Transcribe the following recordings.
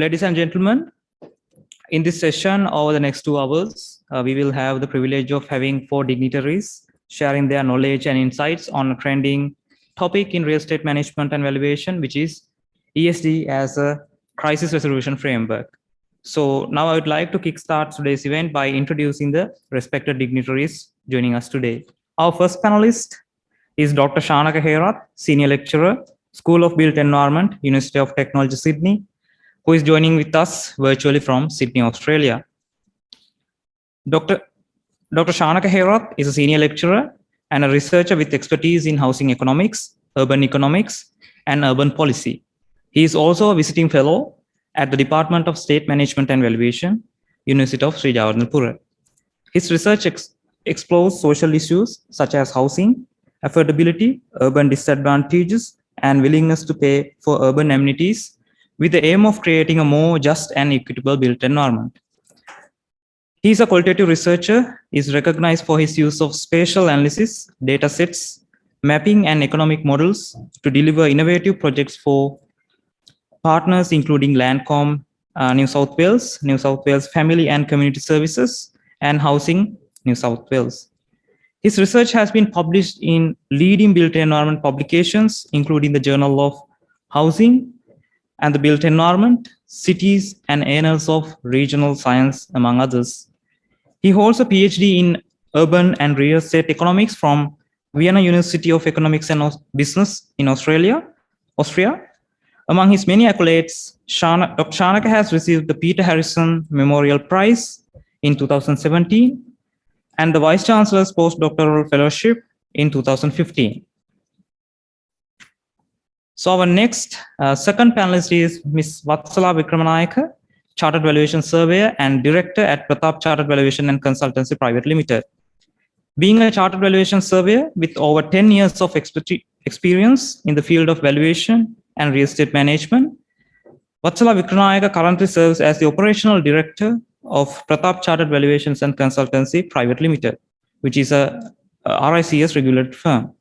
Ladies and gentlemen, in this session over the next 2 hours, we will have the privilege of having 4 dignitaries sharing their knowledge and insights on a trending topic in real estate management and valuation, which is ESG as a crisis resolution framework. So now I would like to kickstart today's event by introducing the respected dignitaries joining us today. Our first panelist is Dr. Shanaka Herath, Senior Lecturer, School of Built Environment, University of Technology, Sydney, who is joining with us virtually from Sydney, Australia. Dr. Shanaka Herath is a Senior Lecturer and a researcher with expertise in housing economics, urban economics, and urban policy. He is also a visiting fellow at the Department of State Management and Valuation, University of Sri Jayewardenepura. His research explores social issues such as housing, affordability, urban disadvantages, and willingness to pay for urban amenities with the aim of creating a more just and equitable built environment. He is a qualitative researcher, is recognized for his use of spatial analysis, data sets, mapping, and economic models to deliver innovative projects for partners including Landcom, New South Wales Family and Community Services, and Housing New South Wales. His research has been published in leading built environment publications, including the Journal of Housing and the Built Environment, Cities, and Annals of Regional Science, among others. He holds a PhD in Urban and Real Estate Economics from Vienna University of Economics and Business in Austria. Among his many accolades, Dr. Shanaka has received the Peter Harrison Memorial Prize in 2017 and the Vice Chancellor's Postdoctoral Fellowship in 2015. So our next second panelist is Ms. Vatsala Vikramanayaka, Chartered Valuation Surveyor and Director at Pratap Chartered Valuation and Consultancy Private Limited. Being a Chartered Valuation Surveyor with over 10 years of experience in the field of valuation and real estate management, Vatsala Vikramanayaka currently serves as the Operational Director of Pratap Chartered Valuations and Consultancy Private Limited, which is a RICS regulated firm.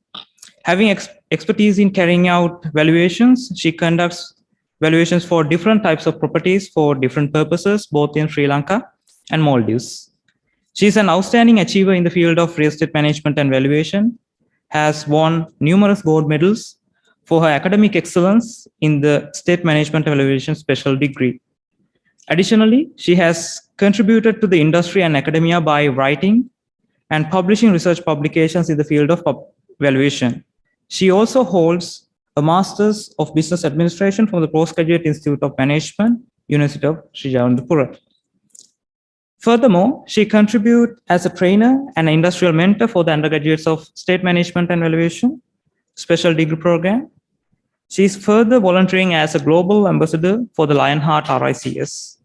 Having expertise in carrying out valuations, she conducts valuations for different types of properties for different purposes, both in Sri Lanka and Maldives. She is an outstanding achiever in the field of real estate management and valuation, has won numerous gold medals for her academic excellence in the State Management Evaluation Special Degree. Additionally, she has contributed to the industry and academia by writing and publishing research publications in the field of valuation. She also holds a Master's of Business Administration from the Postgraduate Institute of Management, University of Sri Jayewardenepura. Furthermore, she contributes as a trainer and an industrial mentor for the undergraduates of State Management and Valuation Special Degree Program. She is further volunteering as a global ambassador for the Lionheart RICS,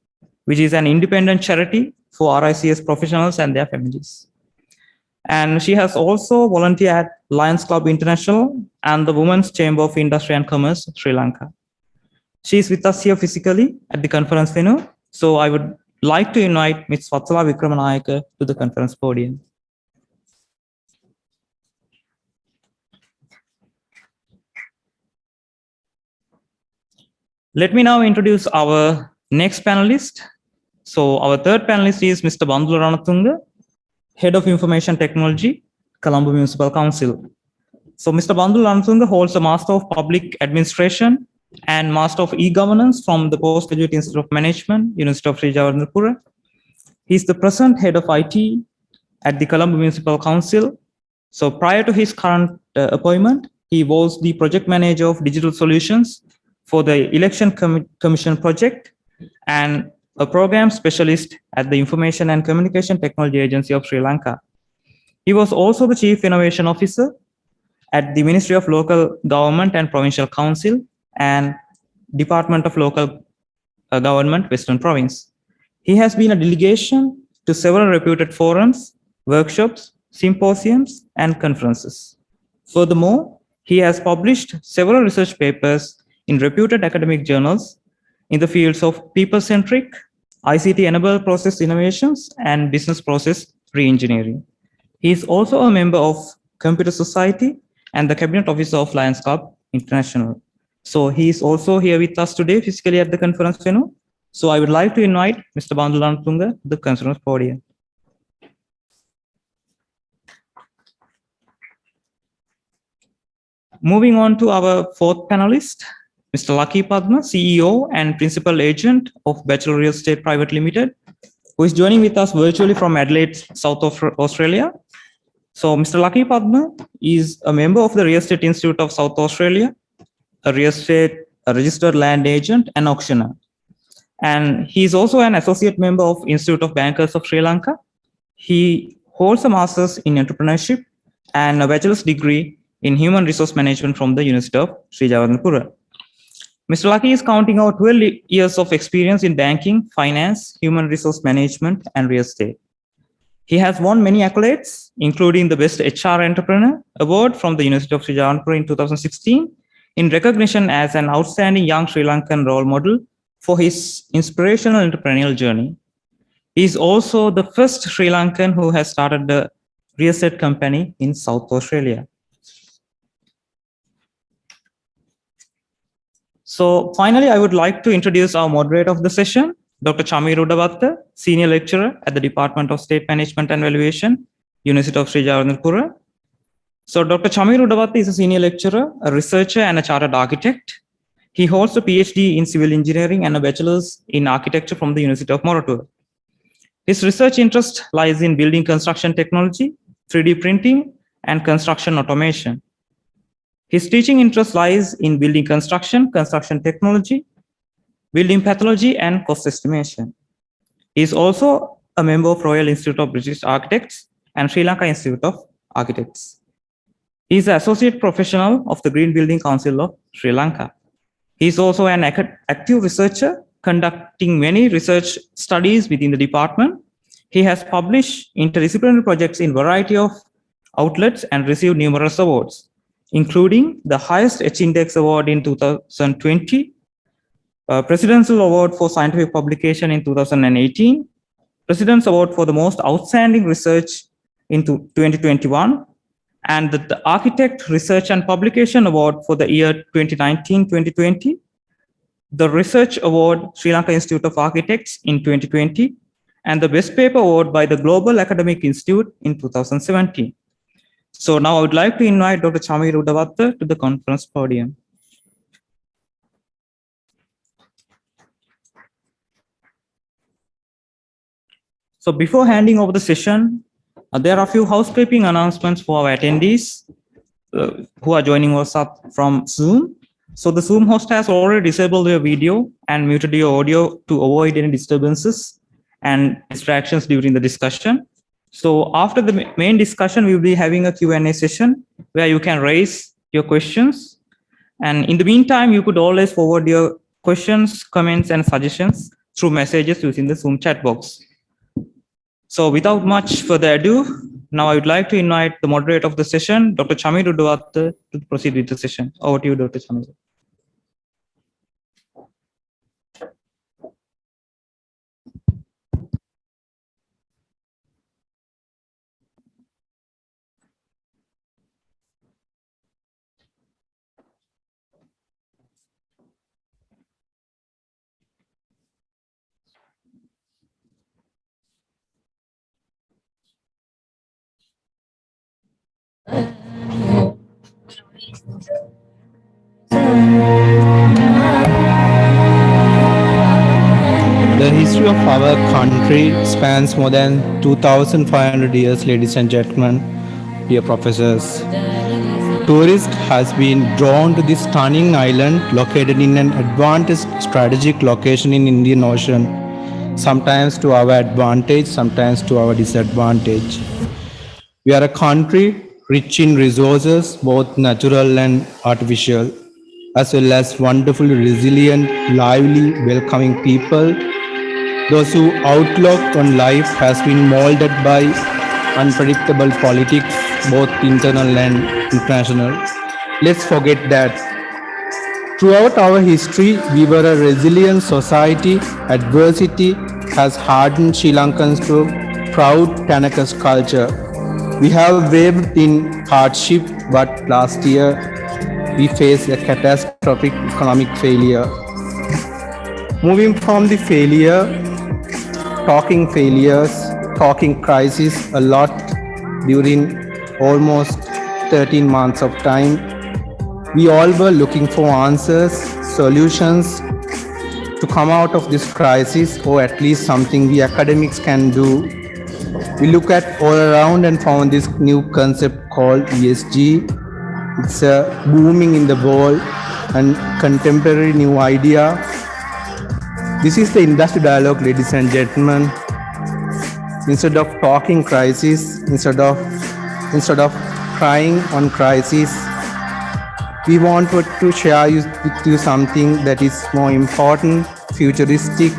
which is an independent charity for RICS professionals and their families. And she has also volunteered at Lions Club International and the Women's Chamber of Industry and Commerce, Sri Lanka. She is with us here physically at the conference venue. So I would like to invite Ms. Vatsala Vikramanayaka to the conference podium. Let me now introduce our next panelist. So our third panelist is Mr. Bandula Ranatunga, Head of Information Technology, Colombo Municipal Council. So Mr. Bandula Ranatunga holds a Master of Public Administration and Master of E-Governance from the Postgraduate Institute of Management, University of Sri Jayewardenepura. He is the present Head of IT at the Colombo Municipal Council. So prior to his current appointment, he was the Project Manager of Digital Solutions for the Election Commission project and a program specialist at the Information and Communication Technology Agency of Sri Lanka. He was also the Chief Innovation Officer at the Ministry of Local Government and Provincial Council and Department of Local Government, Western Province. He has been a delegation to several reputed forums, workshops, symposiums, and conferences. Furthermore, he has published several research papers in reputed academic journals in the fields of people-centric, ICT-enabled process innovations, and business process re-engineering. He is also a member of Computer Society and the Cabinet Officer of Lions Club International. So he is also here with us today physically at the conference venue. So I would like to invite Mr. Bandulantunga to the conference podium. Moving on to our fourth panelist, Mr. Lucky Padma, CEO and Principal Agent of Bachelor Real Estate Private Limited, who is joining with us virtually from Adelaide, South of Australia. So Mr. Lucky Padma is a member of the Real Estate Institute of South Australia, a registered land agent and auctioneer. And he is also an associate member of Institute of Bankers of Sri Lanka. He holds a master's in entrepreneurship and a bachelor's degree in human resource management from the University of Sri Jayewardenepura. Mr. Lucky is counting out 12 years of experience in banking, finance, human resource management, and real estate. He has won many accolades, including the Best HR Entrepreneur Award from the University of Sri Jayewardenepura in 2016, in recognition as an outstanding young Sri Lankan role model for his inspirational entrepreneurial journey. He is also the first Sri Lankan who has started a real estate company in South Australia. So finally, I would like to introduce our moderator of the session, Dr. Chamir Udavatta, Senior Lecturer at the Department of State Management and Valuation, University of Sri Jayewardenepura. So Dr. Chamir Udavatta is a Senior Lecturer, a researcher, and a Chartered Architect. He holds a PhD in Civil Engineering and a Bachelor's in Architecture from the University of Moratuwa. His research interest lies in building construction technology, 3D printing, and construction automation. His teaching interest lies in building construction, construction technology, building pathology, and cost estimation. He is also a member of Royal Institute of British Architects and Sri Lanka Institute of Architects. He is an associate professional of the Green Building Council of Sri Lanka. He is also an active researcher conducting many research studies within the department. He has published interdisciplinary projects in a variety of outlets and received numerous awards, including the highest H-Index Award in 2020, Presidential Award for Scientific Publication in 2018, President's Award for the Most Outstanding Research in 2021, and the Architect Research and Publication Award for the year 2019-2020, the Research Award Sri Lanka Institute of Architects in 2020, and the Best Paper Award by the Global Academic Institute in 2017. So now I would like to invite Dr. Chamir Udavatta to the conference podium. So before handing over the session, there are a few housekeeping announcements for our attendees who are joining us up from Zoom. So the Zoom host has already disabled your video and muted your audio to avoid any disturbances and distractions during the discussion. So after the main discussion, we will be having a Q&A session where you can raise your questions. And in the meantime, you could always forward your questions, comments, and suggestions through messages using the Zoom chat box. So without much further ado, now I would like to invite the moderator of the session, Dr. Chamir Udavatta, to proceed with the session. Over to you, Dr. Chamir. The history of our country spans more than 2,500 years, ladies and gentlemen, dear professors. Tourists has been drawn to this stunning island located in an advantaged strategic location in Indian Ocean, sometimes to our advantage, sometimes to our disadvantage. We are a country rich in resources, both natural and artificial, as well as wonderfully resilient, lively, welcoming people. Those whose outlook on life has been molded by unpredictable politics, both internal and international. Let's forget that. Throughout our history, we were a resilient society. Adversity has hardened Sri Lankans to proud Tanakas culture. We have braved in hardship, but last year we faced a catastrophic economic failure. Moving from the failures, talking crisis a lot during almost 13 months of time. We all were looking for answers, solutions to come out of this crisis, or at least something we academics can do. We look at all around and found this new concept called ESG. It's booming in the world and contemporary new idea. This is the industry dialogue, ladies and gentlemen. Instead of talking crisis, instead of crying on crisis, we wanted to share with you something that is more important, futuristic,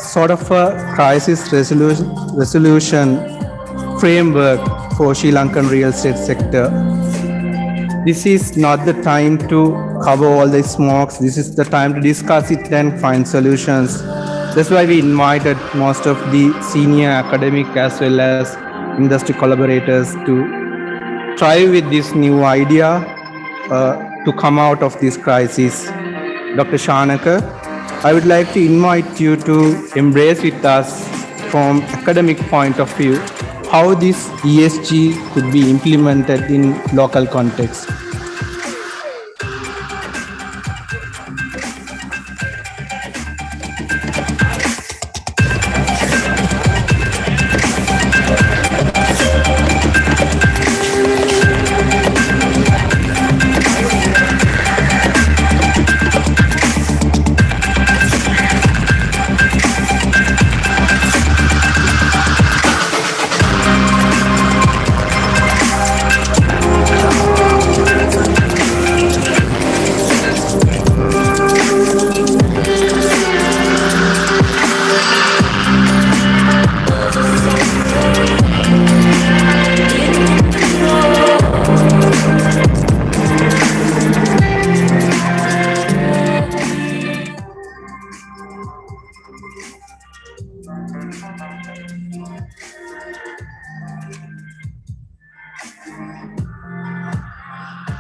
sort of a crisis resolution framework for Sri Lankan real estate sector. This is not the time to cover all the smokes. This is the time to discuss it and find solutions. That's why we invited most of the senior academic as well as industry collaborators to try with this new idea to come out of this crisis. Dr. Shanaka, I would like to invite you to embrace with us from academic point of view how this ESG could be implemented in local context.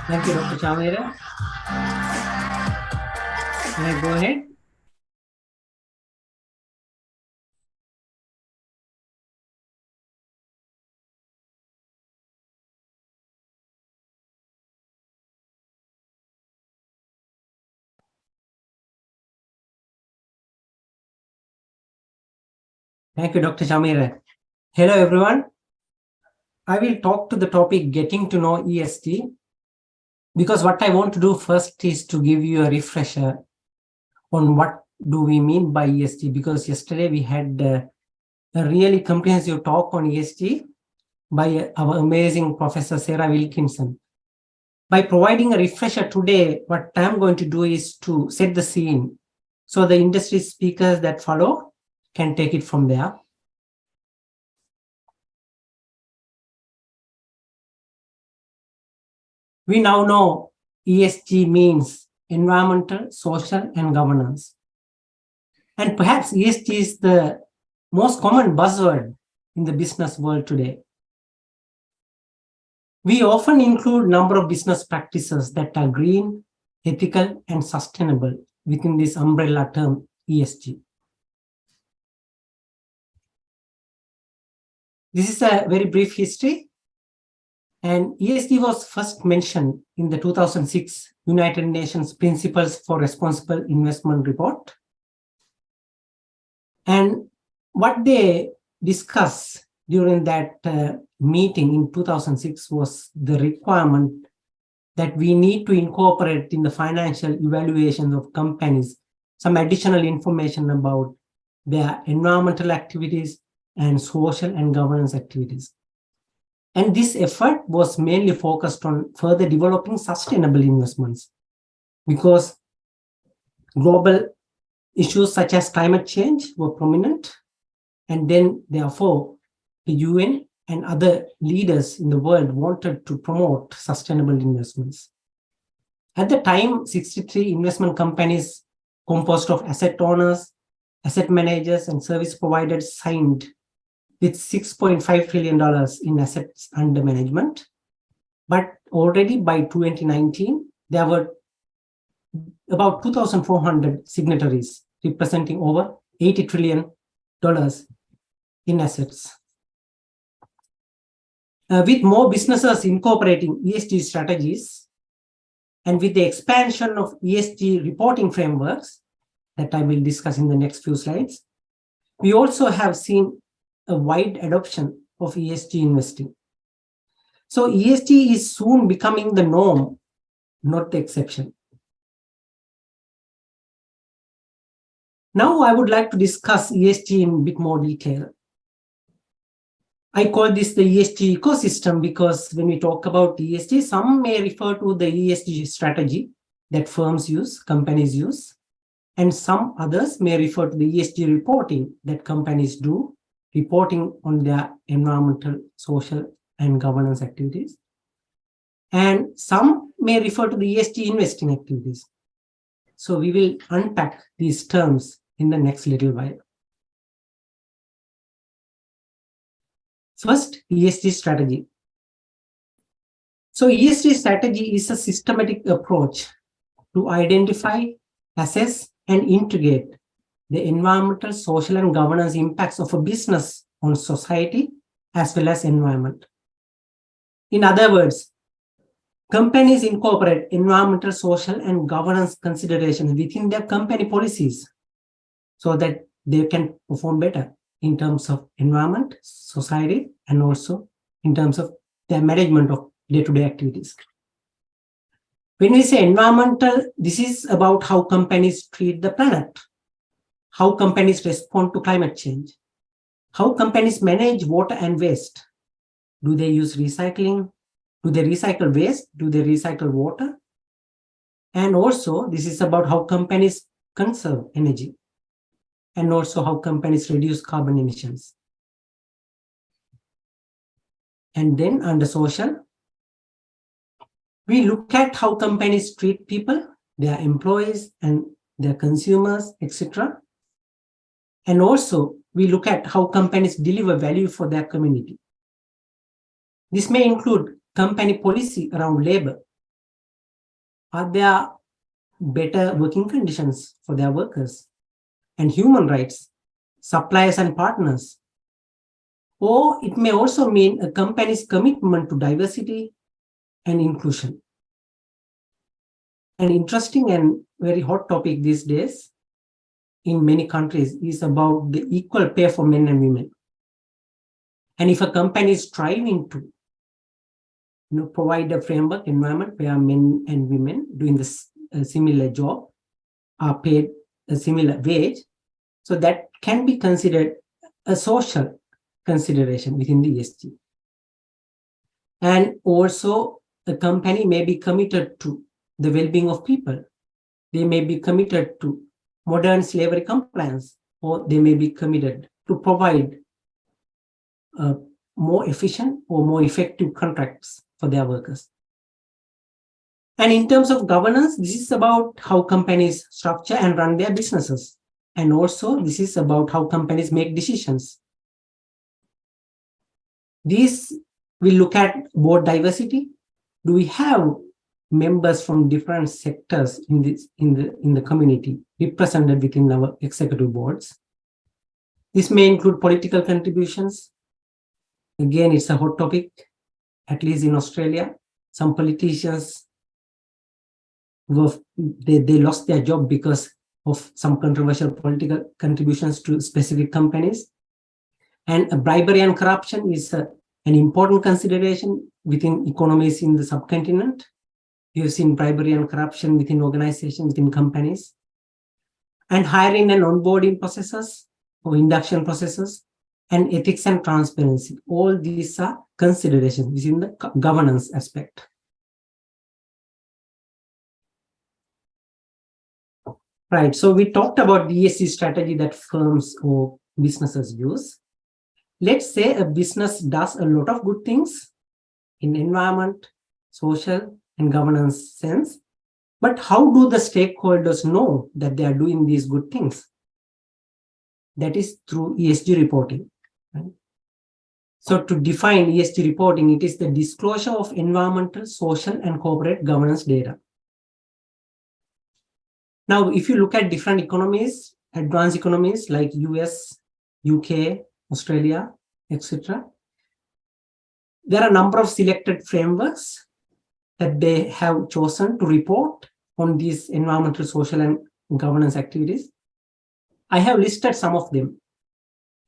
Thank you, Dr. Chamera. Can I go ahead? Thank you, Dr. Chamera. Hello, everyone. I will talk to the topic getting to know ESG, because what I want to do first is to give you a refresher on what do we mean by ESG, because yesterday we had a really comprehensive talk on ESG by our amazing Professor Sarah Wilkinson. By providing a refresher today, what I'm going to do is to set the scene so the industry speakers that follow can take it from there. We now know ESG means environmental, social, and governance. And perhaps ESG is the most common buzzword in the business world today. We often include a number of business practices that are green, ethical, and sustainable within this umbrella term ESG. This is a very brief history. And ESG was first mentioned in the 2006 United Nations Principles for Responsible Investment report. And what they discussed during that meeting in 2006 was the requirement that we need to incorporate in the financial evaluations of companies some additional information about their environmental activities and social and governance activities. And this effort was mainly focused on further developing sustainable investments, because global issues such as climate change were prominent. And then, therefore, the UN and other leaders in the world wanted to promote sustainable investments. At the time, 63 investment companies composed of asset owners, asset managers, and service providers signed with $6.5 trillion in assets under management. But already by 2019, there were about 2,400 signatories, representing over $80 trillion in assets. With more businesses incorporating ESG strategies, and with the expansion of ESG reporting frameworks that I will discuss in the next few slides, we also have seen a wide adoption of ESG investing. So ESG is soon becoming the norm, not the exception. Now I would like to discuss ESG in a bit more detail. I call this the ESG ecosystem because when we talk about ESG, some may refer to the ESG strategy that firms use, companies use, and some others may refer to the ESG reporting that companies do, reporting on their environmental, social, and governance activities. And some may refer to the ESG investing activities. So we will unpack these terms in the next little while. First, ESG strategy. So ESG strategy is a systematic approach to identify, assess, and integrate the environmental, social, and governance impacts of a business on society as well as environment. In other words, companies incorporate environmental, social, and governance considerations within their company policies so that they can perform better in terms of environment, society, and also in terms of their management of day-to-day activities. When we say environmental, this is about how companies treat the planet, how companies respond to climate change, how companies manage water and waste. Do they use recycling? Do they recycle waste? Do they recycle water? And also, this is about how companies conserve energy and also how companies reduce carbon emissions. And then under social, we look at how companies treat people, their employees and their consumers, etc. And also, we look at how companies deliver value for their community. This may include company policy around labor. Are there better working conditions for their workers? And human rights, suppliers and partners. Or it may also mean a company's commitment to diversity and inclusion. An interesting and very hot topic these days in many countries is about the equal pay for men and women. And if a company is striving to provide a framework environment where men and women doing this similar job are paid a similar wage, so that can be considered a social consideration within the ESG. And also, a company may be committed to the well-being of people. They may be committed to modern slavery compliance, or they may be committed to provide more efficient or more effective contracts for their workers. And in terms of governance, this is about how companies structure and run their businesses. And also, this is about how companies make decisions. These will look at board diversity. Do we have members from different sectors in the community represented within our executive boards? This may include political contributions. Again, it's a hot topic, at least in Australia. Some politicians, they lost their job because of some controversial political contributions to specific companies. And bribery and corruption is an important consideration within economies in the subcontinent. You've seen bribery and corruption within organizations, within companies. And hiring and onboarding processes or induction processes, and ethics and transparency. All these are considerations within the governance aspect. Right, so we talked about the ESG strategy that firms or businesses use. Let's say a business does a lot of good things in environment, social, and governance sense, but how do the stakeholders know that they are doing these good things? That is through ESG reporting. Right? So to define ESG reporting, it is the disclosure of environmental, social, and corporate governance data. Now, if you look at different economies, advanced economies like US, UK, Australia, etc., there are a number of selected frameworks that they have chosen to report on these environmental, social, and governance activities. I have listed some of them.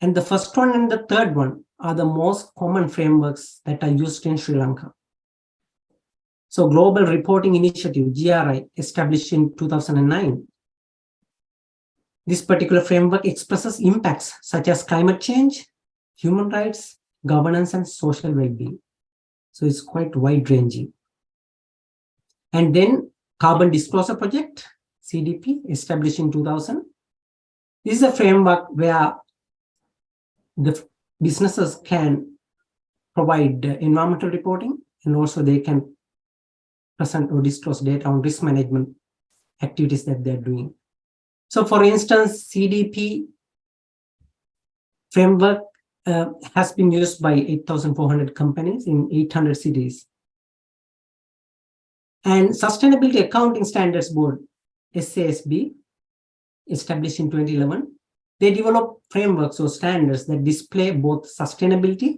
And the first one and the third one are the most common frameworks that are used in Sri Lanka. So Global Reporting Initiative, GRI, established in 2009. This particular framework expresses impacts such as climate change, human rights, governance, and social well-being. So it's quite wide-ranging. And then Carbon Disclosure Project, CDP, established in 2000. This is a framework where the businesses can provide environmental reporting, and also they can present or disclose data on risk management activities that they're doing. So for instance, CDP framework has been used by 8,400 companies in 800 cities. And Sustainability Accounting Standards Board, SASB, established in 2011, they develop frameworks or standards that display both sustainability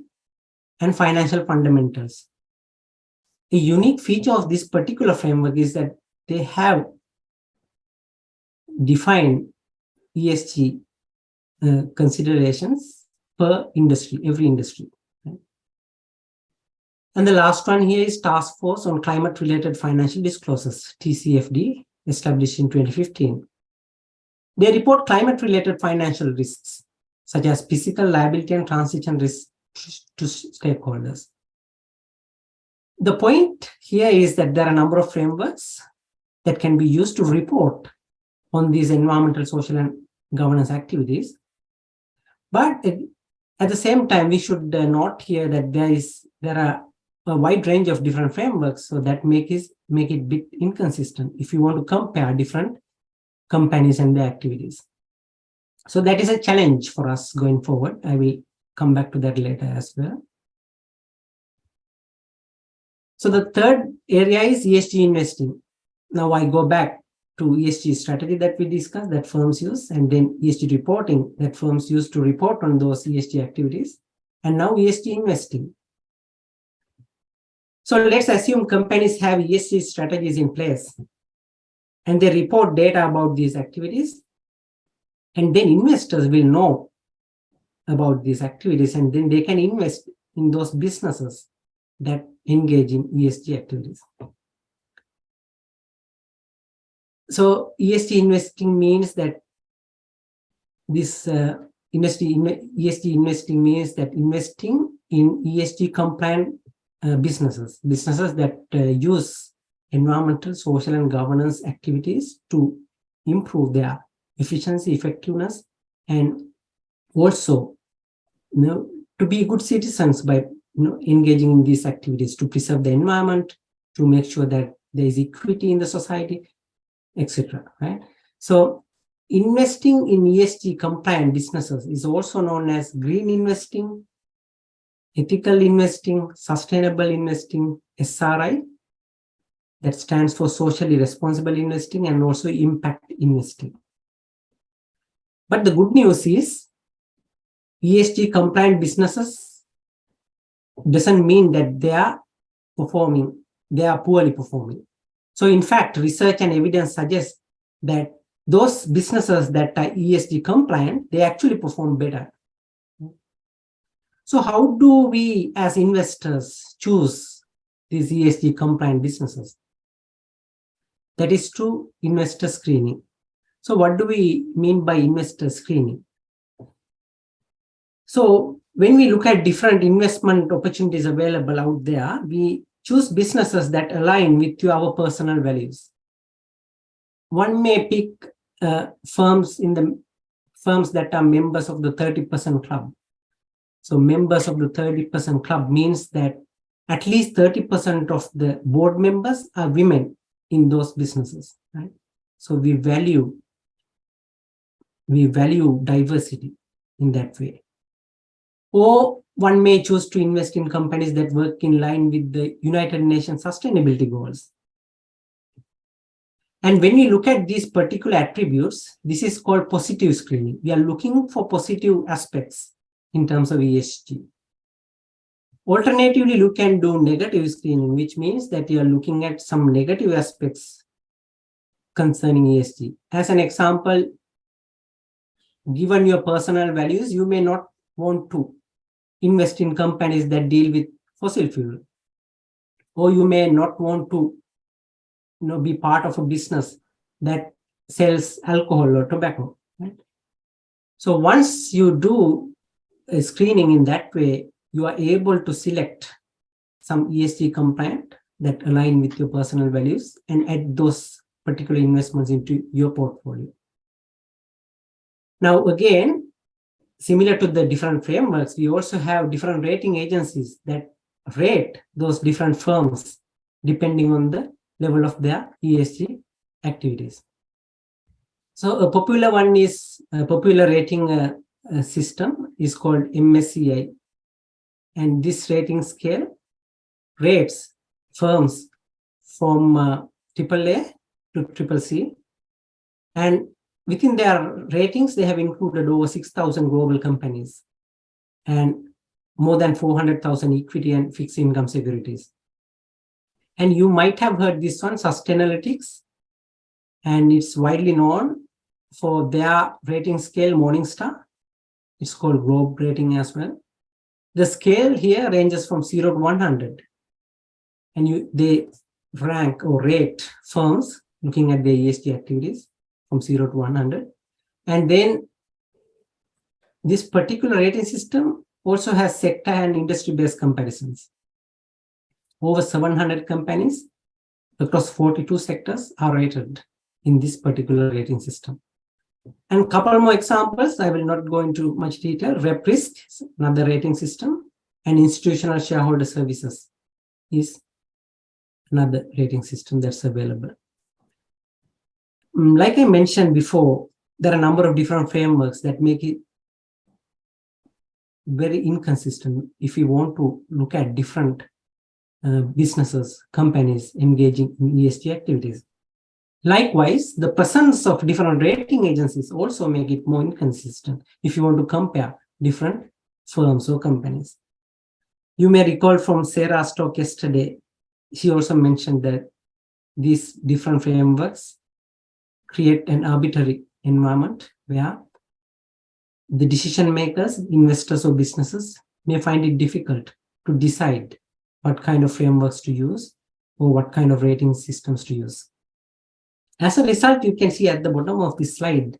and financial fundamentals. A unique feature of this particular framework is that they have defined ESG considerations per industry, every industry. Right? And the last one here is Task Force on Climate-Related Financial Disclosures, TCFD, established in 2015. They report climate-related financial risks, such as physical, liability, and transition risks to stakeholders. The point here is that there are a number of frameworks that can be used to report on these environmental, social, and governance activities. But at the same time, we should note here that there are a wide range of different frameworks, so that make it a bit inconsistent if you want to compare different companies and their activities. So that is a challenge for us going forward. I will come back to that later as well. So the third area is ESG investing. Now I go back to ESG strategy that we discussed that firms use, and then ESG reporting that firms use to report on those ESG activities, and now ESG investing. So let's assume companies have ESG strategies in place and they report data about these activities, and then investors will know about these activities, and then they can invest in those businesses that engage in ESG activities. So ESG investing means that ESG investing means that investing in ESG compliant businesses that use environmental, social, and governance activities to improve their efficiency, effectiveness, and also to be good citizens by engaging in these activities to preserve the environment, to make sure that there is equity in the society, etc. Right? So investing in ESG compliant businesses is also known as green investing, ethical investing, sustainable investing, SRI, that stands for socially responsible investing, and also impact investing. But the good news is ESG compliant businesses doesn't mean that they are poorly performing. So in fact, research and evidence suggest that those businesses that are ESG compliant, they actually perform better. So how do we as investors choose these ESG compliant businesses? That is through investor screening. So what do we mean by investor screening? So when we look at different investment opportunities available out there, we choose businesses that align with our personal values. One may pick firms that are members of the 30% club. So members of the 30% club means that at least 30% of the board members are women in those businesses, right? So we value diversity in that way. Or one may choose to invest in companies that work in line with the United Nations sustainability goals. And when we look at these particular attributes, this is called positive screening. We are looking for positive aspects in terms of ESG. Alternatively, you can do negative screening, which means that you are looking at some negative aspects concerning ESG. As an example, given your personal values, you may not want to invest in companies that deal with fossil fuel, or you may not want to be part of a business that sells alcohol or tobacco. Right? So once you do a screening in that way, you are able to select some ESG compliant that align with your personal values and add those particular investments into your portfolio. Now, again, similar to the different frameworks, we also have different rating agencies that rate those different firms depending on the level of their ESG activities. So a popular one is a popular rating system is called MSCI. And this rating scale rates firms from AAA to CCC. And within their ratings, they have included over 6,000 global companies and more than 400,000 equity and fixed income securities. And you might have heard this one, Sustainalytics, and it's widely known for their rating scale, Morningstar. It's called Globe rating as well. The scale here ranges from 0 to 100. And they rank or rate firms looking at their ESG activities from 0 to 100. And then this particular rating system also has sector and industry-based comparisons. Over 700 companies across 42 sectors are rated in this particular rating system. And a couple more examples, I will not go into much detail. RepRisk, another rating system, and Institutional Shareholder Services is another rating system that's available. Like I mentioned before, there are a number of different frameworks that make it very inconsistent if you want to look at different businesses, companies engaging in ESG activities. Likewise, the presence of different rating agencies also make it more inconsistent if you want to compare different firms or companies. You may recall from Sarah's talk yesterday, she also mentioned that these different frameworks create an arbitrary environment where the decision makers, investors or businesses may find it difficult to decide what kind of frameworks to use or what kind of rating systems to use. As a result, you can see at the bottom of this slide,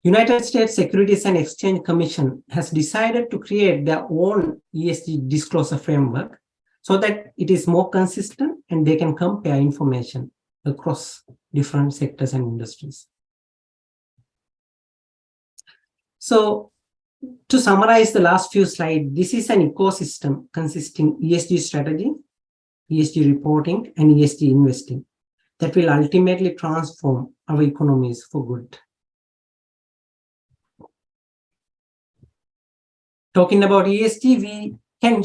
United States Securities and Exchange Commission has decided to create their own ESG disclosure framework so that it is more consistent and they can compare information across different sectors and industries. So to summarize the last few slides, this is an ecosystem consisting ESG strategy, ESG reporting, and ESG investing that will ultimately transform our economies for good. Talking about ESG, we can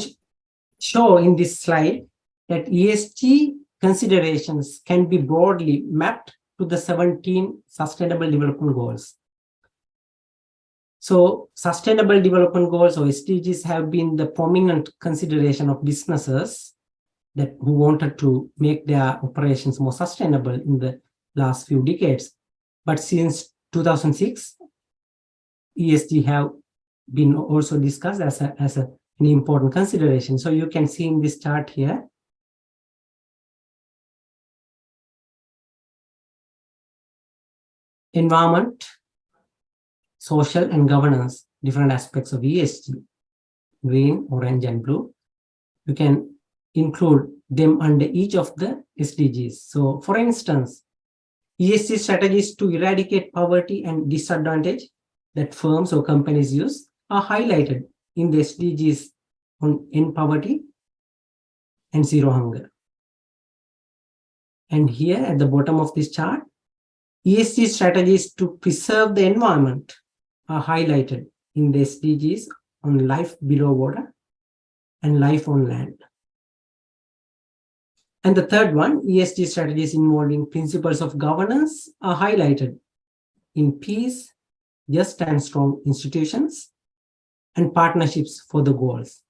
show in this slide that ESG considerations can be broadly mapped to the 17 Sustainable Development Goals. So Sustainable Development Goals or SDGs have been the prominent consideration of businesses who wanted to make their operations more sustainable in the last few decades. But since 2006, ESG have been also discussed as an important consideration. So you can see in this chart here, environment, social and governance, different aspects of ESG, green, orange, and blue. You can include them under each of the SDGs. So for instance, ESG strategies to eradicate poverty and disadvantage that firms or companies use are highlighted in the SDGs on end poverty and zero hunger. And here at the bottom of this chart, ESG strategies to preserve the environment are highlighted in the SDGs on life below water and life on land. And the third one, ESG strategies involving principles of governance are highlighted in peace, just and strong institutions, and partnerships for the goals.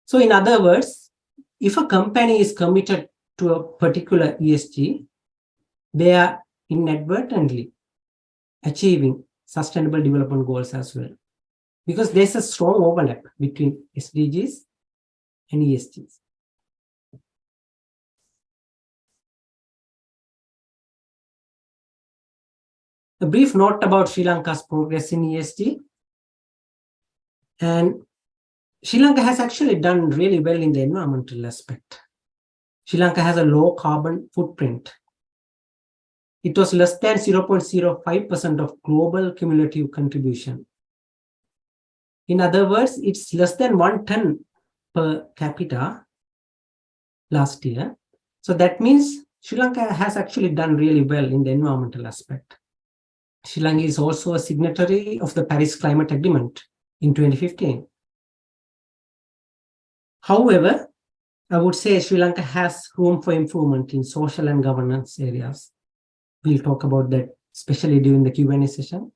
So in other words, if a company is committed to a particular ESG, they are inadvertently achieving sustainable development goals as well, because there's a strong overlap between SDGs and ESGs. A brief note about Sri Lanka's progress in ESG. And Sri Lanka has actually done really well in the environmental aspect. Sri Lanka has a low carbon footprint. It was less than 0.05% of global cumulative contribution. In other words, it's less than 1 ton per capita last year. So that means Sri Lanka has actually done really well in the environmental aspect. Sri Lanka is also a signatory of the Paris Climate Agreement in 2015. However, I would say Sri Lanka has room for improvement in social and governance areas. We'll talk about that, especially during the Q&A session.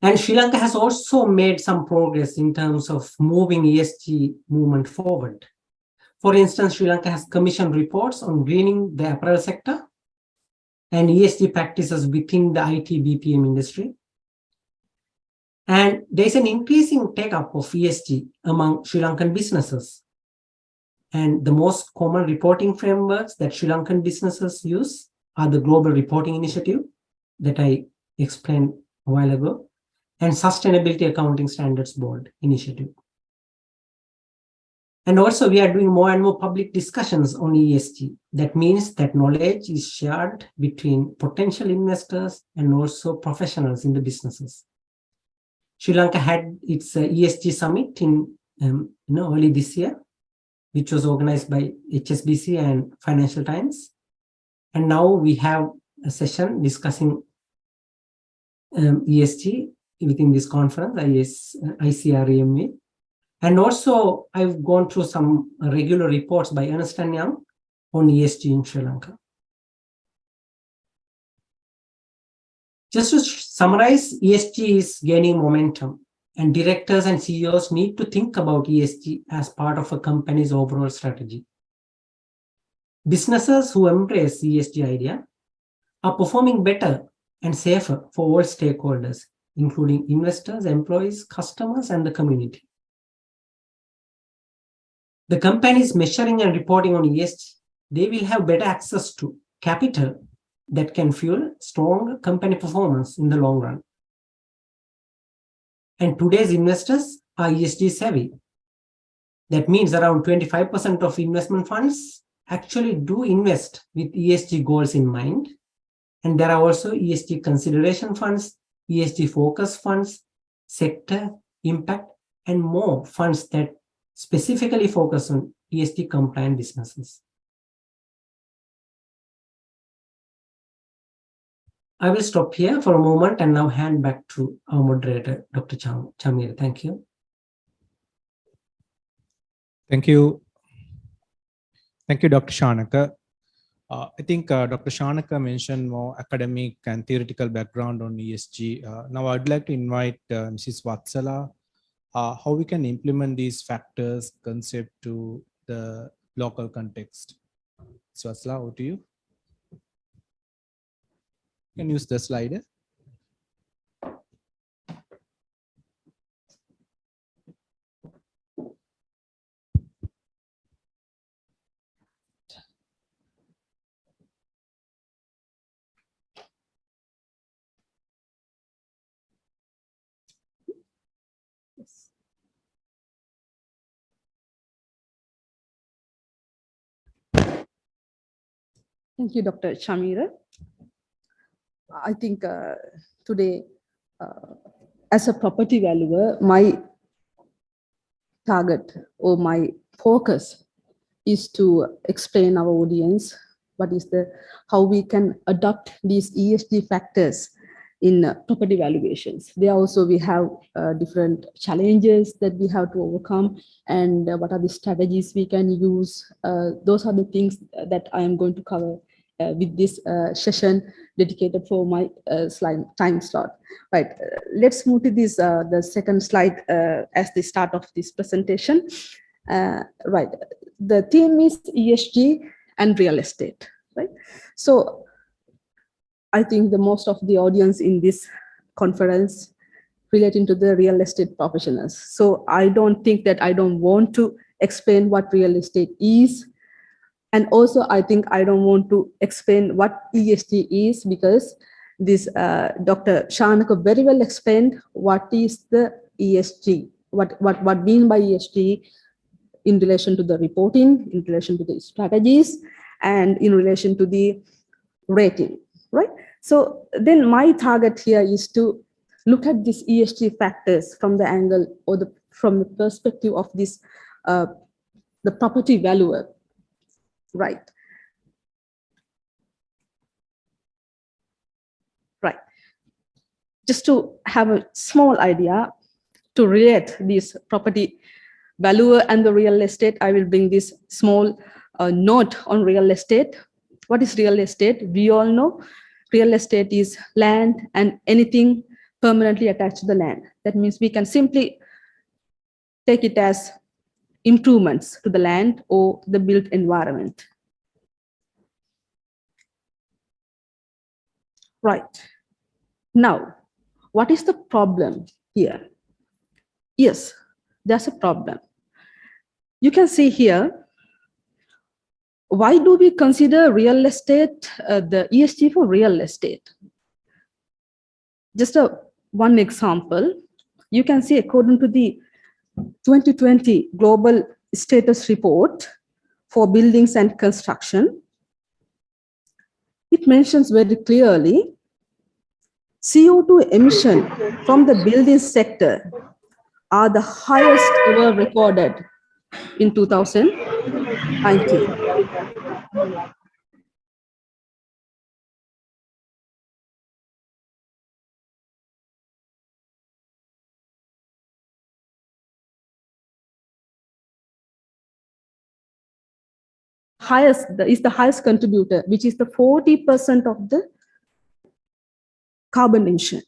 And Sri Lanka has also made some progress in terms of moving ESG movement forward. For instance, Sri Lanka has commissioned reports on greening the apparel sector and ESG practices within the IT BPM industry. And there's an increasing take-up of ESG among Sri Lankan businesses. And the most common reporting frameworks that Sri Lankan businesses use are the Global Reporting Initiative that I explained a while ago, and Sustainability Accounting Standards Board initiative. And also we are doing more and more public discussions on ESG. That means that knowledge is shared between potential investors and also professionals in the businesses. Sri Lanka had its ESG summit in early this year, which was organized by HSBC and Financial Times. And now we have a session discussing ESG within this conference, ICREMV. And also I've gone through some regular reports by Ernst & Young on ESG in Sri Lanka. Just to summarize, ESG is gaining momentum, and directors and CEOs need to think about ESG as part of a company's overall strategy. Businesses who embrace ESG idea are performing better and safer for all stakeholders, including investors, employees, customers, and the community. The companies measuring and reporting on ESG, they will have better access to capital that can fuel strong company performance in the long run. And today's investors are ESG savvy. That means around 25% of investment funds actually do invest with ESG goals in mind. And there are also ESG consideration funds, ESG focus funds, sector, impact, and more funds that specifically focus on ESG compliant businesses. I will stop here for a moment and now hand back to our moderator, Dr. Chamir. Thank you. Thank you. Thank you, Dr. Shanaka. I think Dr. Shanaka mentioned more academic and theoretical background on ESG. Now I'd like to invite Mrs. Vatsala, how we can implement these factors, concept to the local context. So Vatsala, over to you. You can use the slider. Thank you, Dr. Shamira. I think today, as a property valuer, my target or my focus is to explain our audience what is how we can adopt these ESG factors in property valuations. There also we have different challenges that we have to overcome, and what are the strategies we can use. Those are the things that I am going to cover with this session dedicated for my time slot. Right, let's move to this, the second slide as the start of this presentation. Right, the theme is ESG and real estate, right? So I think the most of the audience in this conference relating to the real estate professionals. So I don't think that I don't want to explain what real estate is. And also I think I don't want to explain what ESG is, because this Dr. Shanaka very well explained what is the ESG, what mean by ESG in relation to the reporting, in relation to the strategies, and in relation to the rating, right? So then my target here is to look at these ESG factors from the angle or from the perspective of this, the property valuer, right? Right. Just to have a small idea to relate this property valuer and the real estate, I will bring this small note on real estate. What is real estate? We all know real estate is land and anything permanently attached to the land. That means we can simply take it as improvements to the land or the built environment. Right. Now, what is the problem here? Yes, there's a problem. You can see here, why do we consider real estate, the ESG for real estate? Just one example, you can see according to the 2020 Global Status Report for Buildings and Construction, it mentions very clearly CO2 emission from the building sector are the highest ever recorded in 2019. Is the highest contributor, which is the 40% of the carbon emission.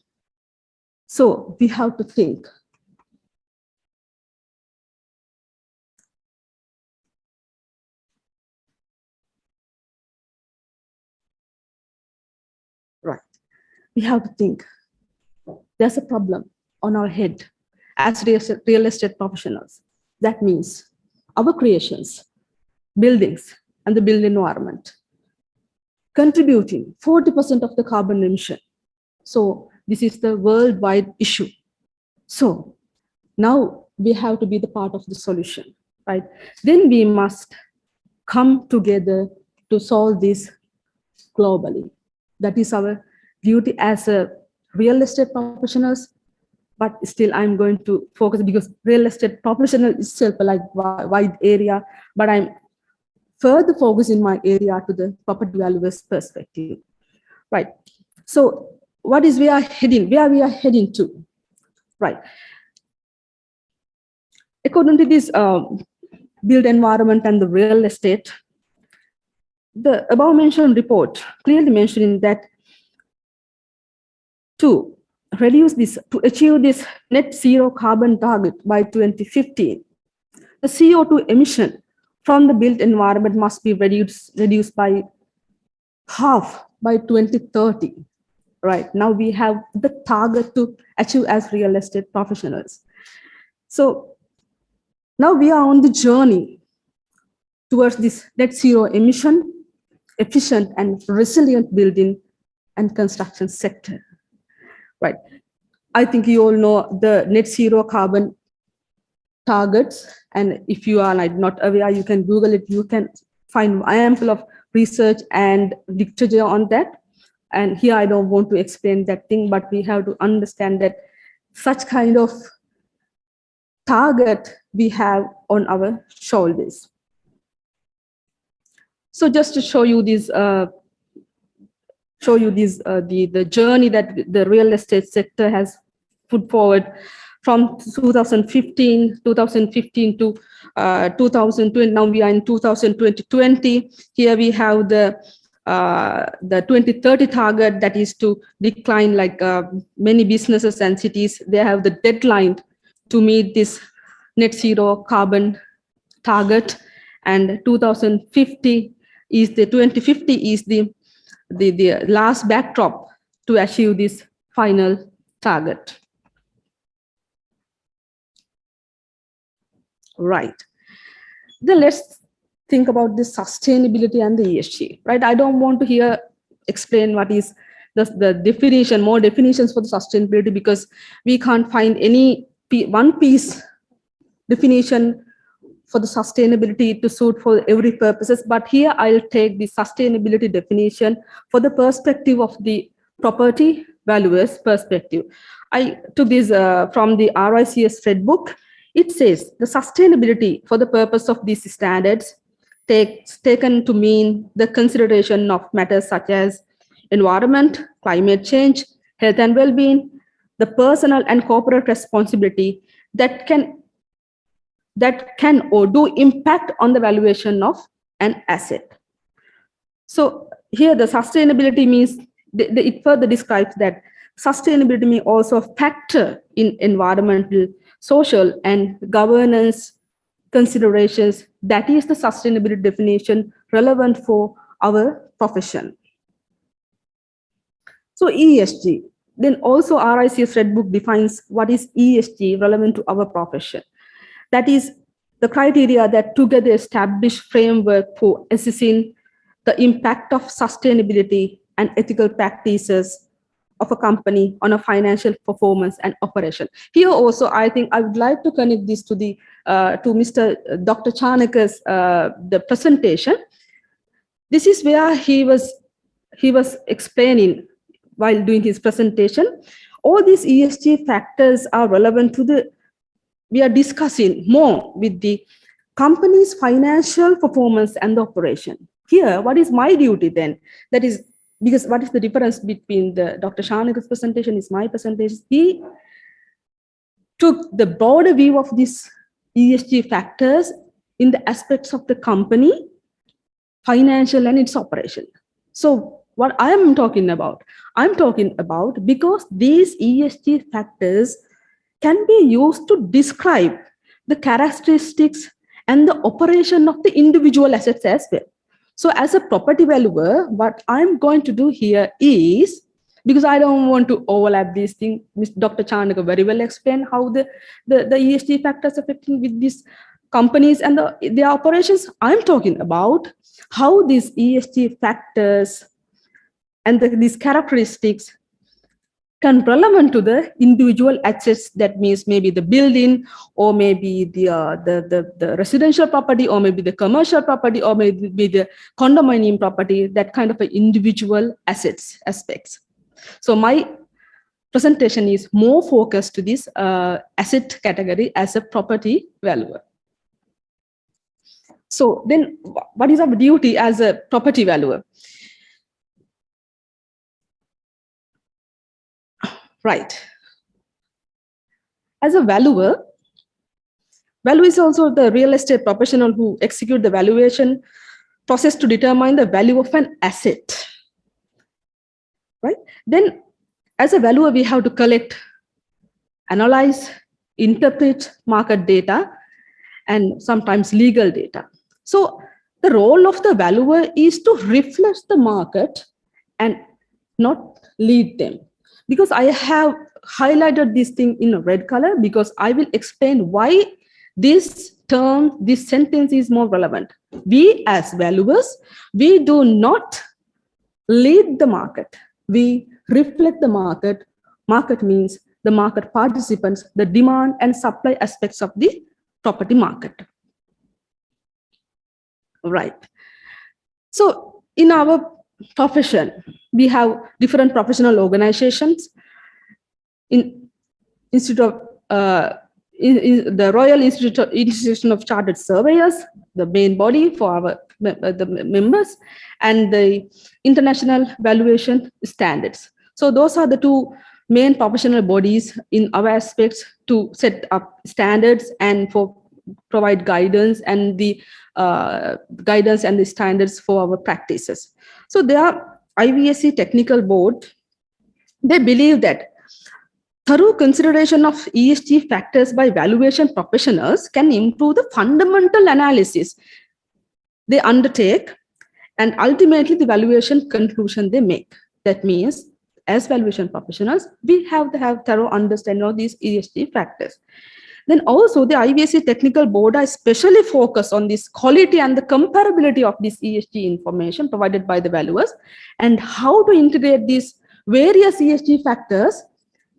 So we have to think. Right. We have to think. There's a problem on our head as real estate professionals. That means our creations, buildings, and the built environment contributing 40% of the carbon emission. So this is the worldwide issue. So now we have to be the part of the solution, right? Then we must come together to solve this globally. That is our duty as a real estate professionals, but still I'm going to focus because real estate professional is itself a like wide area, but I'm further focusing my area to the property valuers perspective, right? So what is we are heading, where we are heading to, right? According to this built environment and the real estate, the above mentioned report clearly mentioning that to achieve this net zero carbon target by 2015, the CO2 emission from the built environment must be reduced by half by 2030. Right now we have the target to achieve as real estate professionals. So now we are on the journey towards this net zero emission, efficient and resilient building and construction sector. Right. I think you all know the net zero carbon targets. And if you are like not aware, you can Google it. You can find ample of research and literature on that. And here I don't want to explain that thing, but we have to understand that such kind of target we have on our shoulders. So just to show you this show you this the journey that the real estate sector has put forward from 2015 to 2020. Now we are in 2020. Here we have the 2030 target, that is to decline, like many businesses and cities, they have the deadline to meet this net zero carbon target, and 2050 is the 2050 is the last backdrop to achieve this final target. Right. Then let's think about the sustainability and the ESG, right? I don't want to here explain what is the definition, more definitions for the sustainability, because we can't find any one piece definition for the sustainability to suit for every purposes. But here I'll take the sustainability definition for the perspective of the property valuers perspective. I took this from the RICS Red Book. It says the sustainability for the purpose of these standards taken to mean the consideration of matters such as environment, climate change, health and well-being, the personal and corporate responsibility that can or do impact on the valuation of an asset. So here the sustainability means, it further describes that sustainability may also factor in environmental, social and governance considerations. That is the sustainability definition relevant for our profession. So ESG, then also RICS Red Book defines what is ESG relevant to our profession. That is the criteria that together establish framework for assessing the impact of sustainability and ethical practices of a company on a financial performance and operation. Here also, I think I would like to connect this to the to Mr. Dr. Chanaka's the presentation. This is where he was explaining while doing his presentation. All these ESG factors are relevant to the, we are discussing more with the company's financial performance and the operation. Here, what is my duty then? That is, because what is the difference between the Dr. Shanaka's presentation is my presentation? He took the broader view of these ESG factors in the aspects of the company, financial and its operation. So what I am talking about, I'm talking about because these ESG factors can be used to describe the characteristics and the operation of the individual assets as well. So as a property valuer, what I'm going to do here is, because I don't want to overlap these things, Dr. Chanaka very well explained how the ESG factors affecting with these companies and their operations. I'm talking about how these ESG factors and these characteristics can relevant to the individual assets. That means maybe the building, or maybe the residential property, or maybe the commercial property, or maybe the condominium property, that kind of individual assets aspects. So my presentation is more focused to this asset category as a property valuer. So then what is our duty as a property valuer? Right. As a valuer is also the real estate professional who execute the valuation process to determine the value of an asset. Right. Then as a valuer, we have to collect, analyze, interpret market data, and sometimes legal data. So the role of the valuer is to reflect the market and not lead them. Because I have highlighted this thing in a red color, because I will explain why this term, this sentence is more relevant. We as valuers, we do not lead the market. We reflect the market. Market means the market participants, the demand and supply aspects of the property market. Right. So in our profession, we have different professional organizations. In the Royal Institution of Chartered Surveyors, the main body for our the members, and the international valuation standards. So those are the two main professional bodies in our aspects to set up standards and for provide guidance and the standards for our practices. So there are IVSC technical board. They believe that thorough consideration of ESG factors by valuation professionals can improve the fundamental analysis they undertake and ultimately the valuation conclusion they make. That means, as valuation professionals, we have to have thorough understanding of these ESG factors. Then also the IVSC technical board are especially focused on this quality and the comparability of this ESG information provided by the valuers and how to integrate these various ESG factors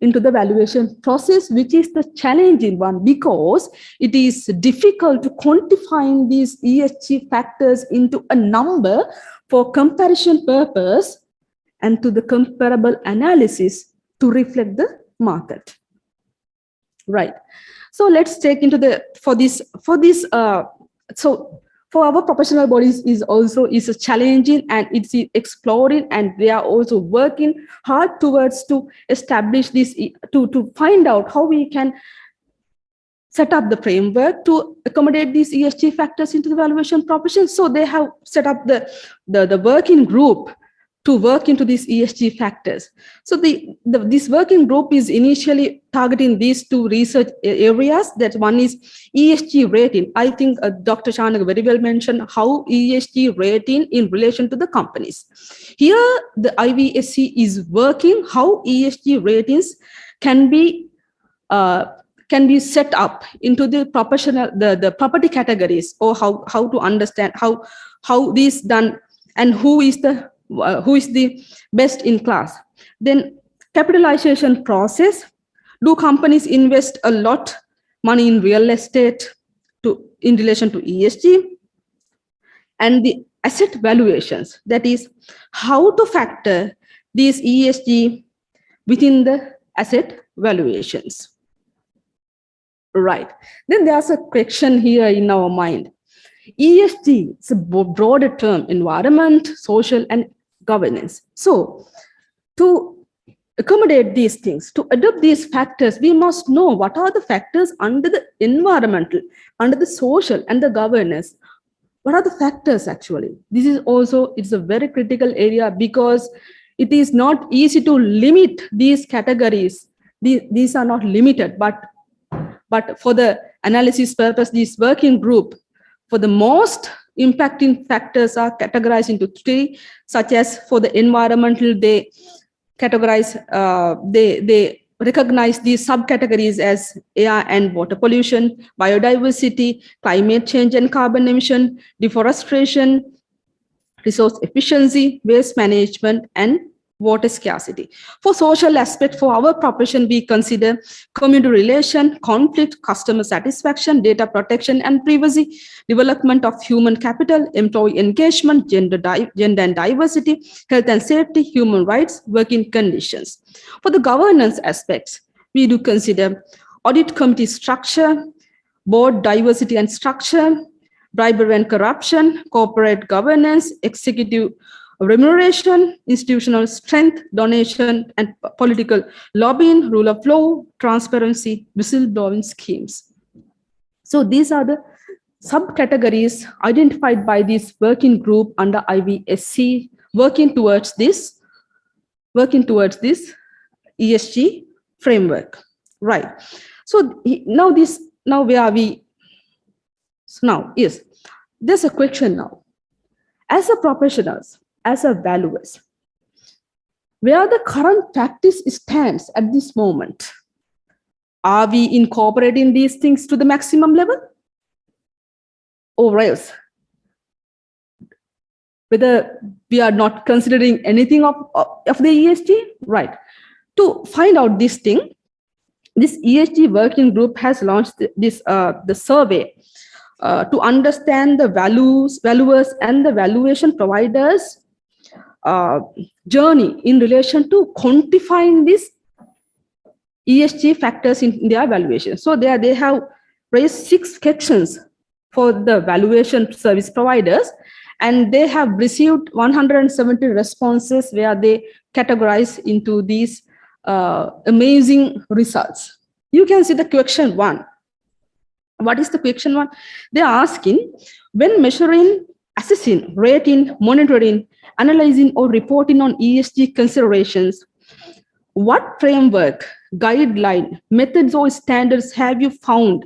into the valuation process, which is the challenging one because it is difficult to quantify these ESG factors into a number for comparison purpose and to the comparable analysis to reflect the market. Right. So let's take into the for our professional bodies is a challenging and it's exploring, and they are also working hard towards to establish this to find out how we can set up the framework to accommodate these ESG factors into the valuation profession. So they have set up the working group to work into these ESG factors. So this working group is initially targeting these two research areas. That one is ESG rating. I think Dr. Shanak very well mentioned how ESG rating in relation to the companies. Here, the IVSC is working how ESG ratings can be set up into the professional, the property categories, or how to understand how this done and who is the best in class. Then capitalization process. Do companies invest a lot money in real estate in relation to ESG? And the asset valuations, that is how to factor these ESG within the asset valuations. Right. Then there's a question here in our mind. ESG is a broader term: environment, social, and governance. So to accommodate these things, to adopt these factors, we must know what are the factors under the environmental, under the social, and the governance. What are the factors actually? This is also, it's a very critical area because it is not easy to limit these categories. These are not limited, but for the analysis purpose, this working group, for the most impacting factors are categorized into three, such as for the environmental, they categorize, they recognize these subcategories as air and water pollution, biodiversity, climate change and carbon emission, deforestation, resource efficiency, waste management, and water scarcity. For social aspect, for our profession, we consider community relation, conflict, customer satisfaction, data protection and privacy, development of human capital, employee engagement, gender and diversity, health and safety, human rights, working conditions. For the governance aspects, we do consider audit committee structure, board diversity and structure, bribery and corruption, corporate governance, executive remuneration, institutional strength, donation and political lobbying, rule of law, transparency, whistleblowing schemes. So these are the subcategories identified by this working group under IVSC, working towards this ESG framework. Right. So now where are we? So now, yes, there's a question now. As a professionals, as a valuers, where the current practice stands at this moment, are we incorporating these things to the maximum level? Or else, whether we are not considering anything of the ESG? Right. To find out this thing, this ESG working group has launched the survey to understand the valuers and the valuation providers journey in relation to quantifying these ESG factors in their valuation. So they have raised 6 questions for the valuation service providers, And they have received 170 responses where they categorize into these amazing results. You can see the question 1. What is the question 1? They're asking, when measuring, assessing, rating, monitoring, analyzing, or reporting on ESG considerations, what framework, guideline, methods, or standards have you found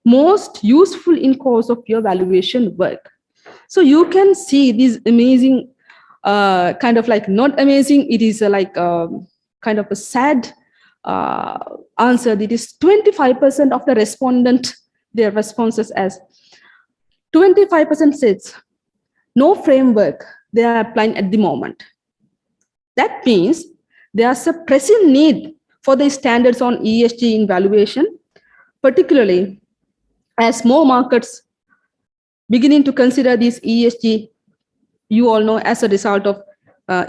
most useful in course of your valuation work? So you can see these amazing, kind of like not amazing, it is like kind of a sad answer. That is 25% of the respondent, their responses as 25% says no framework they are applying at the moment. That means there's a pressing need for the standards on ESG in valuation, particularly as more markets beginning to consider this ESG, you all know, as a result of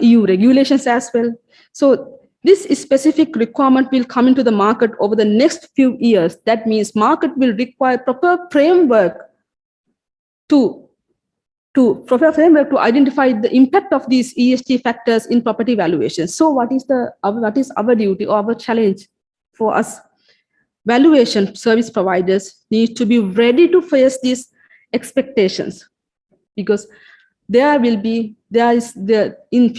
EU regulations as well. So this specific requirement will come into the market over the next few years. That means market will require proper framework to identify the impact of these ESG factors in property valuation. So what is our duty or our challenge for us? Valuation service providers need to be ready to face these expectations, because in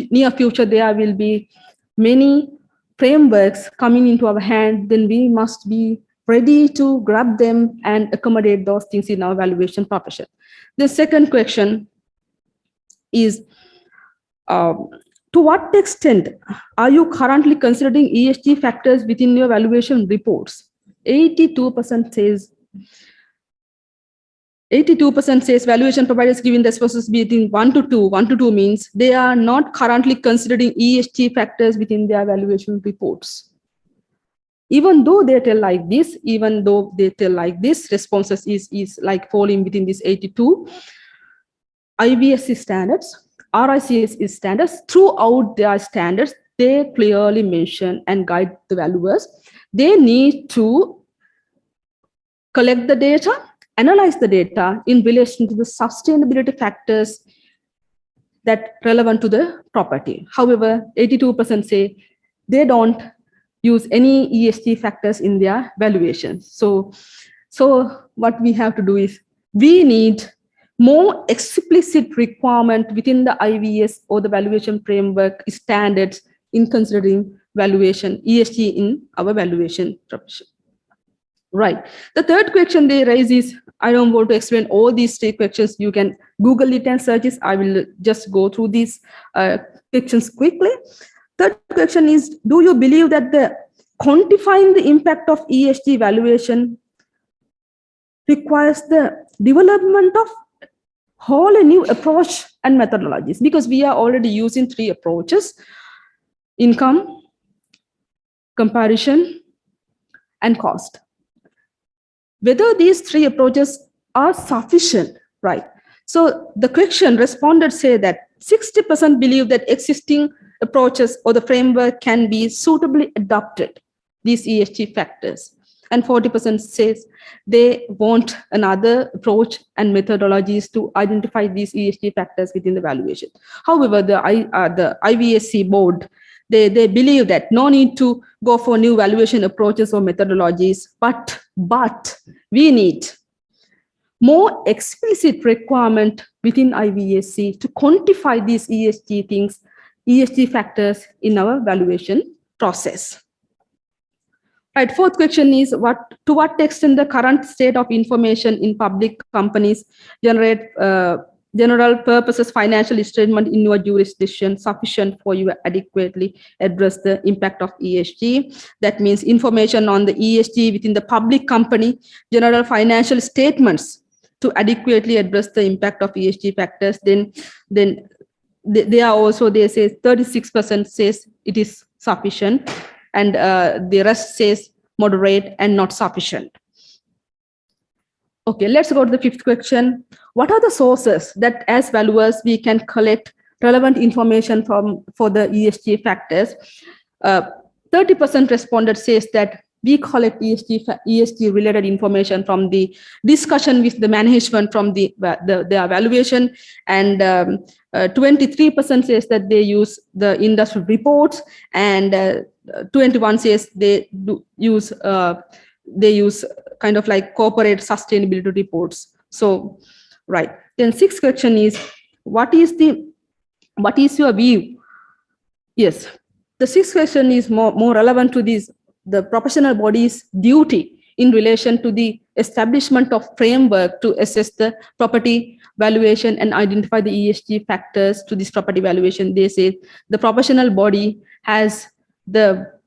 near future there will be many frameworks coming into our hand. Then we must be ready to grab them and accommodate those things in our valuation profession. The second question is, to what extent are you currently considering ESG factors within your valuation reports? 82% says valuation providers giving the responses between 1 to 2. 1 to 2 means they are not currently considering ESG factors within their valuation reports. Even though they tell like this, responses is like falling within this 82. IVSC standards, RICS standards, throughout their standards, they clearly mention and guide the valuers. They need to collect the data, analyze the data in relation to the sustainability factors that relevant to the property. However, 82% say they don't use any ESG factors in their valuation. So what we have to do is we need more explicit requirement within the IVS or the valuation framework standards in considering valuation, ESG in our valuation profession. Right. The third question they raise is, I don't want to explain all these 3 questions. You can Google it and search it. I will just go through these questions quickly. Third question is, do you believe that the quantifying the impact of ESG valuation requires the development of whole new approach and methodologies? Because we are already using 3 approaches: income, comparison, and cost. Whether these 3 approaches are sufficient, right? So the question responded say that 60% believe that existing approaches or the framework can be suitably adopted, these ESG factors. And 40% says they want another approach and methodologies to identify these ESG factors within the valuation. However, the IVSC board, they believe that no need to go for new valuation approaches or methodologies, but we need more explicit requirement within IVSC to quantify these ESG things, ESG factors in our valuation process. Right, fourth question is, to what extent the current state of information in public companies generate general purposes financial statement in your jurisdiction sufficient for you adequately address the impact of ESG? That means information on the ESG within the public company, general financial statements to adequately address the impact of ESG factors. Then they are also, they say 36% says it is sufficient, and the rest says moderate and not sufficient. Okay, let's go to the 5th question. What are the sources that as valuers we can collect relevant information for the ESG factors? 30% responded says that we collect ESG related information from the discussion with the management from the evaluation, and 23% says that they use the industry reports, and 21 says they use kind of like corporate sustainability reports. So, right. Then sixth question is, what is your view? Yes, the sixth question is more relevant to the professional body's duty in relation to the establishment of framework to assess the property valuation and identify the ESG factors to this property valuation. They say the professional body has their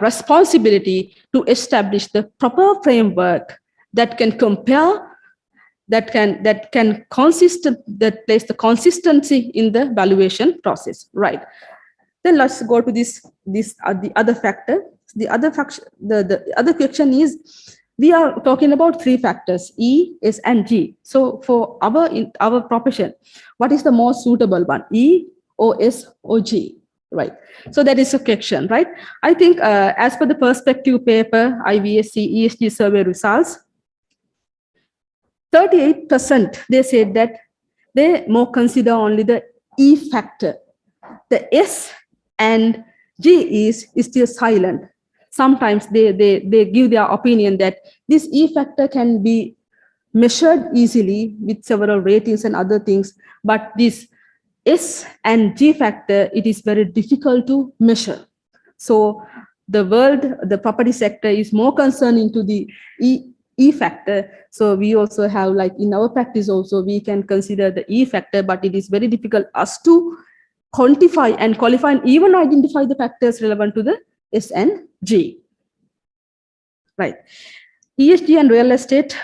responsibility to establish the proper framework that can compare, that plays the consistency in the valuation process, right? Then let's go to the other factor. The other question is, we are talking about three factors, E, S, and G. So for our profession, what is the most suitable one, E, O, S, or G? Right. So that is a question, right? I think as per the perspective paper, IVSC ESG survey results, 38% they said that they more consider only the E factor. The S and G is still silent. Sometimes they give their opinion that this E factor can be measured easily with several ratings and other things, but this S and G factor, it is very difficult to measure. So the property sector is more concerned into the E factor. So we also have, like in our practice also, we can consider the E factor, but it is very difficult us to quantify and qualify and even identify the factors relevant to the S and G. Right. ESG and real estate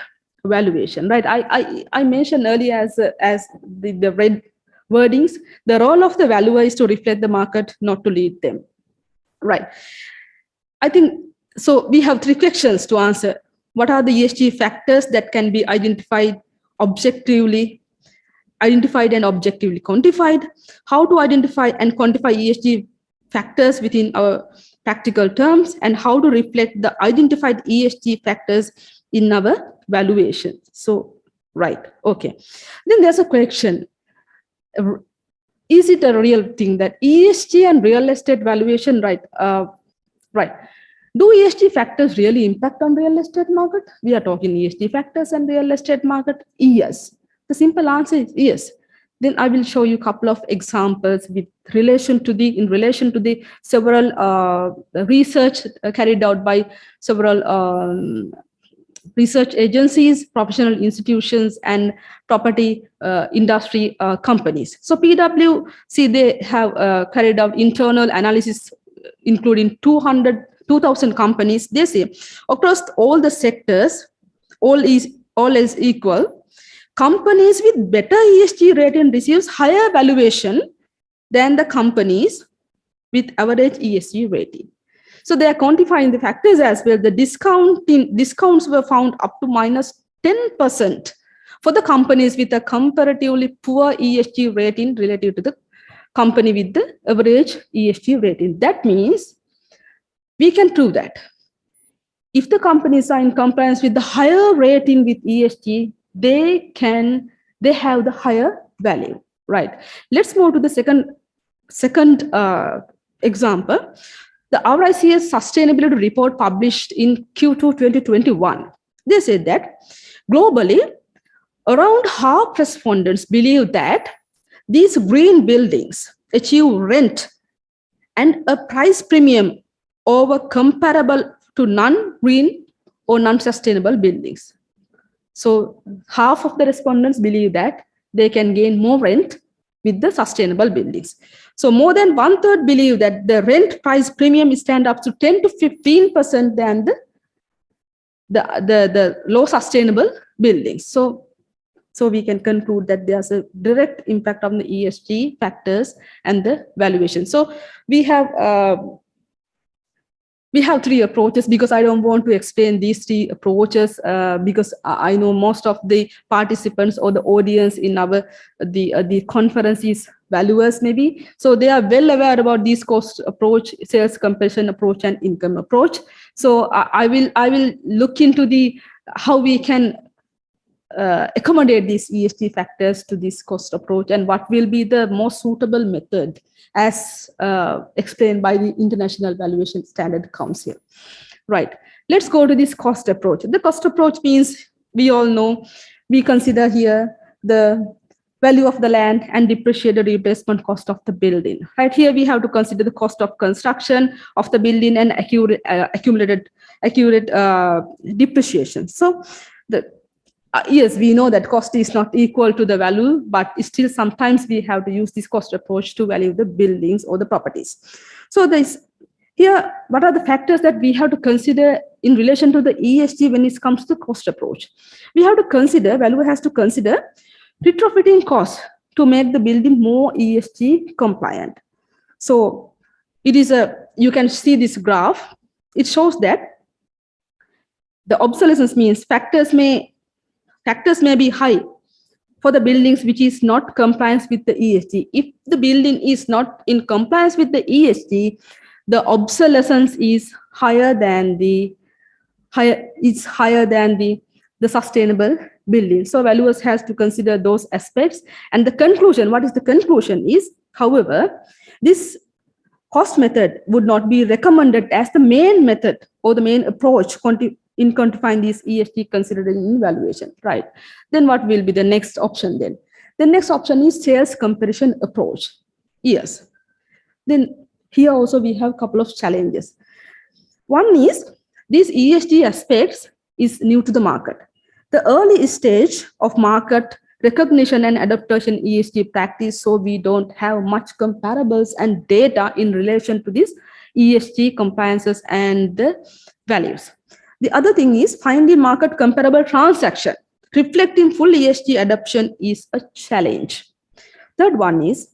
valuation. Right. I mentioned earlier as the red wordings, the role of the valuer is to reflect the market, not to lead them. Right. I think so. We have three questions to answer. What are the ESG factors that can be identified and objectively quantified? How to identify and quantify ESG factors within our practical terms, and how to reflect the identified ESG factors in our valuation. So, right, okay. Then there's a question. Is it a real thing that ESG and real estate valuation, right? Right. Do ESG factors really impact on real estate market? We are talking ESG factors and real estate market. Yes. The simple answer is yes. Then I will show you a couple of examples in relation to the several research carried out by several research agencies, professional institutions, and property industry companies. So PwC, they have carried out internal analysis including 2,000 companies. They say across all the sectors, all is equal. Companies with better ESG rating receives higher valuation than the companies with average ESG rating. So they are quantifying the factors as well. The discounts were found up to minus 10% for the companies with a comparatively poor ESG rating relative to the company with the average ESG rating. That means we can prove that if the companies are in compliance with the higher rating with ESG, they have the higher value, right? Let's move to the second example. The RICS sustainability report published in Q2 2021. They said that globally, around half respondents believe that these green buildings achieve rent and a price premium over comparable to non-green or non-sustainable buildings. So half of the respondents believe that they can gain more rent with the sustainable buildings. So more than 1/3 believe that the rent price premium stand up to 10 to 15% than the low sustainable buildings. So we can conclude that there's a direct impact on the ESG factors and the valuation. So we have we have three approaches, because I don't want to explain these three approaches because I know most of the participants or the audience in our the conference is valuers maybe. So they are well aware about this cost approach, sales comparison approach, and income approach. So I will look into the how we can accommodate these ESG factors to this cost approach, and what will be the most suitable method as explained by the International Valuation Standard Council. Right. Let's go to this cost approach. The cost approach means, we all know, we consider here the value of the land and depreciate the replacement cost of the building. Right here, we have to consider the cost of construction of the building and accumulated depreciation. So yes, we know that cost is not equal to the value, but still sometimes we have to use this cost approach to value the buildings or the properties. So here, what are the factors that we have to consider in relation to the ESG when it comes to cost approach? We have to consider, valuer has to consider retrofitting costs to make the building more ESG compliant. So it is you can see this graph. It shows that the obsolescence means factors may be high for the buildings which is not compliance with the ESG. If the building is not in compliance with the ESG, the obsolescence is higher than the sustainable building. So valuers has to consider those aspects. And the conclusion, what is the conclusion is, however, this cost method would not be recommended as the main method or the main approach in quantifying these ESG considered in valuation, right? Then what will be the next option then? The next option is sales comparison approach. Yes. Then here also we have a couple of challenges. One is these ESG aspects is new to the market. The early stage of market recognition and adaptation ESG practice, so we don't have much comparables and data in relation to this ESG compliances and the values. The other thing is finding market comparable transaction reflecting full ESG adoption is a challenge. Third one is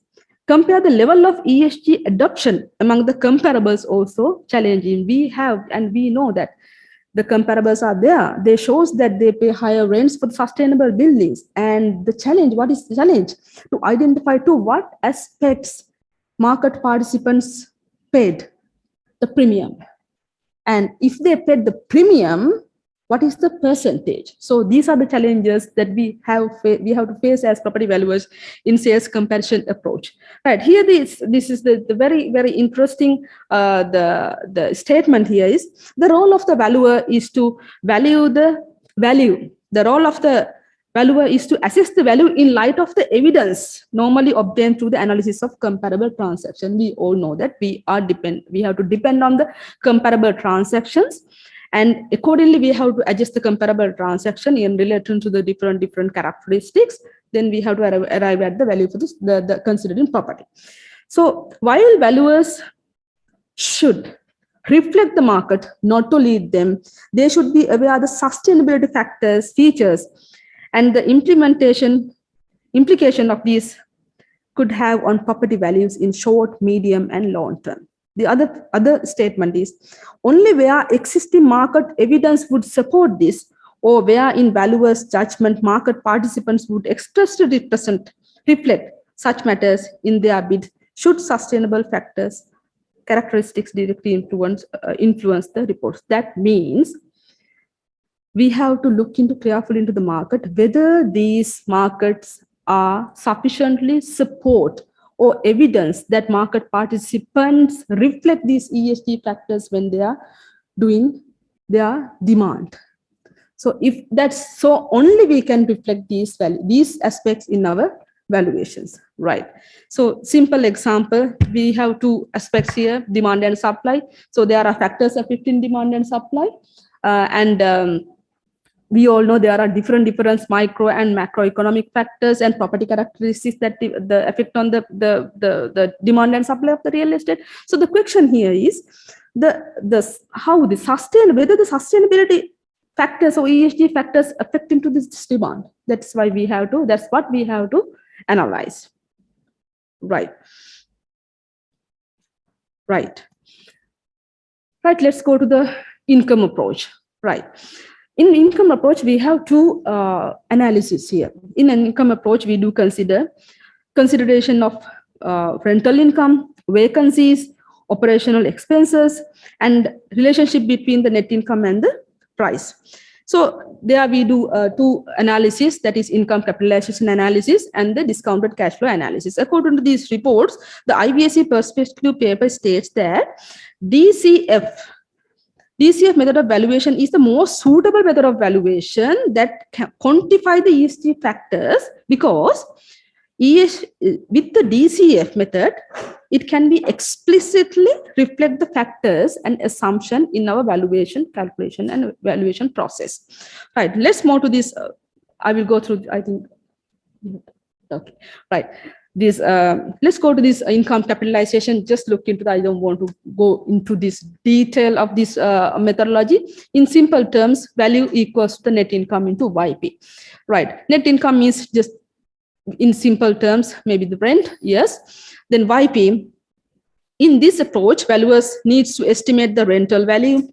compare the level of ESG adoption among the comparables, also challenging. We know that the comparables are there. They shows that they pay higher rents for sustainable buildings. And the challenge, what is the challenge? To identify to what aspects market participants paid the premium. And if they paid the premium, what is the percentage? So these are the challenges that we have to face as property valuers in sales comparison approach. Right here, this is the very, very interesting the statement here is the role of the valuer is to value the value. The role of the valuer is to assess the value in light of the evidence normally obtained through the analysis of comparable transaction. We all know that we have to depend on the comparable transactions. And accordingly, we have to adjust the comparable transaction in relation to the different characteristics. Then we have to arrive at the value for this, the considering property. So while valuers should reflect the market, not to lead them, they should be aware of the sustainability factors, features, and the implication of these could have on property values in short, medium, and long term. The other statement is only where existing market evidence would support this, or where in valuers' judgment market participants would expressly reflect such matters in their bid, should sustainable factors characteristics directly influence the reports. That means we have to look carefully into the market whether these markets are sufficiently support or evidence that market participants reflect these ESG factors when they are doing their demand. So if that's so, only we can reflect these aspects in our valuations, right? So simple example, we have two aspects here, demand and supply. So there are factors affecting demand and supply, we all know there are different micro and macroeconomic factors and property characteristics that the effect on the demand and supply of the real estate. So the question here is whether the sustainability factors or ESG factors affecting to this demand. That's what we have to analyze. Right. Right, let's go to the income approach. Right. In income approach, we have two analysis here. In an income approach, we do consideration of rental income, vacancies, operational expenses, and relationship between the net income and the price. So there we do two analysis, that is income capitalization analysis and the discounted cash flow analysis. According to these reports, the IBSE perspective paper states that DCF method of valuation is the most suitable method of valuation that can quantify the ESG factors, because with the DCF method, it can be explicitly reflect the factors and assumption in our valuation calculation and valuation process. Right, let's move to this. I will go through, I think, okay, right. This let's go to this income capitalization. Just look into that. I don't want to go into this detail of this methodology. In simple terms, value equals the net income into YP. Right, net income is just, in simple terms, maybe the rent, yes. Then YP, in this approach, valuers needs to estimate the rental value,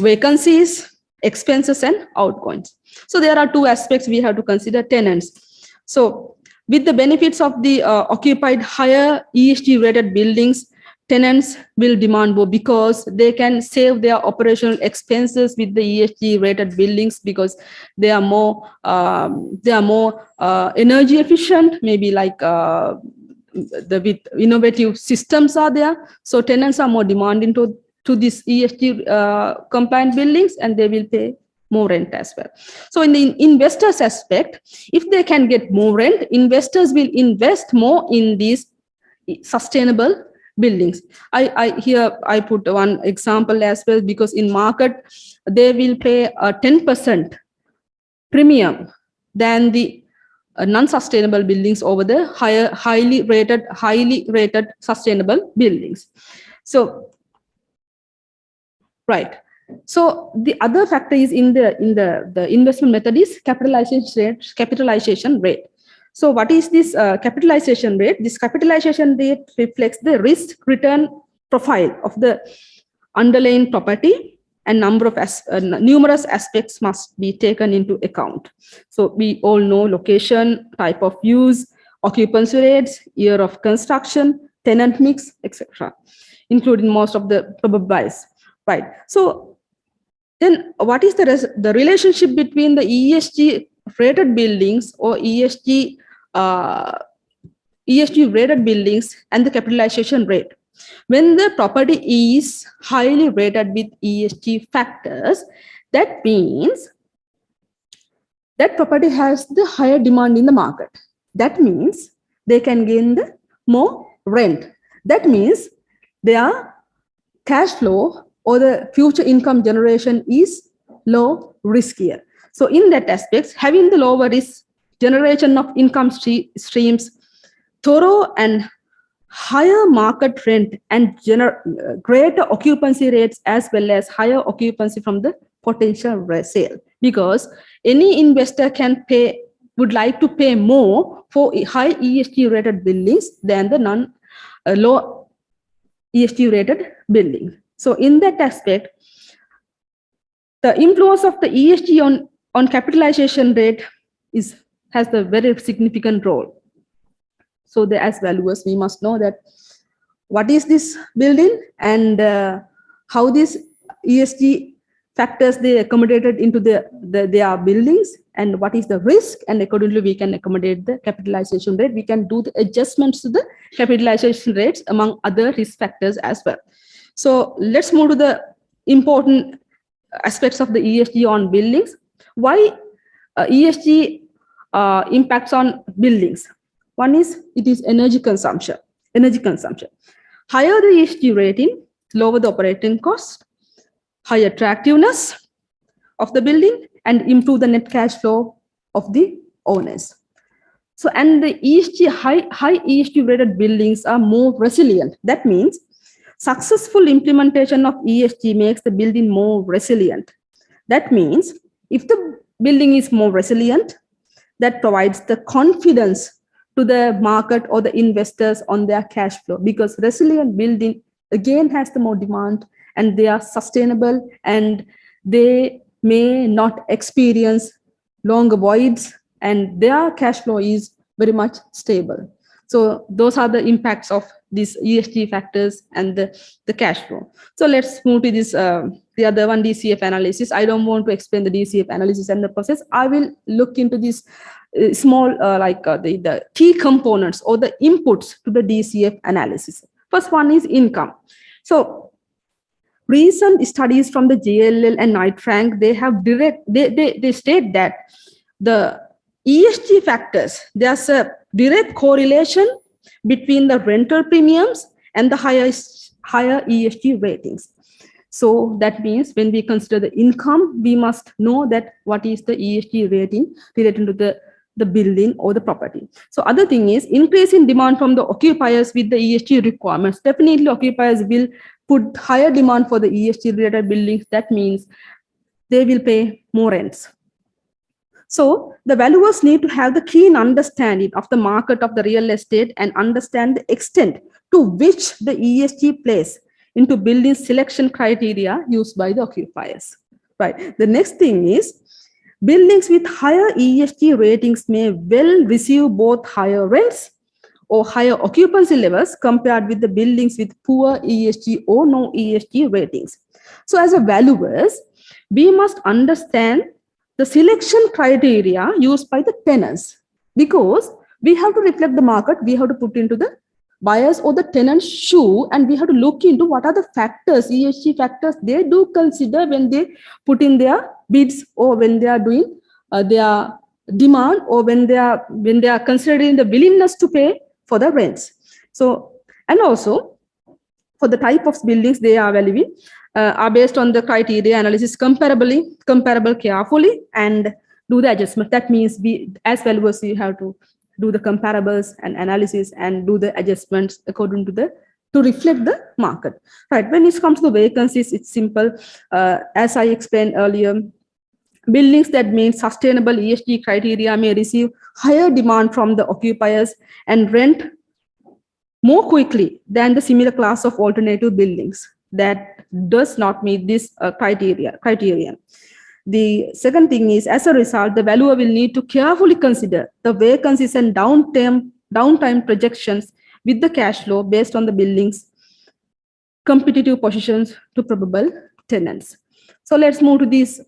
vacancies, expenses, and outgoings. So there are two aspects we have to consider: tenants. So with the benefits of the occupied higher ESG rated buildings, tenants will demand more because they can save their operational expenses with the ESG rated buildings, because they are more energy efficient, maybe like with innovative systems are there. So tenants are more demanding to these ESG compliant buildings, and they will pay more rent as well. So in the investors aspect, if they can get more rent, investors will invest more in these sustainable buildings. I put one example as well, because in market they will pay a 10% premium than the non-sustainable buildings over the highly rated sustainable buildings. So right. So the other factor is in the investment method is capitalization rate. So what is this capitalization rate? This capitalization rate reflects the risk return profile of the underlying property, and number of numerous aspects must be taken into account. So we all know location, type of use, occupancy rates, year of construction, tenant mix, etc., including most of the probable bias. Right. So then what is the relationship between the ESG rated buildings or ESG rated buildings and the capitalization rate? When the property is highly rated with ESG factors, that means that property has the higher demand in the market. That means they can gain the more rent. That means their cash flow or the future income generation is low riskier. So in that aspect, having the lower risk generation of income streams, thorough and higher market rent, and greater occupancy rates, as well as higher occupancy from the potential resale, because any investor would like to pay more for high ESG rated buildings than the low ESG rated buildings. So in that aspect, the influence of the ESG on capitalization rate has a very significant role. So as valuers, we must know that what is this building and how these ESG factors they accommodated into their buildings, and what is the risk, and accordingly we can accommodate the capitalization rate. We can do the adjustments to the capitalization rates among other risk factors as well. So let's move to the important aspects of the ESG on buildings. Why ESG impacts on buildings? One is it is energy consumption. Higher the ESG rating, lower the operating cost, higher attractiveness of the building, and improve the net cash flow of the owners. So, and the ESG high ESG rated buildings are more resilient. That means successful implementation of ESG makes the building more resilient. That means if the building is more resilient, that provides the confidence to the market or the investors on their cash flow, because resilient building again has the more demand and they are sustainable, and they may not experience longer voids, and their cash flow is very much stable. So those are the impacts of these ESG factors and the cash flow. So let's move to this, the other one, DCF analysis. I don't want to explain the DCF analysis and the process. I will look into this small, the key components or the inputs to the DCF analysis. First one is income. So recent studies from the JLL and Knight Frank, they have they state that the ESG factors, there's a direct correlation between the rental premiums and the higher ESG ratings. So that means when we consider the income, we must know that what is the ESG rating related to the building or the property. So other thing is increase in demand from the occupiers with the ESG requirements. Definitely occupiers will put higher demand for the ESG related buildings. That means they will pay more rents. So the valuers need to have the keen understanding of the market of the real estate and understand the extent to which the ESG plays into building selection criteria used by the occupiers. Right. The next thing is buildings with higher ESG ratings may well receive both higher rents or higher occupancy levels compared with the buildings with poor ESG or no ESG ratings. So as a valuers, we must understand the selection criteria used by the tenants, because we have to reflect the market, we have to put into the buyers or the tenant's shoe, and we have to look into what are the factors, ESG factors they do consider when they put in their bids or when they are doing their demand, or when they are considering the willingness to pay for the rents. So, and also for the type of buildings they are valuing are based on the criteria analysis comparable carefully, and do the adjustment. That means we as valuers we have to do the comparables and analysis and do the adjustments according to reflect the market. Right. When it comes to vacancies, it's simple. As I explained earlier, buildings that meet sustainable ESG criteria may receive higher demand from the occupiers and rent more quickly than the similar class of alternative buildings that does not meet this criterion. The second thing is, as a result, the valuer will need to carefully consider the vacancies and downtime projections with the cash flow based on the building's competitive positions to probable tenants. So let's move to this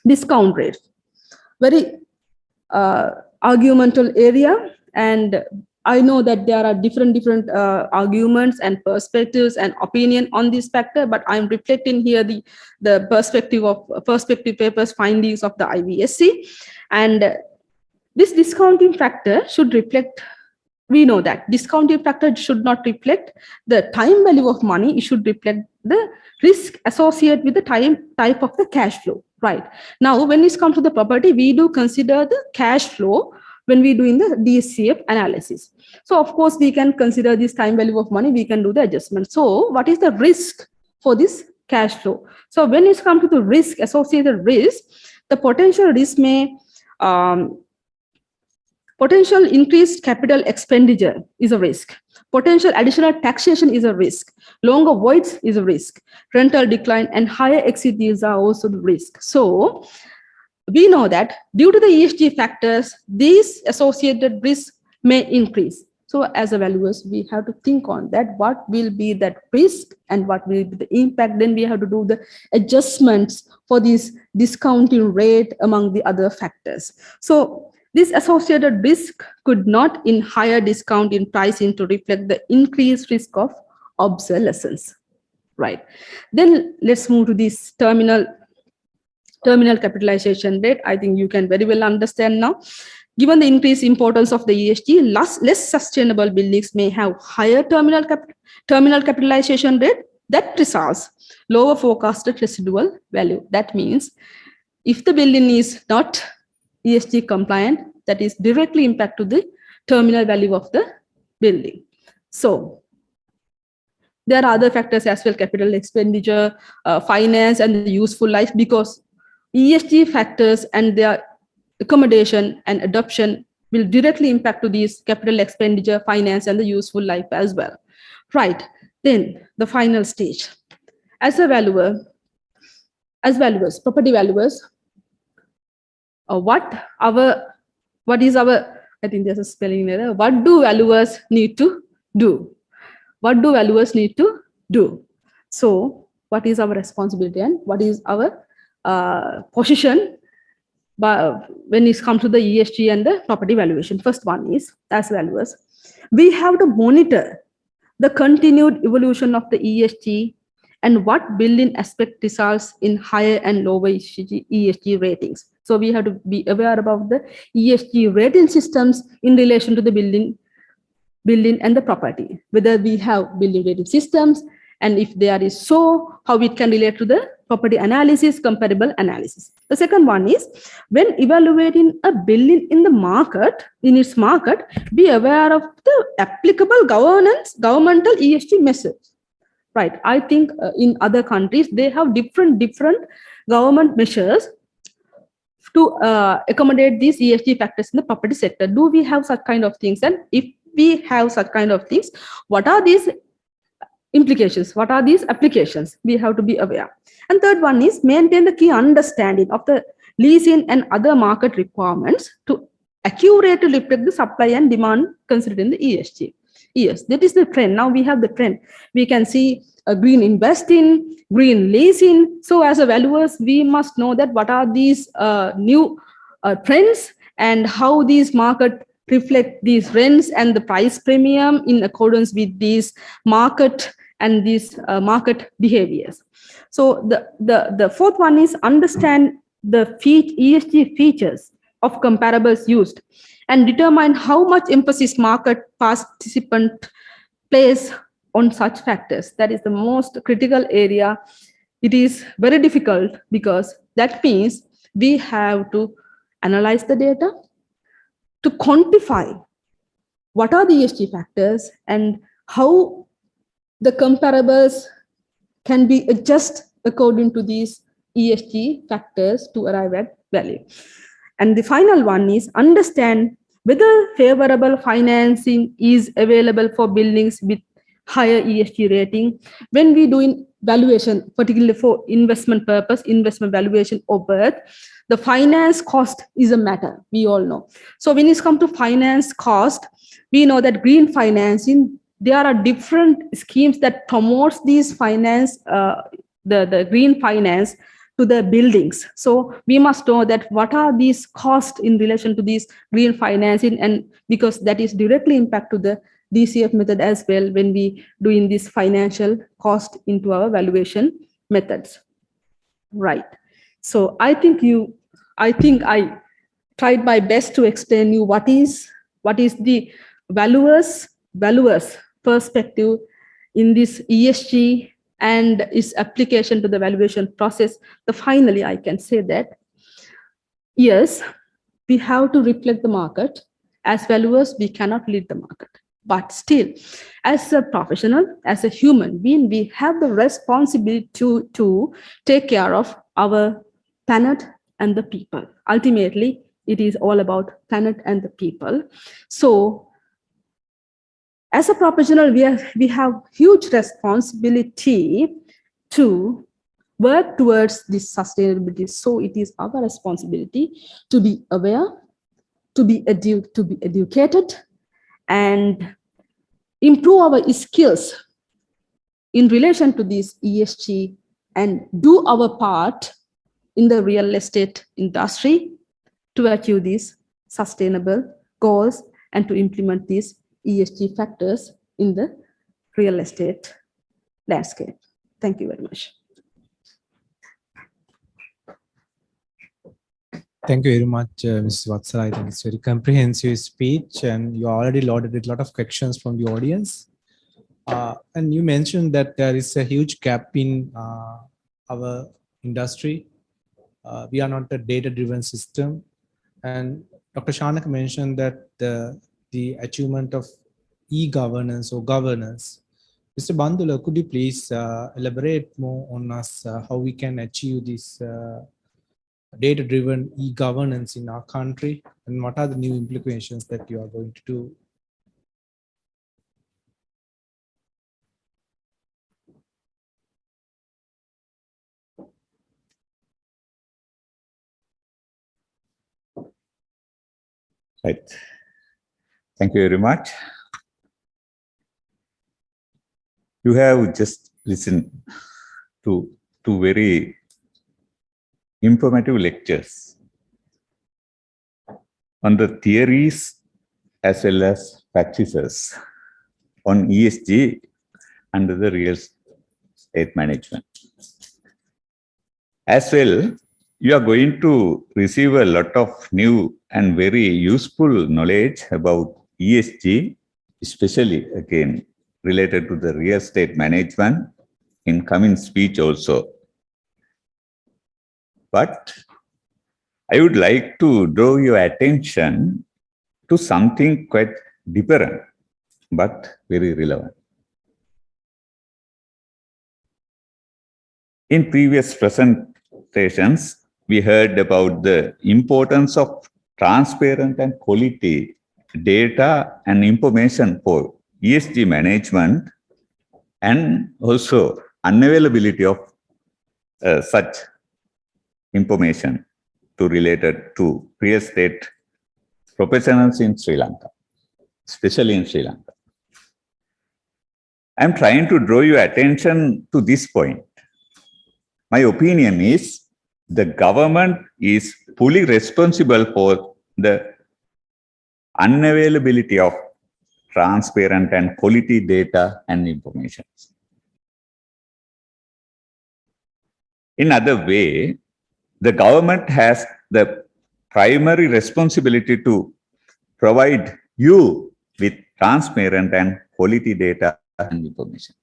discount rate. Very argumental area, and I know that there are different arguments and perspectives and opinion on this factor, but I'm reflecting here the perspective papers findings of the IVSC. And this discounting factor should reflect, we know that discounting factor should not reflect the time value of money, it should reflect the risk associated with the type of the cash flow. Right. Now, when it comes to the property, we do consider the cash flow when we do in the DCF analysis. So of course, we can consider this time value of money, we can do the adjustment. So what is the risk for this cash flow? So when it comes to the risk, associated risk, the potential risk may, potential increased capital expenditure is a risk. Potential additional taxation is a risk. Longer voids is a risk. Rental decline and higher exit deals are also the risk. So we know that due to the ESG factors, these associated risks may increase. So as a valuers, we have to think on that, what will be that risk and what will be the impact. Then we have to do the adjustments for this discounting rate among the other factors. So this associated risk could not in higher discount in pricing to reflect the increased risk of obsolescence. Right. Then let's move to this terminal capitalization rate. I think you can very well understand now. Given the increased importance of the ESG, less sustainable buildings may have higher terminal capitalization rate that results lower forecasted residual value. That means if the building is not ESG compliant, that is directly impact to the terminal value of the building. So there are other factors as well, capital expenditure, finance, and the useful life, because ESG factors and their accommodation and adoption will directly impact to these capital expenditure, finance, and the useful life as well. Right. Then the final stage. As a valuer, as valuers, property valuers, what is our, I think there's a spelling error. What do valuers need to do? What do valuers need to do? So what is our responsibility and what is our position when it comes to the ESG and the property valuation? First one is, as valuers, we have to monitor the continued evolution of the ESG and what building aspect results in higher and lower ESG ratings. So we have to be aware about the ESG rating systems in relation to the building and the property, whether we have building rating systems, and if there is so, how it can relate to the property analysis, comparable analysis. The second one is, when evaluating a building in the market, in its market, be aware of the applicable governmental ESG measures. Right. I think in other countries, they have different government measures to accommodate these ESG factors in the property sector. Do we have such kind of things? And if we have such kind of things, what are these implications? What are these applications? We have to be aware. And third one is, maintain the key understanding of the leasing and other market requirements to accurately reflect the supply and demand considered in the ESG. Yes, that is the trend. Now we have the trend. We can see a green investing, green leasing. So as a valuers, we must know that what are these new trends and how these market reflect these rents and the price premium in accordance with these market and these market behaviors. So the fourth one is, understand the ESG features of comparables used and determine how much emphasis market participant place on such factors. That is the most critical area. It is very difficult because that means we have to analyze the data to quantify what are the ESG factors and how the comparables can be adjusted according to these ESG factors to arrive at value. And the final one is, understand whether favorable financing is available for buildings with higher ESG rating. When we do valuation, particularly for investment purpose, investment valuation or birth, the finance cost is a matter, we all know. So when it comes to finance cost, we know that green financing, there are different schemes that promotes these finance, the green finance to the buildings. So we must know that what are these costs in relation to these green financing, and because that is directly impact to the DCF method as well when we doing this financial cost into our valuation methods. Right. So I think I tried my best to explain you what is the valuers perspective in this ESG and its application to the valuation process. Finally, I can say that, yes, we have to reflect the market. As valuers, we cannot lead the market. But still, as a professional, as a human being, we have the responsibility to take care of our planet and the people. Ultimately, it is all about planet and the people. So as a professional, we have huge responsibility to work towards this sustainability. So it is our responsibility to be aware, to be educated, and improve our skills in relation to this ESG and do our part in the real estate industry to achieve these sustainable goals and to implement these ESG factors in the real estate landscape. Thank you very much. Thank you very much, Mrs. Vatsala. I think it's a very comprehensive speech, and you already loaded with a lot of questions from the audience. And you mentioned that there is a huge gap in our industry. We are not a data-driven system. And Dr. Shanak mentioned that the achievement of e-governance or governance. Mr. Bandula, could you please elaborate more on us how we can achieve this data-driven e-governance in our country, and what are the new implications that you are going to do? Right. Thank you very much. You have just listened to two very informative lectures on the theories as well as practices on ESG under the real estate management. As well, you are going to receive a lot of new and very useful knowledge about ESG, especially again related to the real estate management in coming speech also. But I would like to draw your attention to something quite different, but very relevant. In previous presentations, we heard about the importance of transparent and quality data and information for ESG management, and also unavailability of such information related to real estate professionals in Sri Lanka, especially in Sri Lanka. I'm trying to draw your attention to this point. My opinion is the government is fully responsible for the unavailability of transparent and quality data and information. In other way, the government has the primary responsibility to provide you with transparent and quality data and information.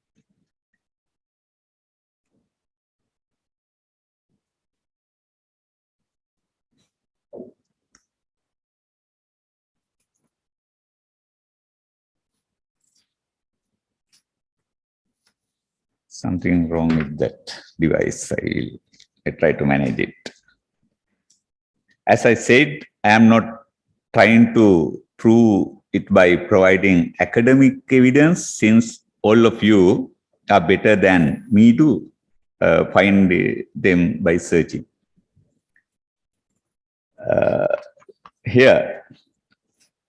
Something wrong with that device. I try to manage it. As I said, I am not trying to prove it by providing academic evidence, since all of you are better than me to find them by searching. Here,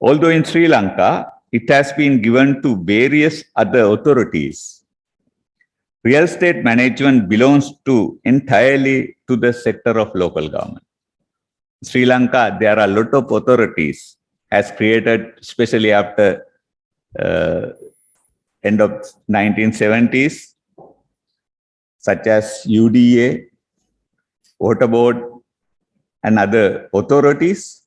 although in Sri Lanka, it has been given to various other authorities, real estate management belongs entirely to the sector of local government. Sri Lanka, there are a lot of authorities has created, especially after end of 1970s, such as UDA, Water Board, and other authorities,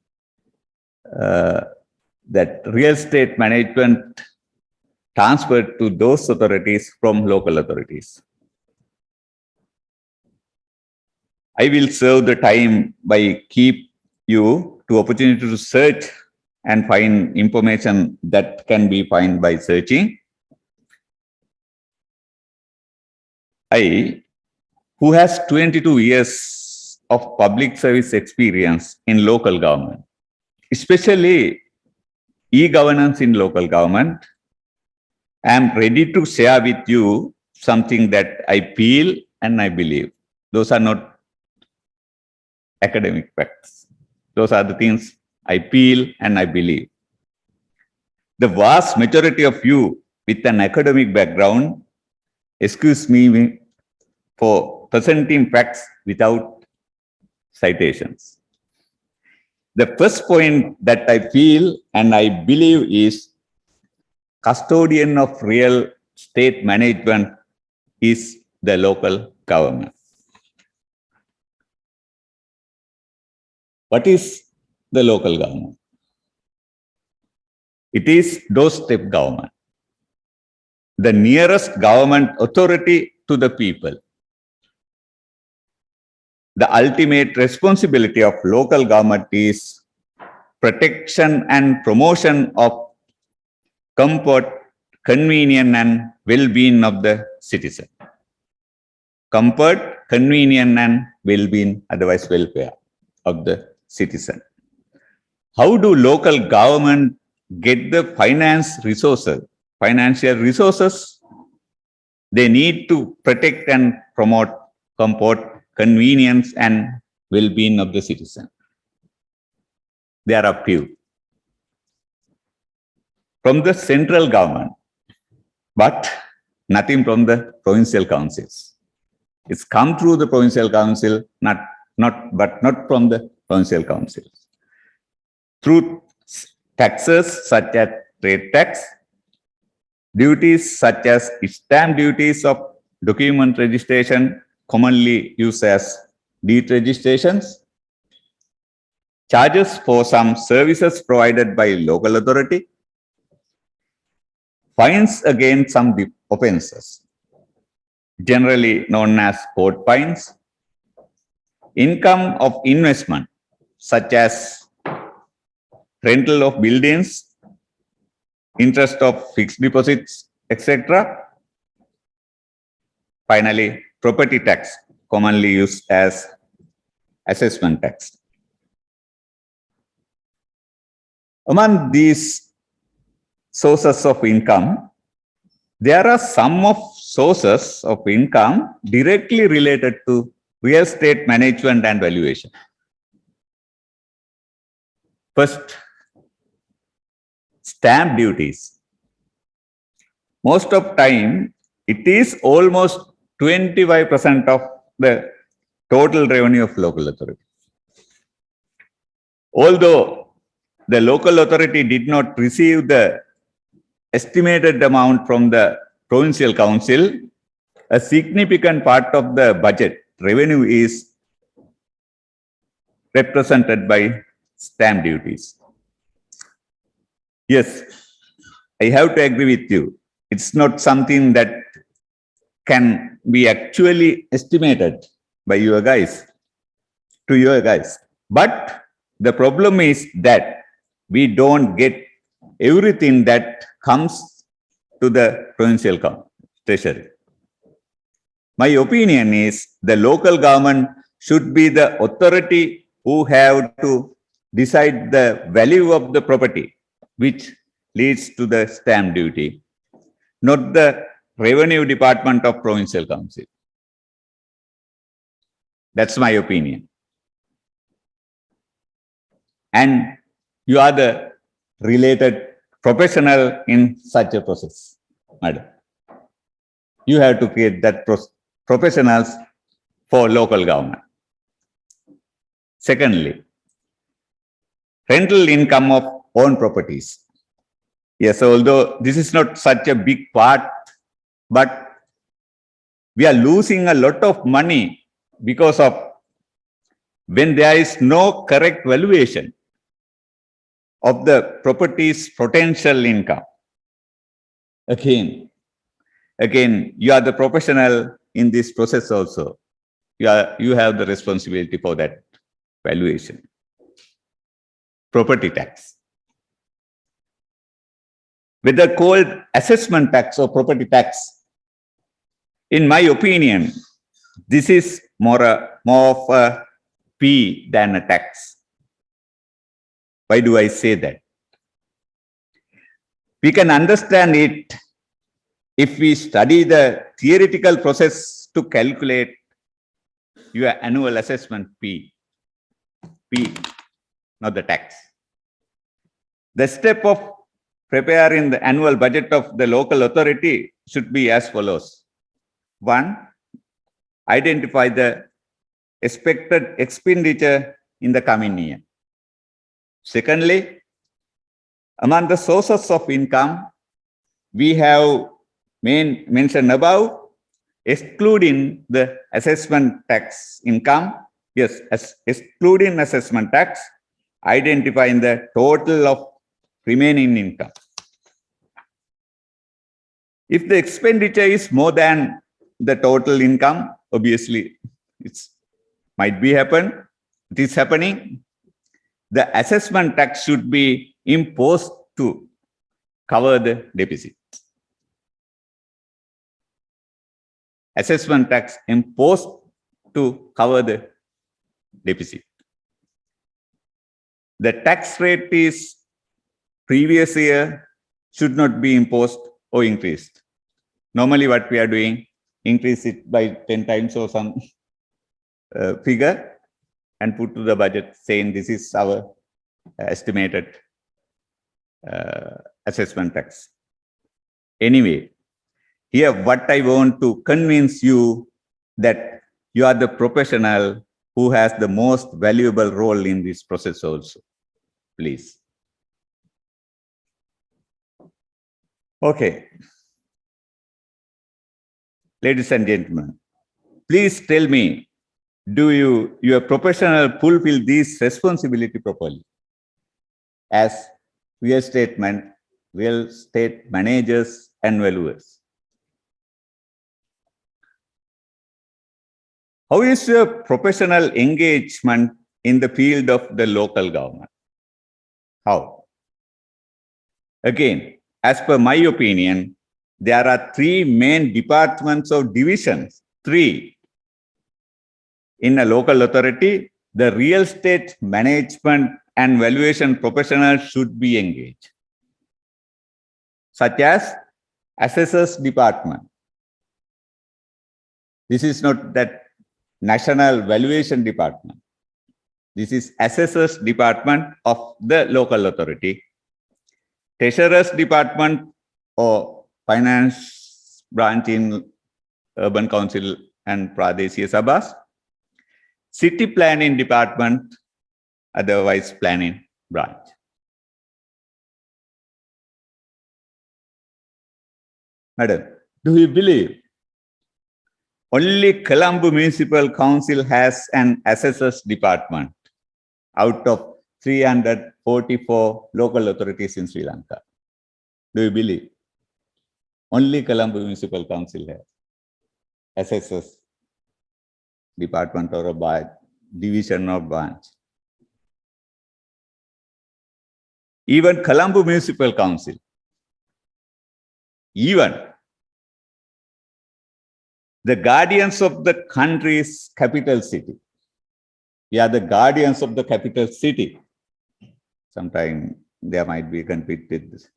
that real estate management transferred to those authorities from local authorities. I will serve the time by keep you to opportunity to search and find information that can be found by searching. I, who has 22 years of public service experience in local government, especially e-governance in local government, I am ready to share with you something that I feel and I believe. Those are not academic facts. Those are the things I feel and I believe. The vast majority of you with an academic background, excuse me for presenting facts without citations. The first point that I feel and I believe is custodian of real estate management is the local government. What is the local government? It is doorstep government, the nearest government authority to the people. The ultimate responsibility of local government is protection and promotion of comfort, convenience, and well-being of the citizen. Comfort, convenience, and well-being, otherwise welfare of the citizen. How do local government get the financial resources? They need to protect and promote comfort, convenience, and well-being of the citizen. There are few. from the central government, but nothing from the provincial councils. It's come through the provincial council, but not from the provincial councils. Through taxes such as trade tax, duties such as stamp duties of document registration, commonly used as deed registrations, charges for some services provided by local authority, fines against some offences, generally known as court fines, income of investment, such as rental of buildings, interest of fixed deposits, etc. Finally, property tax, commonly used as assessment tax. Among these sources of income, there are some of sources of income directly related to real estate management and valuation. First, stamp duties. Most of time, it is almost 25% of the total revenue of local authority. Although the local authority did not receive the estimated amount from the provincial council, a significant part of the budget revenue is represented by stamp duties. Yes, I have to agree with you. It's not something that can be actually estimated by your guys, to your guys. But the problem is that we don't get everything that comes to the provincial treasury. My opinion is the local government should be the authority who have to decide the value of the property, which leads to the stamp duty, not the revenue department of provincial council. That's my opinion. And you are the related professional in such a process, madam. You have to create that professionals for local government. Secondly, rental income of own properties. Yes, although this is not such a big part, but we are losing a lot of money because of when there is no correct valuation of the property's potential income. Again, you are the professional in this process also. You have the responsibility for that valuation. Property tax. Whether called assessment tax or property tax, in my opinion, this is more of a fee than a tax. Why do I say that? We can understand it if we study the theoretical process to calculate your annual assessment fee, not the tax. The step of preparing the annual budget of the local authority should be as follows. 1, identify the expected expenditure in the coming year. Secondly, among the sources of income, we have mentioned above, excluding the assessment tax income. Yes, excluding assessment tax, identifying the total of remaining income. If the expenditure is more than the total income, obviously it might be happen. It is happening. The assessment tax should be imposed to cover the deficit. Assessment tax imposed to cover the deficit. The tax rate is previous year should not be imposed or increased. Normally what we are doing, increase it by 10 times or some figure and put to the budget saying this is our estimated assessment tax. Anyway, here what I want to convince you that you are the professional who has the most valuable role in this process also. Please. Okay. Ladies and gentlemen, please tell me, do your professional fulfill this responsibility properly as real estate managers and valuers? How is your professional engagement in the field of the local government? How? Again, as per my opinion, there are three main departments or divisions. Three. In a local authority, the real estate management and valuation professionals should be engaged, such as assessors department. This is not that national valuation department. This is assessors department of the local authority. Treasurer's department or finance branch in urban council and Pradeshiya Sabhas. City planning department, otherwise planning branch. Madam, do you believe only Colombo Municipal Council has an assessors department out of 344 local authorities in Sri Lanka? Do you believe? Only Colombo Municipal Council has assessors department or a division or branch. Even Colombo Municipal Council, even the guardians of the country's capital city. We are the guardians of the capital city. Sometimes there might be conflict with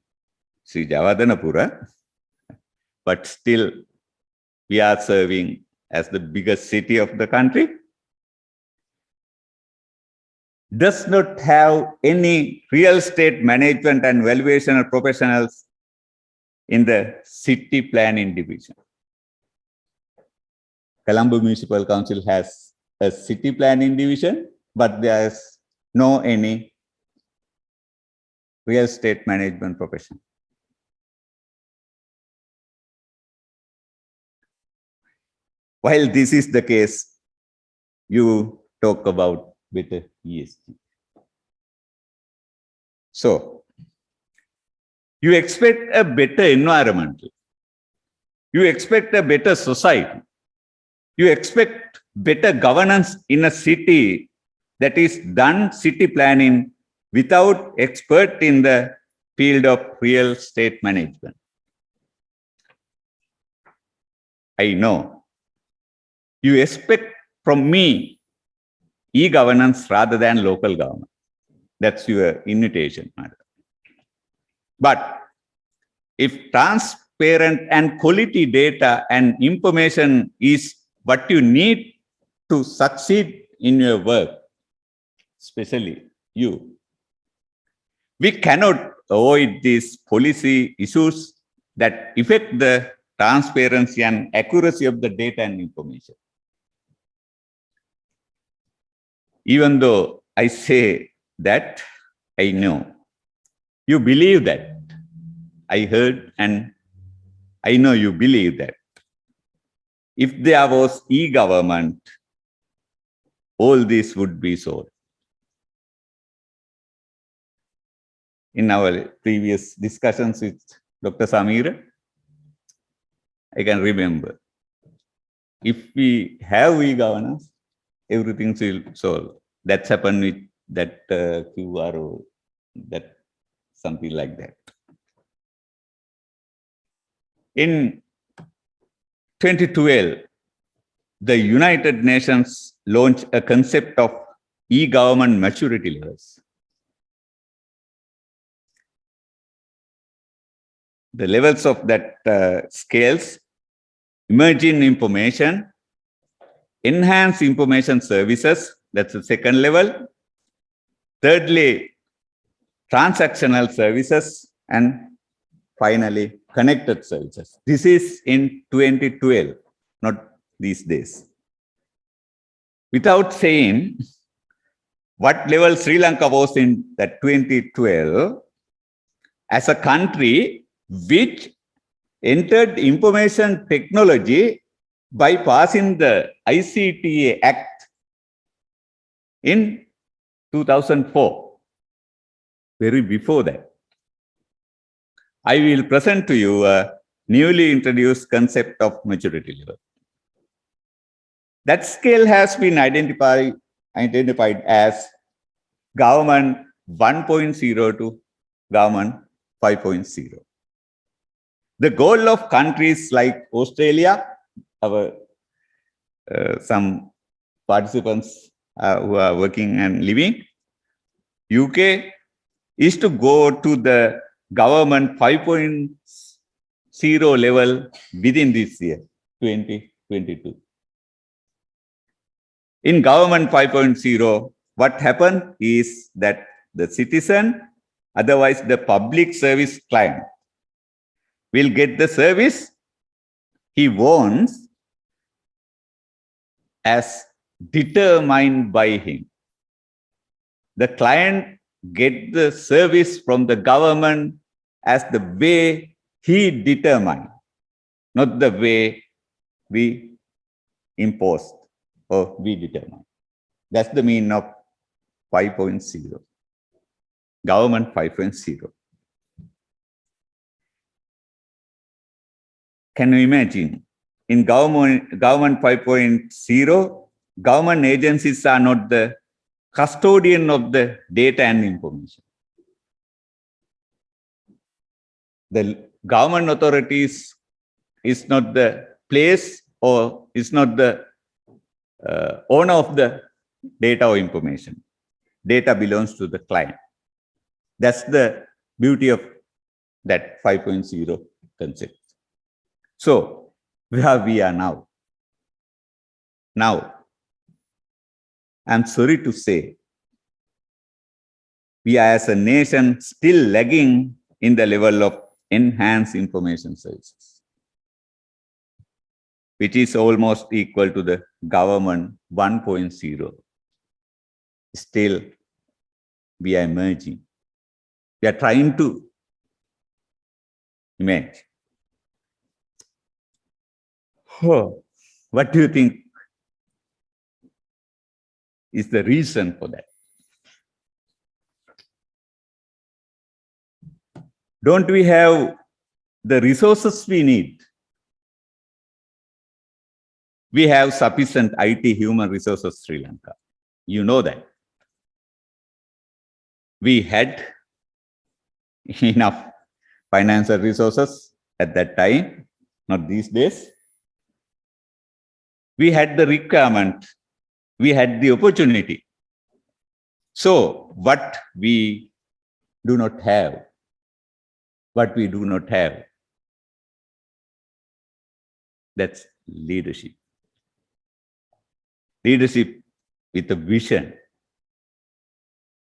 Sri Jayewardenepura, but still we are serving as the biggest city of the country, does not have any real estate management and valuation professionals in the city planning division. Colombo Municipal Council has a city planning division, but there's no any real estate management profession. While this is the case, you talk about better ESG. So, you expect a better environment. You expect a better society. You expect better governance in a city that is done city planning without expert in the field of real estate management. I know. You expect from me e-governance rather than local government. That's your invitation, madam. But if transparent and quality data and information is what you need to succeed in your work, especially you, we cannot avoid these policy issues that affect the transparency and accuracy of the data and information. Even though I say that, I know you believe that. I heard and I know you believe that. If there was e-government, all this would be solved. In our previous discussions with Dr. Samira, I can remember, if we have e-governance, everything will solve. That's happened with that QRO, that something like that. In 2012, the United Nations launched a concept of e-government maturity levels. The levels of that scales: emerging information, enhanced information services, that's the second level. Thirdly, transactional services, and finally connected services. This is in 2012, not these days. Without saying what level Sri Lanka was in that 2012, as a country which entered information technology by passing the ICTA Act in 2004, very before that. I will present to you a newly introduced concept of maturity level. That scale has been identified as government 1.0 to government 5.0. The goal of countries like Australia, our some participants who are working and living, UK, is to go to the government 5.0 level within this year, 2022. In government 5.0, what happened is that the citizen, otherwise the public service client, will get the service he wants as determined by him. The client gets the service from the government as the way he determined, not the way we imposed or we determined. That's the meaning of 5.0. Government 5.0. Can you imagine? In government 5.0, government agencies are not the custodian of the data and information. The government authorities is not the place or is not the owner of the data or information. Data belongs to the client. That's the beauty of that 5.0 concept. So, where we are now. Now, I'm sorry to say, we are as a nation still lagging in the level of enhanced information services, which is almost equal to the government 1.0. Still, we are emerging. We are trying to emerge. Oh, what do you think is the reason for that? Don't we have the resources we need? We have sufficient IT human resources, Sri Lanka. You know that. We had enough financial resources at that time, not these days. We had the requirement. We had the opportunity. So what we do not have, that's leadership. Leadership with a vision.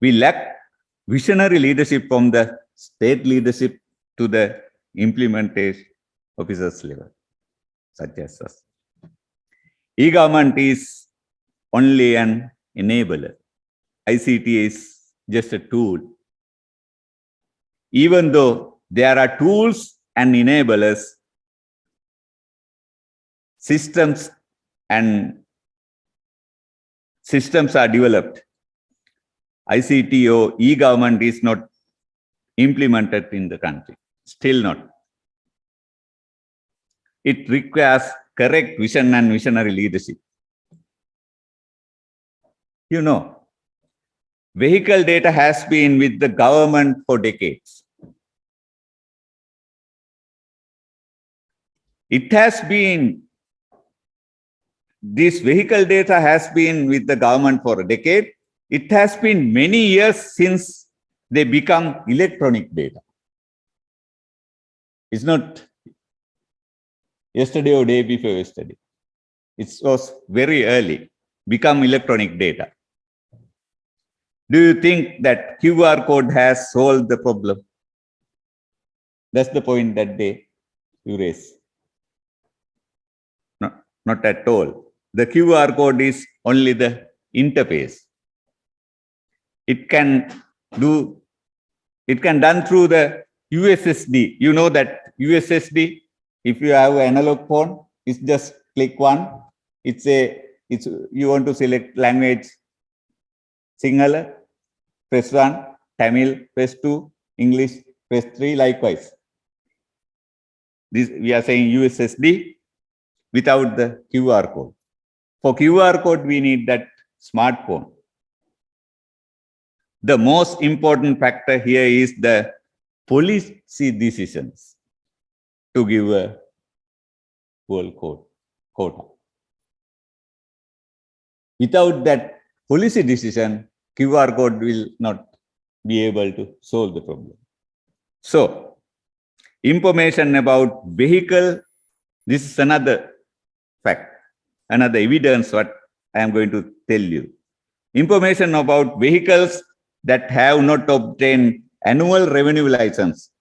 We lack visionary leadership from the state leadership to the implementation officers level, such as us. E-government is only an enabler. ICT is just a tool. Even though there are tools and enablers, systems are developed. ICT or e-government is not implemented in the country. Still not. It requires correct vision and visionary leadership. You know, vehicle data has been with the government for decades. This vehicle data has been with the government for a decade. It has been many years since they become electronic data. It's not yesterday or day before yesterday. It was very early, become electronic data. Do you think that QR code has solved the problem? That's the point that you raise. No, not at all. The QR code is only the interface. It can done through the USSD. You know that USSD, if you have an analog phone, it's just click one. You want to select language Sinhala, press 1, Tamil, press 2, English, press 3, likewise. This we are saying USSD without the QR code. For QR code, we need that smartphone. The most important factor here is the policy decisions to give a world quota. Without that policy decision, QR code will not be able to solve the problem. So, information about vehicle, this is another fact, another evidence what I am going to tell you. Information about vehicles that have not obtained annual revenue license.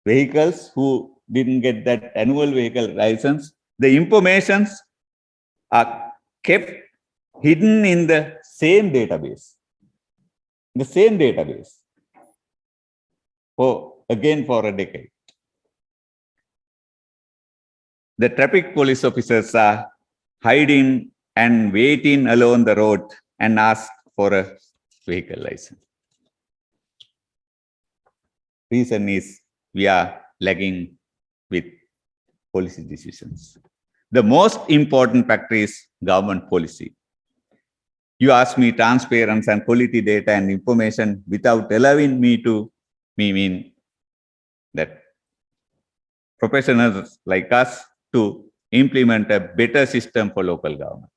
Vehicles who didn't get that annual vehicle license, the informations are kept hidden in the same database. The same database. For a decade. The traffic police officers are hiding and waiting along the road and ask for a vehicle license. Reason is we are lagging with policy decisions. The most important factor is government policy. You ask me transparency and quality data and information without allowing me mean that professionals like us to implement a better system for local government.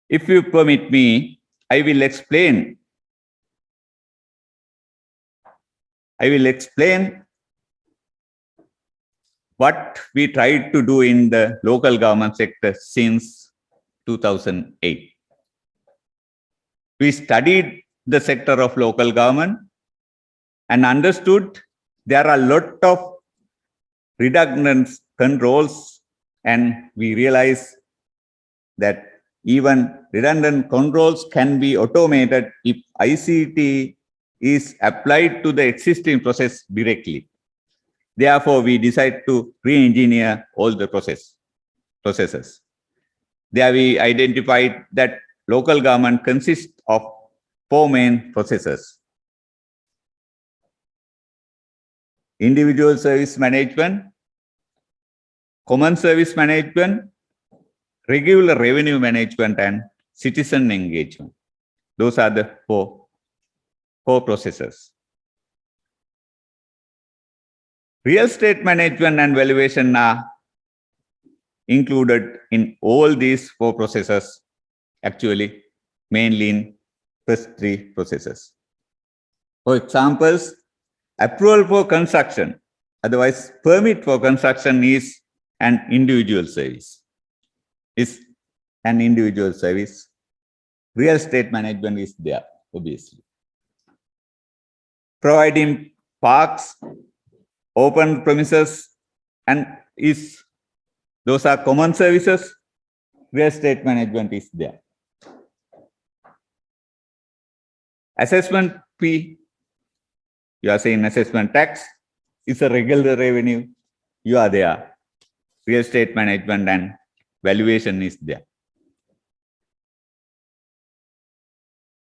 If you permit me, I will explain what we tried to do in the local government sector since 2008. We studied the sector of local government and understood there are a lot of redundant controls, and we realized that even redundant controls can be automated if ICT is applied to the existing process directly. Therefore, we decided to re-engineer all the processes. There we identified that local government consists of 4 main processes. Individual service management, common service management, regular revenue management, and citizen engagement. Those are the four processes. Real estate management and valuation are included in all these 4 processes, actually, mainly in first 3 processes. For examples, approval for construction, otherwise permit for construction is an individual service. Real estate management is there, obviously. Providing parks, open premises, and those are common services. Real estate management is there. Assessment fee, you are saying assessment tax is a regular revenue. You are there. Real estate management and valuation is there.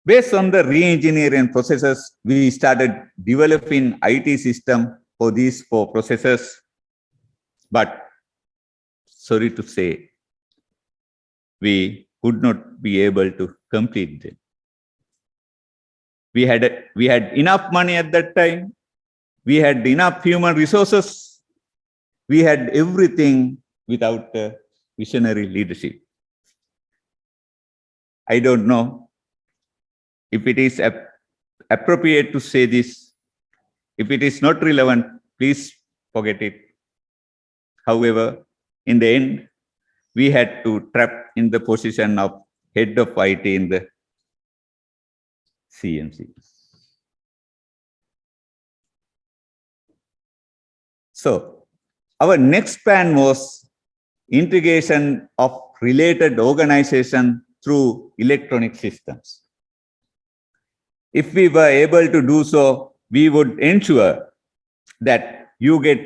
Based on the re-engineering processes, we started developing IT system for these 4 processes. But sorry to say, we could not be able to complete them. We had enough money at that time. We had enough human resources. We had everything without visionary leadership. I don't know if it is appropriate to say this. If it is not relevant, please forget it. However, in the end, we had to trap in the position of head of IT in the CMC. So our next plan was integration of related organization through electronic systems. If we were able to do so, we would ensure that you get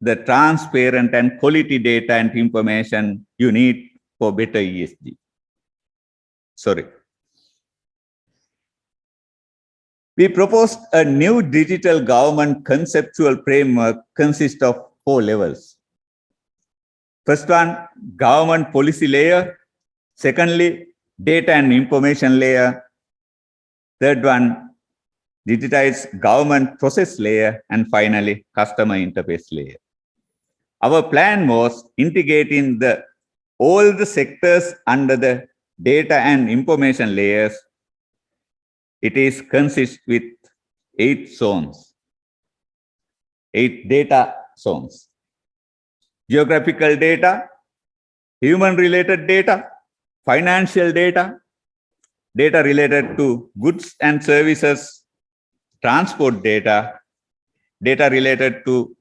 the transparent and quality data and information you need for better ESG. Sorry. We proposed a new digital government conceptual framework consists of 4 levels. First one, government policy layer. Secondly, data and information layer. Third one, digitized government process layer. And finally, customer interface layer. Our plan was integrating all the sectors under the data and information layers. It is consists with 8 zones, 8 data zones. Geographical data, human-related data, financial data, data related to goods and services, transport data, data related to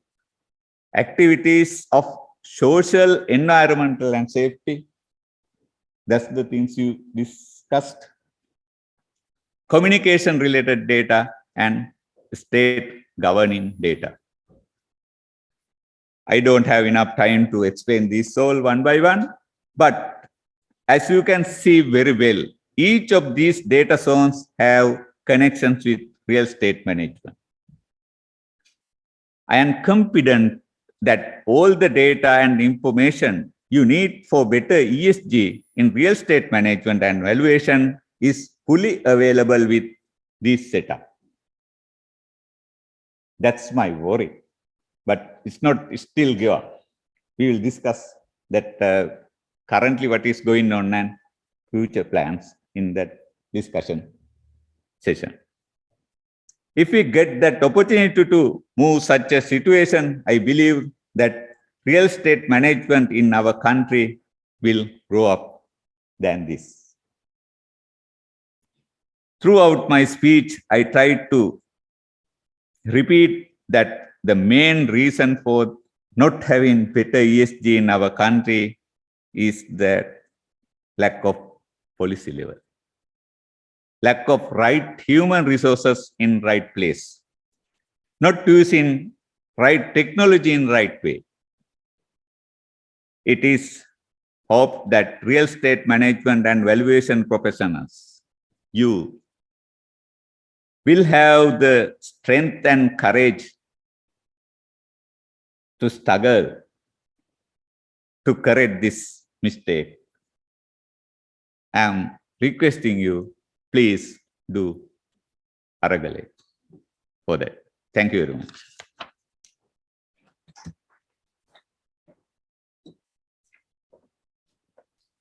activities of social, environmental, and safety. That's the things you discussed. Communication-related data and state governing data. I don't have enough time to explain these all one by one, but as you can see very well, each of these data zones have connections with real estate management. I am confident that all the data and information you need for better ESG in real estate management and valuation is fully available with this setup. That's my worry, but it's still give up. We will discuss that currently what is going on and future plans in that discussion session. If we get that opportunity to move such a situation, I believe that real estate management in our country will grow up than this. Throughout my speech, I tried to repeat that the main reason for not having better ESG in our country is the lack of policy level, lack of right human resources in right place, not using right technology in right way. It is hoped that real estate management and valuation professionals, you will have the strength and courage to struggle to correct this mistake. I am requesting you, please do Aragale for that. Thank you very much.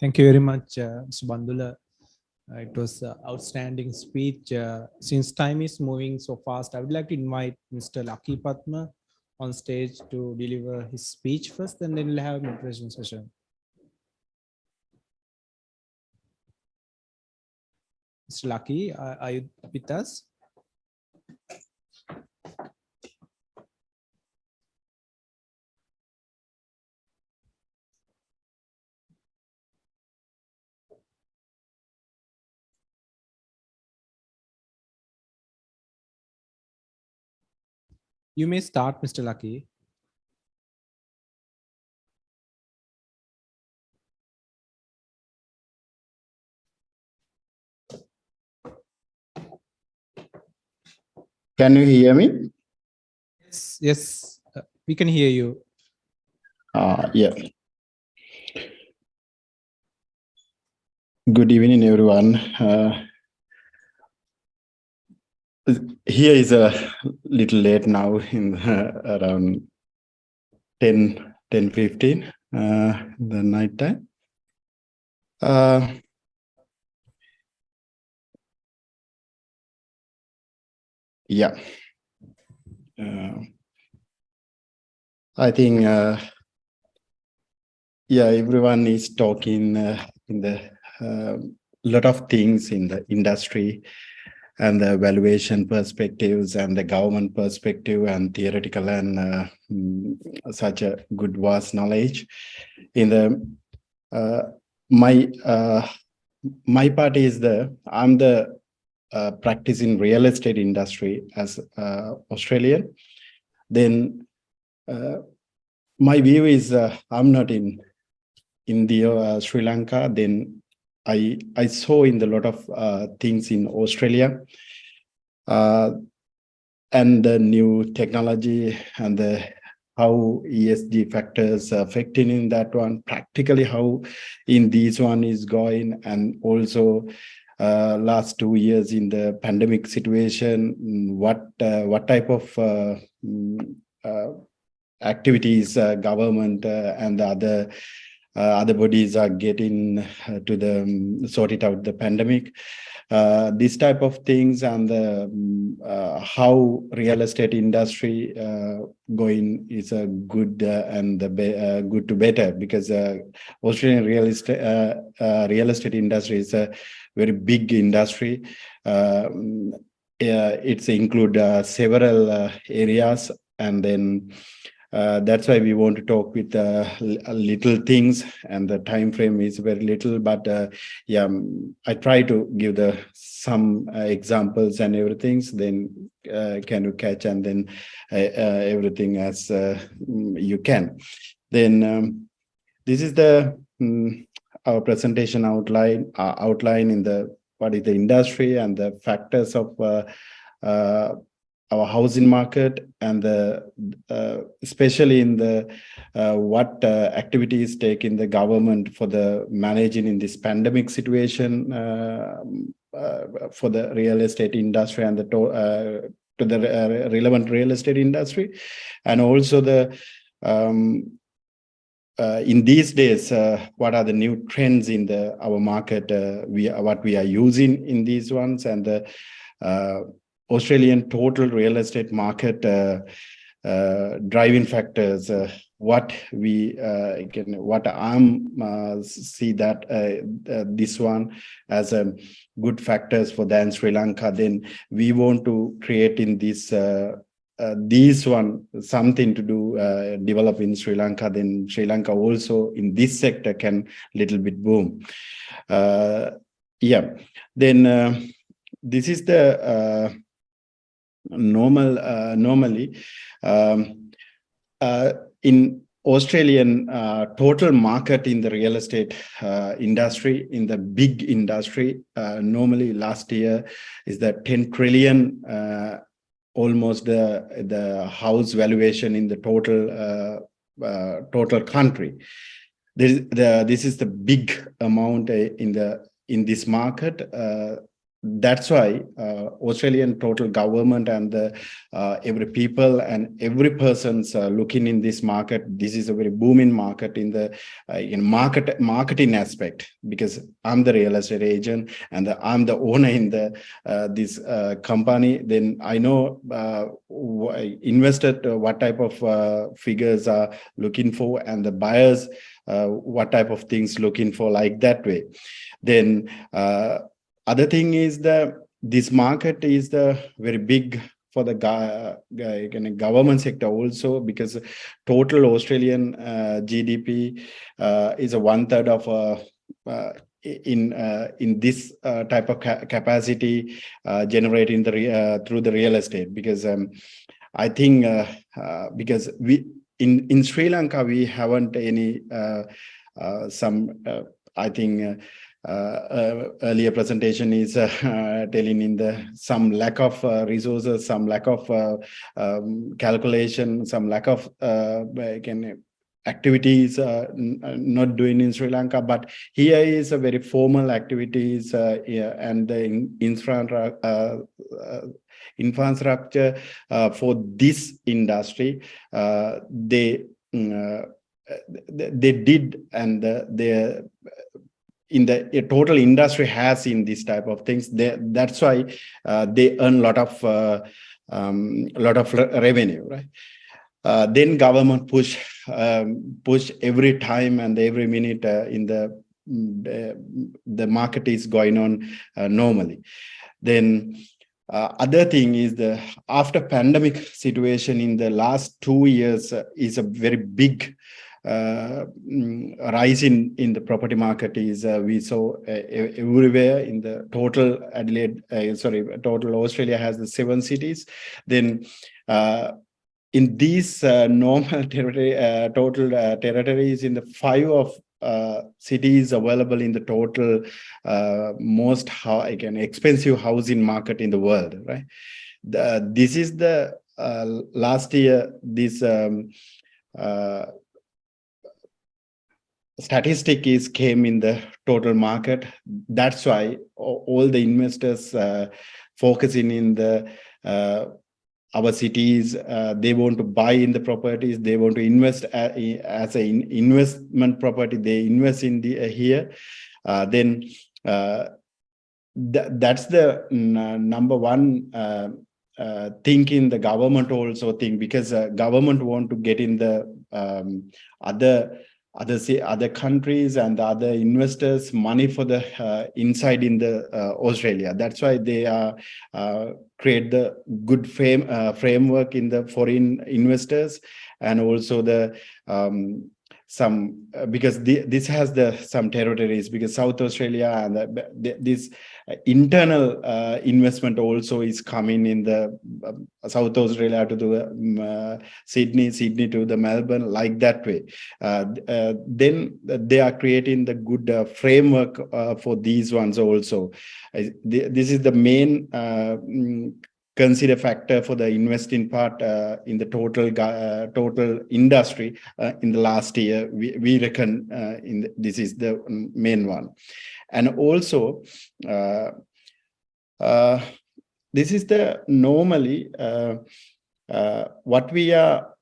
Thank you very much, Mr. Bandula. It was an outstanding speech. Since time is moving so fast, I would like to invite Mr. Lucky Patma on stage to deliver his speech first, and then we'll have a moderation session. Mr. Lucky, are you with us? You may start, Mr. Lucky. Can you hear me? Yes, we can hear you. Yeah. Good evening, everyone. Here is a little late now in around 10:15 the night time. Yeah. I think yeah, everyone is talking in the lot of things in the industry, and the valuation perspectives and the government perspective and theoretical and such a good vast knowledge. In the my part is I'm the practice in real estate industry as Australian. Then my view is I'm not in India, Sri Lanka. Then I saw in the lot of things in Australia and the new technology and the how ESG factors affecting in that one, practically how in this one is going, and also last 2 years in the pandemic situation, what type of activities government and the other bodies are getting to the sort it out the pandemic. This type of things and how real estate industry going is a good and good to better, because Australian real estate industry is a very big industry. It's include several areas, and then that's why we want to talk with little things, and the time frame is very little, but yeah, I try to give some examples and everything, then can you catch, and then everything as you can. Then this is the our presentation outline in the what is the industry and the factors of our housing market, and especially in the what activities taken the government for the managing in this pandemic situation for the real estate industry and to the relevant real estate industry, and also the in these days what are the new trends in our market, what we are using in these ones, and the Australian total real estate market driving factors, what we what I'm see that this one as a good factors for then Sri Lanka. Then we want to create in this one something to do develop in Sri Lanka. Then Sri Lanka also in this sector can little bit boom. Yeah. Then this is the normally in Australian total market in the real estate industry, in the big industry, normally last year is that 10 trillion almost the house valuation in the total country. This is the big amount in this market. That's why Australian total government and every people and every person's looking in this market. This is a very booming market in the marketing aspect, because I'm the real estate agent and I'm the owner in this company. Then I know invested what type of figures are looking for, and the buyers what type of things looking for, like that way. Then other thing is this market is very big for the government sector also, because total Australian GDP is a 1/3 of in this type of capacity generating through the real estate. Because I think because we in Sri Lanka we haven't any I think earlier presentation is telling in some lack of resources, some lack of calculation, some lack of activities not doing in Sri Lanka. But here is a very formal activities and the infrastructure for this industry. They did, and they in the total industry has in this type of things. That's why they earn a lot of revenue, right? Then government push every time and every minute in the market is going on normally. Then other thing is the after pandemic situation in the last 2 years is a very big rise in the property market is we saw everywhere in the total total Australia has the 7 cities. Then in these normal territory, total territories in the 5 of cities available in the total most expensive housing market in the world, right? This is the last year this statistic came in the total market. That's why all the investors focusing in the our cities, they want to buy in the properties, they want to invest as an investment property, they invest in the here. Then that's the number one thinking the government also think, because government want to get in the other countries and the other investors money for the inside in the Australia. That's why they create the good framework in the foreign investors, and also the some because this has the some territories, because South Australia and this internal investment also is coming in the South Australia to the Sydney to the Melbourne, like that way. Then they are creating the good framework for these ones also. This is the main consider factor for the investing part in the total industry in the last year. We reckon this is the main one. And also this is the normally what we are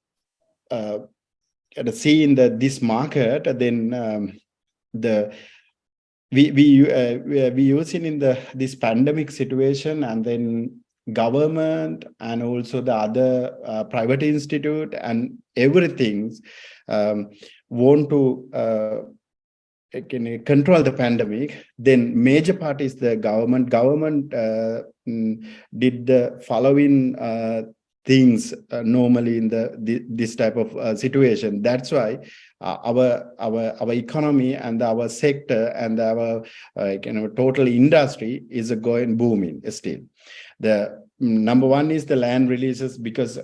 see in this market. Then we using in this pandemic situation, and then government and also the other private institute and everything want to can control the pandemic. Then major part is the government did the following things normally in this type of situation. That's why our economy and our sector and our total industry is going booming still. The number one is the land releases, because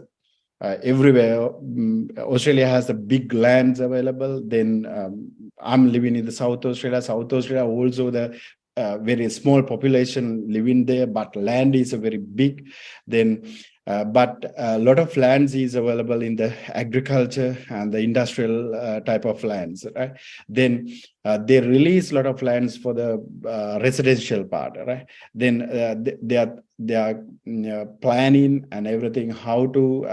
everywhere Australia has the big lands available. Then I'm living in the South Australia also the very small population living there, but land is a very big. Then but a lot of lands is available in the agriculture and the industrial type of lands, right? Then they release a lot of lands for the residential part, right? Then they are planning and everything, how to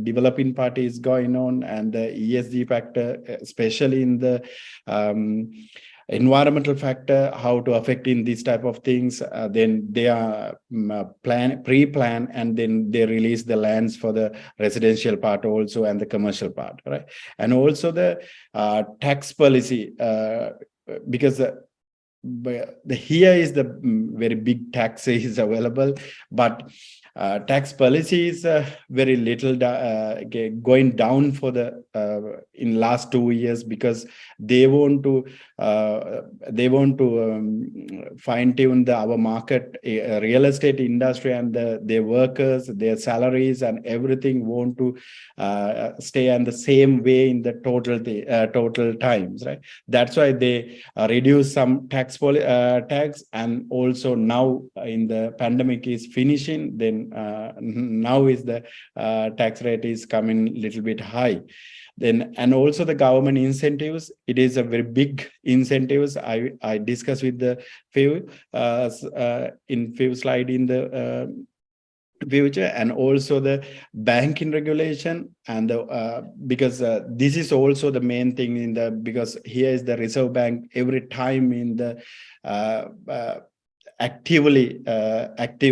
developing part is going on, and the ESG factor, especially in the environmental factor, how to affect in these type of things. Then they are pre-plan, and then they release the lands for the residential part also and the commercial part, right? And also the tax policy, because here is the very big tax is available, but tax policy is very little going down for the in last 2 years, because they want to fine tune our market, real estate industry, and their workers, their salaries and everything want to stay on the same way in the total times, right? That's why they reduce some tax, and also now in the pandemic is finishing, then now is the tax rate is coming little bit high. Then and also the government incentives, it is a very big incentives. I discussed with the few in few slide in the future, and also the banking regulation, and because this is also the main thing in the, because here is the Reserve Bank every time in the active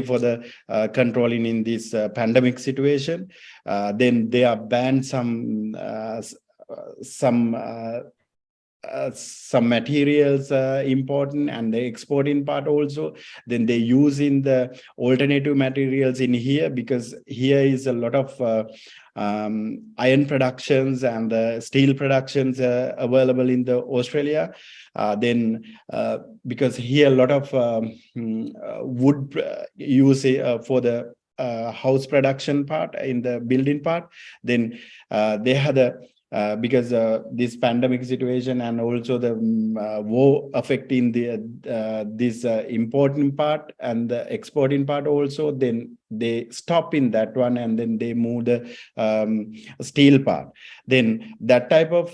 for the controlling in this pandemic situation. Then they are banned some some materials important, and the exporting part also. Then they use in the alternative materials in here, because here is a lot of iron productions and the steel productions available in the Australia. Because here a lot of wood use for the house production part, in the building part. Then they had a because this pandemic situation and also the war affecting the this importing part and the exporting part also, then they stop in that one, and then they move the steel part. Then that type of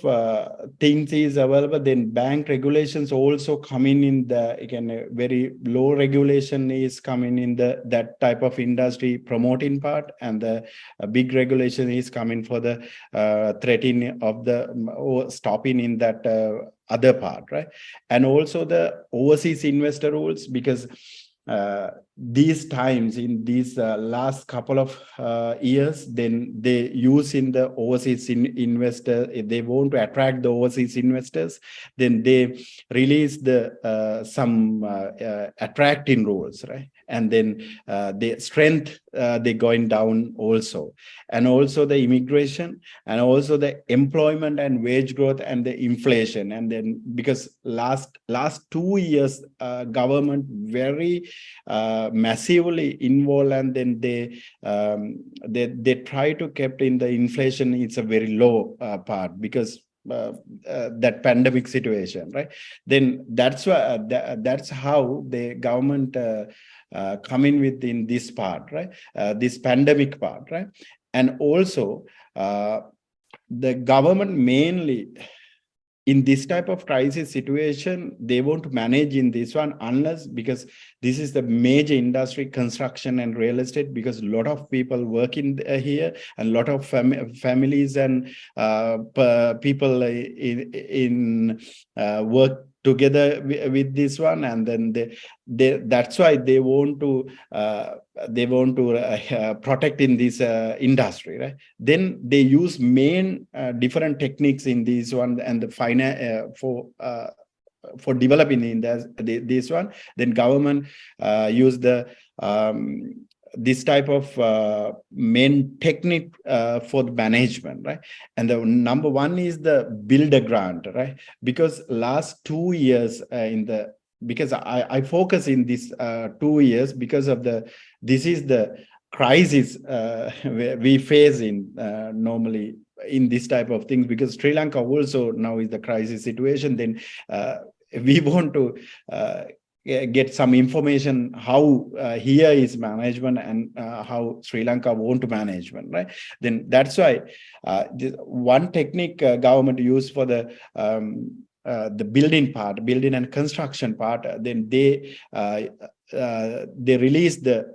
things is available. Then bank regulations also coming in the, again, very low regulation is coming in the that type of industry promoting part, and the big regulation is coming for the threatening of the or stopping in that other part, right? And also the overseas investor rules, because these times in these last couple of years, then they use in the overseas investor, if they want to attract the overseas investors, then they release the some attracting rules, right? And then the strength they going down also, and also the immigration, and also the employment and wage growth and the inflation. And then because last 2 years government very massively involved, and then they try to keep in the inflation, it's a very low part, because that pandemic situation, right? Then that's why that's how the government come in within this part, right? This pandemic part, right? And also the government mainly in this type of crisis situation, they won't manage in this one, unless, because this is the major industry, construction and real estate, because a lot of people work in here, and a lot of families and people in work together with this one. And then they that's why they want to protect in this industry, right? Then they use main different techniques in this one, and the finance for developing in this one. Then government use the this type of main technique for the management, right? And the number one is the builder grant, right? Because last 2 years because I focus in this 2 years, because of this is the crisis we face in normally in this type of things, because Sri Lanka also now is the crisis situation. Then we want to get some information how here is management, and how Sri Lanka want to management, right? Then that's why one technique government use for the building part, building and construction part. Then they release the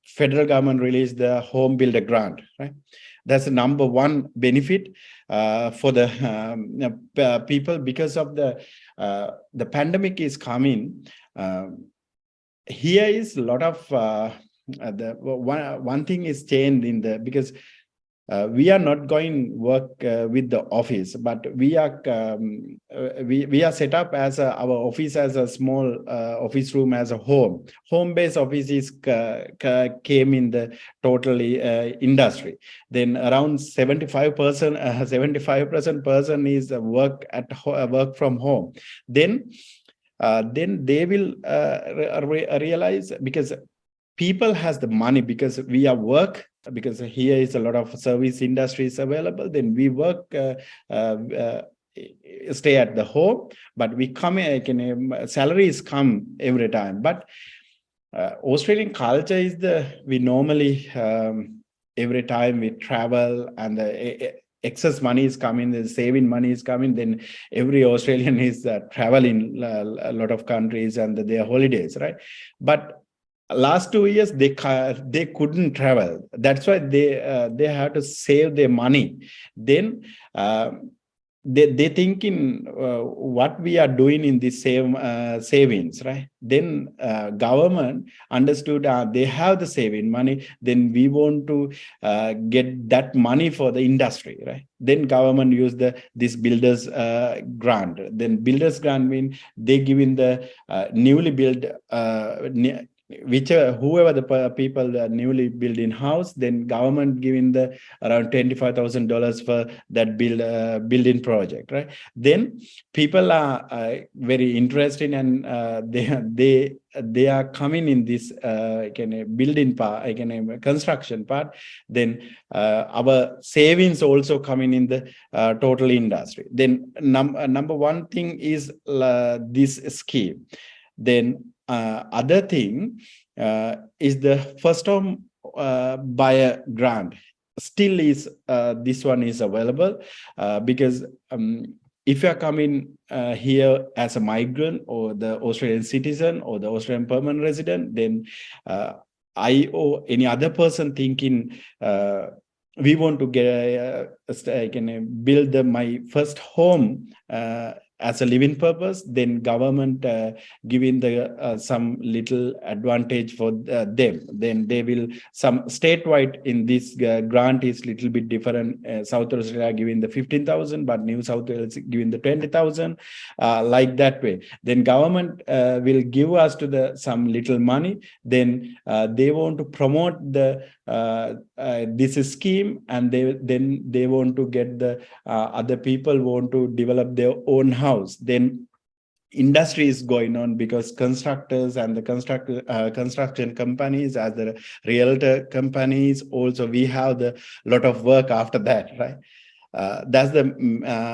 federal government released the home builder grant, right? That's the number one benefit for the people, because of the pandemic is coming. Here is a lot of the one thing is changed in the, because we are not going work with the office, but we are set up as our office as a small office room, as a home-based office is came in the totally industry. Then around 75% person is work from home. Then they will realize, because people has the money, because we are work, because here is a lot of service industries available. Then we work, stay at the home, but we come, salaries come every time. But Australian culture is we normally every time we travel, and the excess money is coming, the saving money is coming, then every Australian is traveling a lot of countries and their holidays, right? But last 2 years they couldn't travel. That's why they have to save their money. Then they thinking what we are doing in the same savings, right? Then government understood they have the saving money, then we want to get that money for the industry, right? Then government used this builders grant. Then builders grant mean they giving the newly built whoever the people that newly built in house, then government giving the around $25,000 for that building project, right? Then people are very interested, and they are coming in this building part, construction part. Then our savings also coming in the total industry. Then number one thing is this scheme. Then other thing is the first home buyer grant. Still is this one is available because if you are coming here as a migrant or the Australian citizen or the Australian permanent resident, then I or any other person thinking we want to get I can build my first home as a living purpose, then government giving the some little advantage for them. Then they will some statewide in this grant is little bit different. South Australia giving the 15,000, but New South Wales giving the 20,000, like that way. Then government will give us to the some little money. Then they want to promote the this scheme, and they want to get the other people want to develop their own house. Then industry is going on because constructors and the construction companies as the realtor companies also, we have the lot of work after that, right? That's the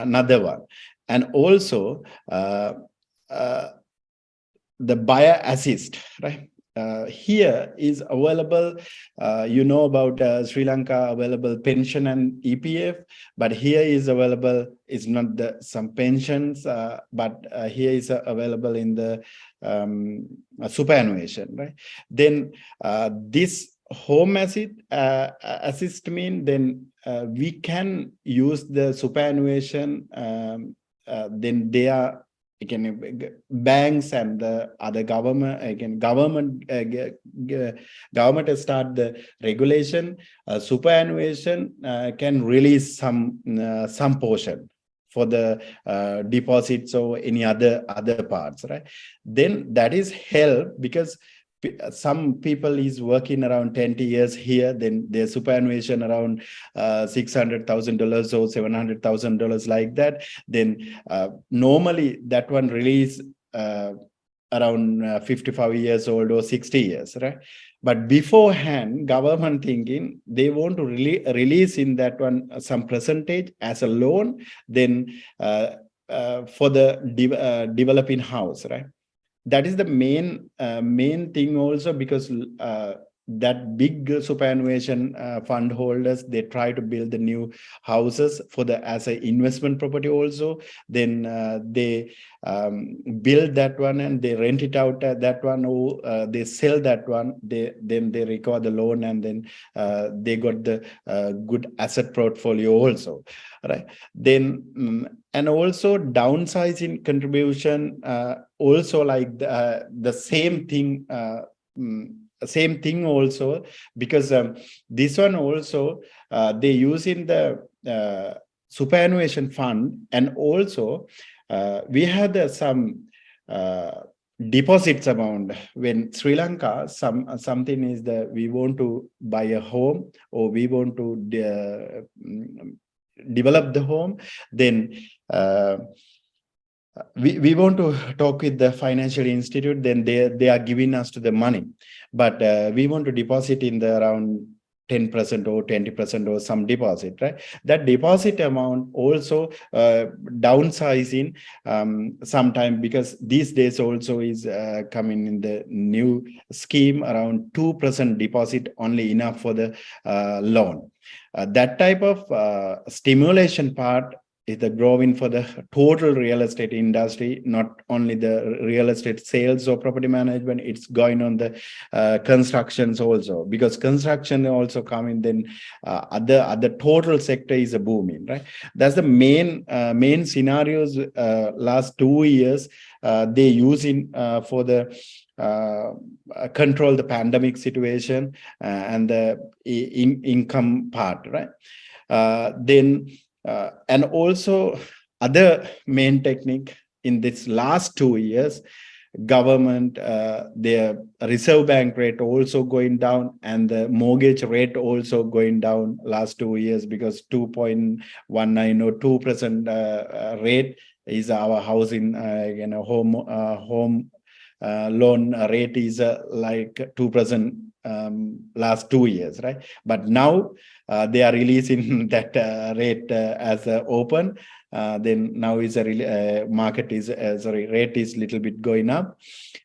another one. And also the buyer assist, right? Here is available, you know about Sri Lanka available pension and EPF, but here is available, is not the some pensions, but here is available in the superannuation, right? Then this home assist mean then we can use the superannuation, then they are banks and the other government government start the regulation. Superannuation can release some portion for the deposits or any other parts, right? Then that is help because some people is working around 20 years here, then their superannuation around $600,000 or $700,000 like that. Then normally that one release around 55 years old or 60 years, right? But beforehand, government thinking they want to release in that one some percentage as a loan, then for the developing house, right? That is the main thing also, because that big superannuation fund holders, they try to build the new houses for the as an investment property also. Then they build that one and they rent it out that one, or they sell that one. Then they recover the loan, and then they got the good asset portfolio also, right? Then and also downsizing contribution also like the same thing. Same thing also, because this one also they use in the superannuation fund, and also we had some deposits amount when Sri Lanka something is that we want to buy a home or we want to develop the home. Then we want to talk with the financial institute, then they are giving us to the money, but we want to deposit in the around 10% or 20% or some deposit, right? That deposit amount also downsizing sometime, because these days also is coming in the new scheme around 2% deposit only enough for the loan. That type of stimulation part is the growing for the total real estate industry, not only the real estate sales or property management. It's going on the constructions also, because construction also coming, then other total sector is a booming, right? That's the main scenarios. Last 2 years they using for the control the pandemic situation and the income part, right? Then and also other main technique in this last 2 years, government, their reserve bank rate also going down, and the mortgage rate also going down last 2 years, because 2.19 or 2% rate is our housing, home loan rate is like 2% last 2 years, right? But now they are releasing that rate as open. Then now is a market is rate is little bit going up.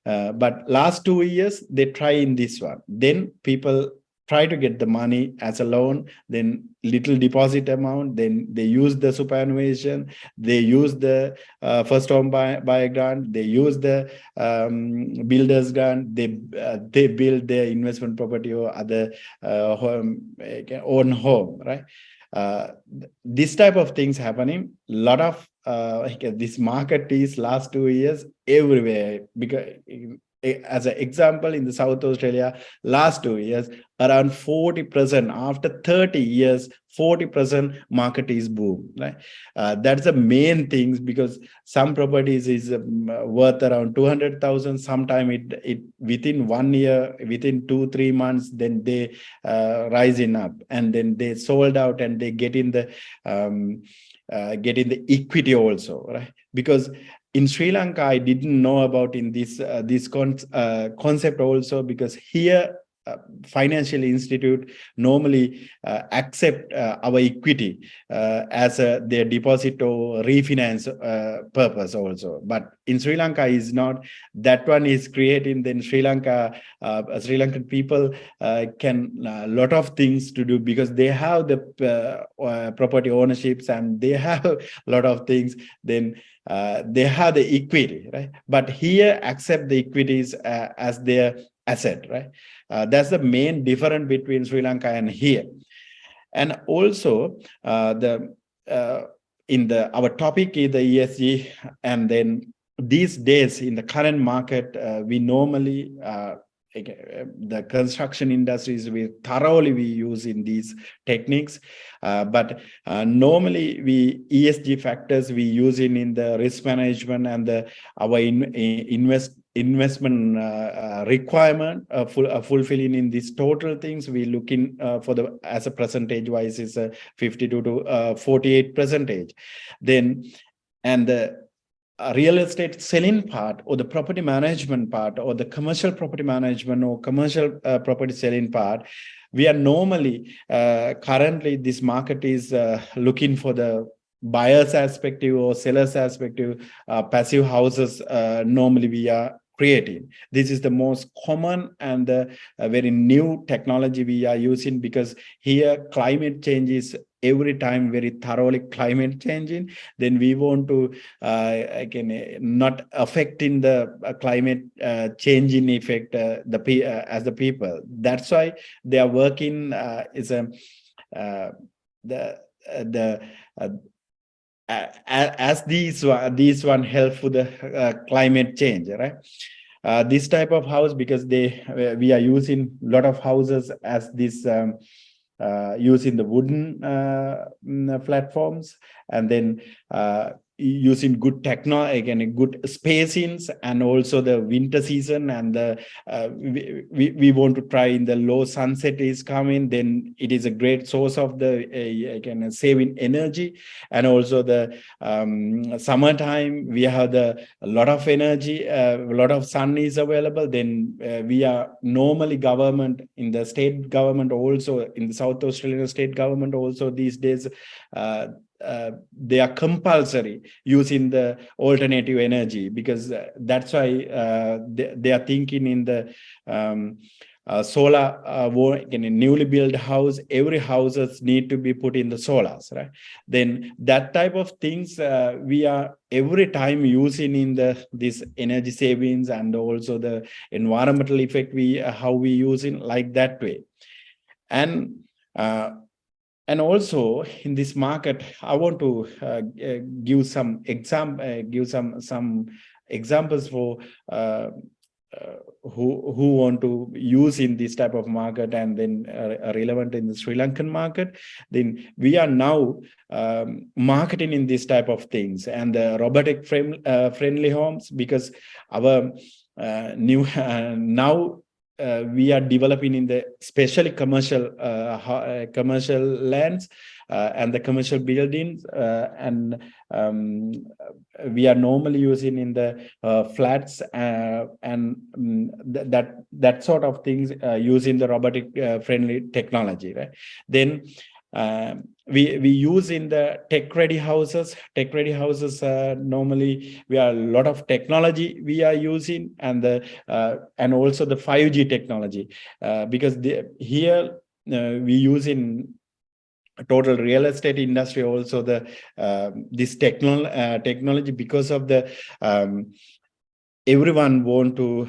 But last 2 years they try in this one. Then people try to get the money as a loan, then little deposit amount, then they use the superannuation, they use the first home buyer grant, they use the builder's grant, they build their investment property or other own home, right? This type of things happening. Lot of this market is last 2 years everywhere, because as an example, in the South Australia, last 2 years, around 40%, after 30 years, 40% market is boom, right? That's the main things, because some properties is worth around 200,000. Sometime it within 1 year, within 2-3 months, then they rising up, and then they sold out, and they get in the equity also, right? Because in Sri Lanka, I didn't know about in this concept also, because here financial institute normally accept our equity as their deposit or refinance purpose also. But in Sri Lanka is not. That one is creating. Then Sri Lanka, Sri Lankan people can lot of things to do, because they have the property ownerships, and they have a lot of things. Then they have the equity, right? But here accept the equities as their asset, right? That's the main difference between Sri Lanka and here. And also our topic is the ESG, and then these days in the current market, we normally the construction industries we thoroughly use in these techniques, but normally we ESG factors we use in the risk management and our investment requirement fulfilling in these total things. We looking for the as a percentage wise is 52 to 48%. Then and the real estate selling part, or the property management part, or the commercial property management or commercial property selling part, we are normally currently this market is looking for the buyer's perspective or seller's perspective. Passive houses normally we are creating. This is the most common and very new technology we are using, because here climate change is every time very thoroughly climate changing. Then we want to again not affecting the climate changing effect as the people. That's why they are working as these one help for the climate change, right? This type of house, because we are using a lot of houses as this using the wooden platforms, and then using good technology, again good spacings, and also the winter season, and we want to try in the low sunset is coming. Then it is a great source of the again saving energy. And also the summertime we have a lot of energy, a lot of sun is available. Then we are normally government, in the state government also, in the South Australian state government also these days, they are compulsory using the alternative energy, because that's why they are thinking in the solar, in a newly built house, every houses need to be put in the solars, right? Then that type of things we are every time using in this energy savings, and also the environmental effect how we use in like that way. And also in this market, I want to give some examples for who want to use in this type of market, and then are relevant in the Sri Lankan market. Then we are now marketing in this type of things, and the robotic friendly homes, because our new now we are developing in the especially commercial lands and the commercial buildings, and we are normally using in the flats, and that sort of things using the robotic friendly technology, right? Then we use in the tech ready houses. Normally we are a lot of technology we are using, and also the 5G technology, because here we use in total real estate industry also this technology, because of the everyone want to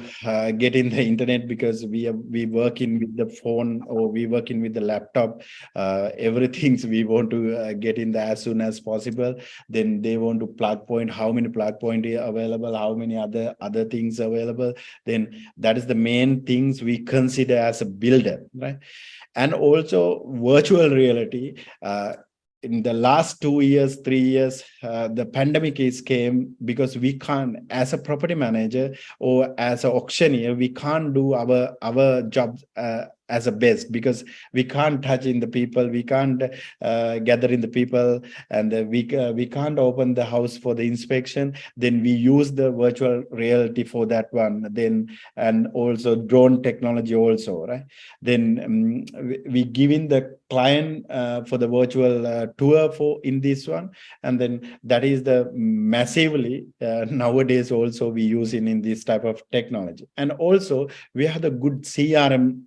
get in the internet, because we working with the phone, or we working with the laptop, everything we want to get in as soon as possible. Then they want to plug point, how many plug point are available, how many other things available. Then that is the main things we consider as a builder, right? And also virtual reality. In the last 2 years, 3 years, the pandemic came, because we can't, as a property manager or as an auctioneer, we can't do our job as a best, because we can't touch in the people, we can't gather in the people, and we can't open the house for the inspection. Then we use the virtual reality for that one. Then, and also drone technology also, right? Then we give in the client for the virtual tour for in this one, and then that is the massively nowadays also we use in this type of technology. And also we have the good CRM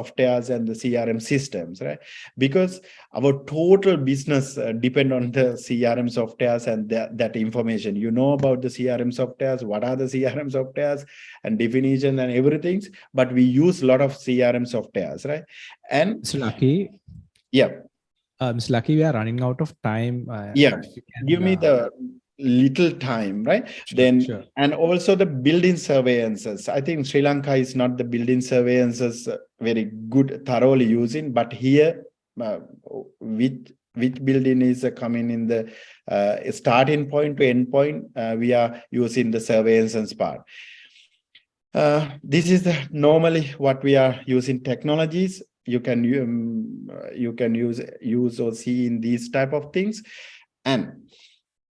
softwares and the CRM systems, right? Because our total business depend on the CRM softwares and that information. You know about the CRM softwares, what are the CRM softwares and definition and everything, but we use a lot of CRM softwares, right? And Mr. Lucky, yeah, Mr. Lucky, we are running out of time. yeah, If you can, give me the little time, right? Sure, Then sure. and also the building surveillances. I think Sri Lanka is not the building surveillances very good thoroughly using, but here which building is coming in the starting point to end point, we are using the surveillance part. This is normally what we are using technologies. You can use or see in these type of things. And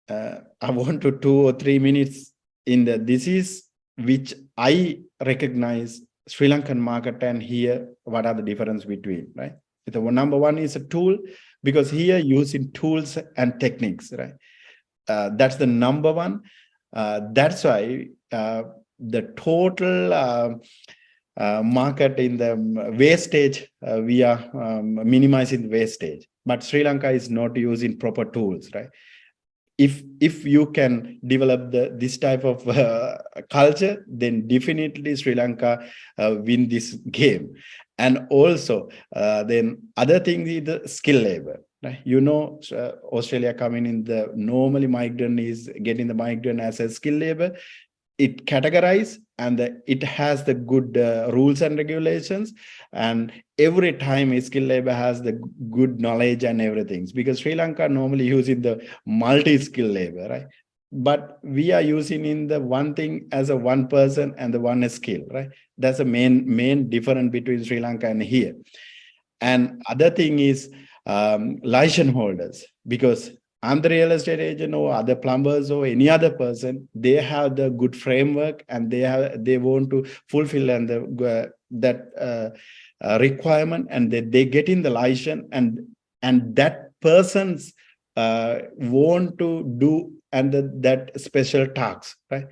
I want to 2 or 3 minutes in this is which I recognize Sri Lankan market, and here what are the difference between, right? The number one is a tool, because here using tools and techniques, right? That's the number one. That's why the total market in the wastage, we are minimizing wastage, but Sri Lanka is not using proper tools, right? If you can develop this type of culture, then definitely Sri Lanka win this game. And also then other thing is the skill labor, right? You know, Australia coming in the normally migrant is getting the migrant as a skill labor. It categorized, and it has the good rules and regulations, and every time skilled labor has the good knowledge and everything, because Sri Lanka normally using the multi-skill labor, right? But we are using in the one thing as a one person and the one skill, right? That's the main difference between Sri Lanka and here. And other thing is license holders, because I'm the real estate agent or other plumbers or any other person, they have the good framework, and they want to fulfill and that requirement, and they get in the license, and that person's want to do and that special tasks, right?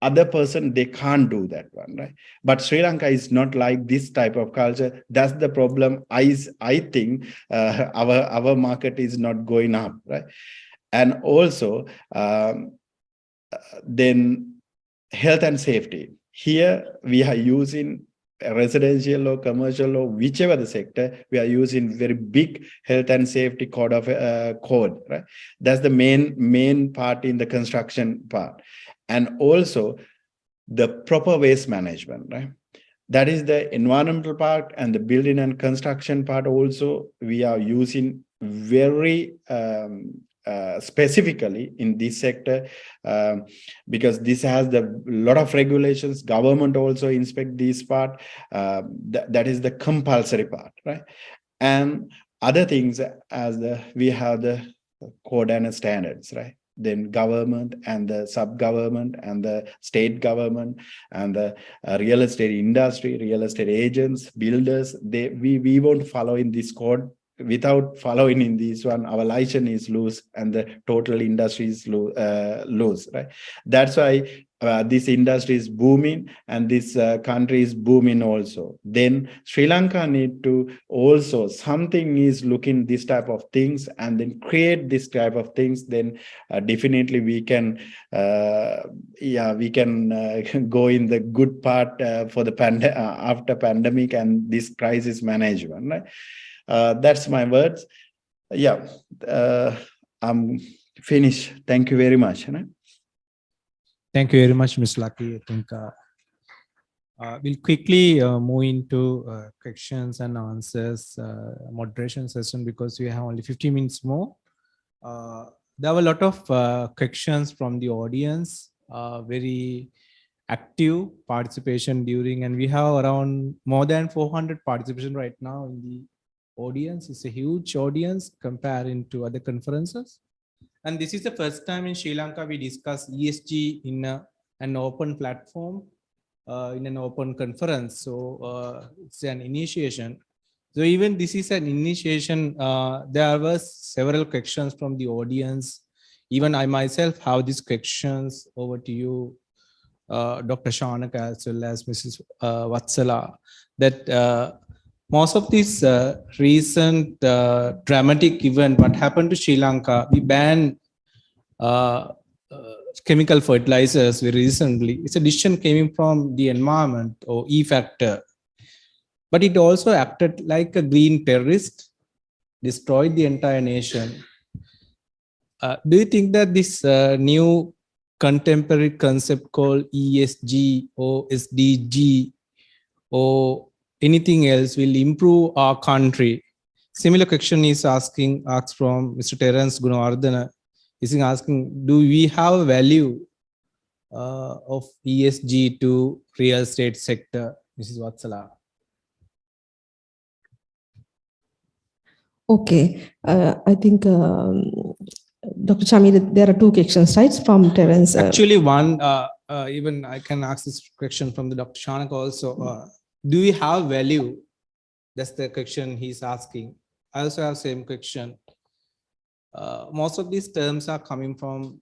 other person, they can't do that one, right? But Sri Lanka is not like this type of culture. That's the problem. I think our market is not going up, right? And also then health and safety. Here we are using residential or commercial or whichever the sector, we are using very big health and safety code of code, right? That's the main part in the construction part. And also the proper waste management, right? That is the environmental part, and the building and construction part also we are using very specifically in this sector, because this has the lot of regulations. Government also inspect this part. That is the compulsory part, right? And other things, as we have the code and standards, right? Then government and the sub-government and the state government and the real estate industry, real estate agents, builders, we won't follow in this code. Without following in this one, our license is loose and the total industry is loose, right? That's why this industry is booming, and this country is booming also. Then Sri Lanka need to also something is looking this type of things and then create this type of things. Then definitely we can we can go in the good part for the after pandemic and this crisis management, right? That's my words. Yeah, I'm finished. Thank you very much. Thank you very much, Ms. Lucky. I think we'll quickly move into questions and answers moderation session, because we have only 50 minutes more. There were a lot of questions from the audience, very active participation during, and we have around more than 400 participation right now in the audience. It's a huge audience comparing to other conferences. And this is the first time in Sri Lanka we discuss ESG in an open platform, in an open conference. So it's an initiation. So even this is an initiation, there were several questions from the audience. Even I myself have these questions. Over to you, Dr. Shanaka, as well as Mrs. Vatsala, that most of this recent dramatic event, what happened to Sri Lanka, we banned chemical fertilizers very recently. It's a decision came from the environment or E factor, but it also acted like a green terrorist, destroyed the entire nation. Do you think that this new contemporary concept called ESG or SDG or anything else will improve our country? Similar question is asked from Mr. Terence Gunawardena. Is asking, do we have a value of ESG to real estate sector? Mrs. Vatsala. Okay, I think Dr. Chamil, there are two questions, right, from Terence. Actually, one, even I can ask this question from the Dr. Shanak also. Do we have value? That's the question he's asking. I also have same question. Most of these terms are coming from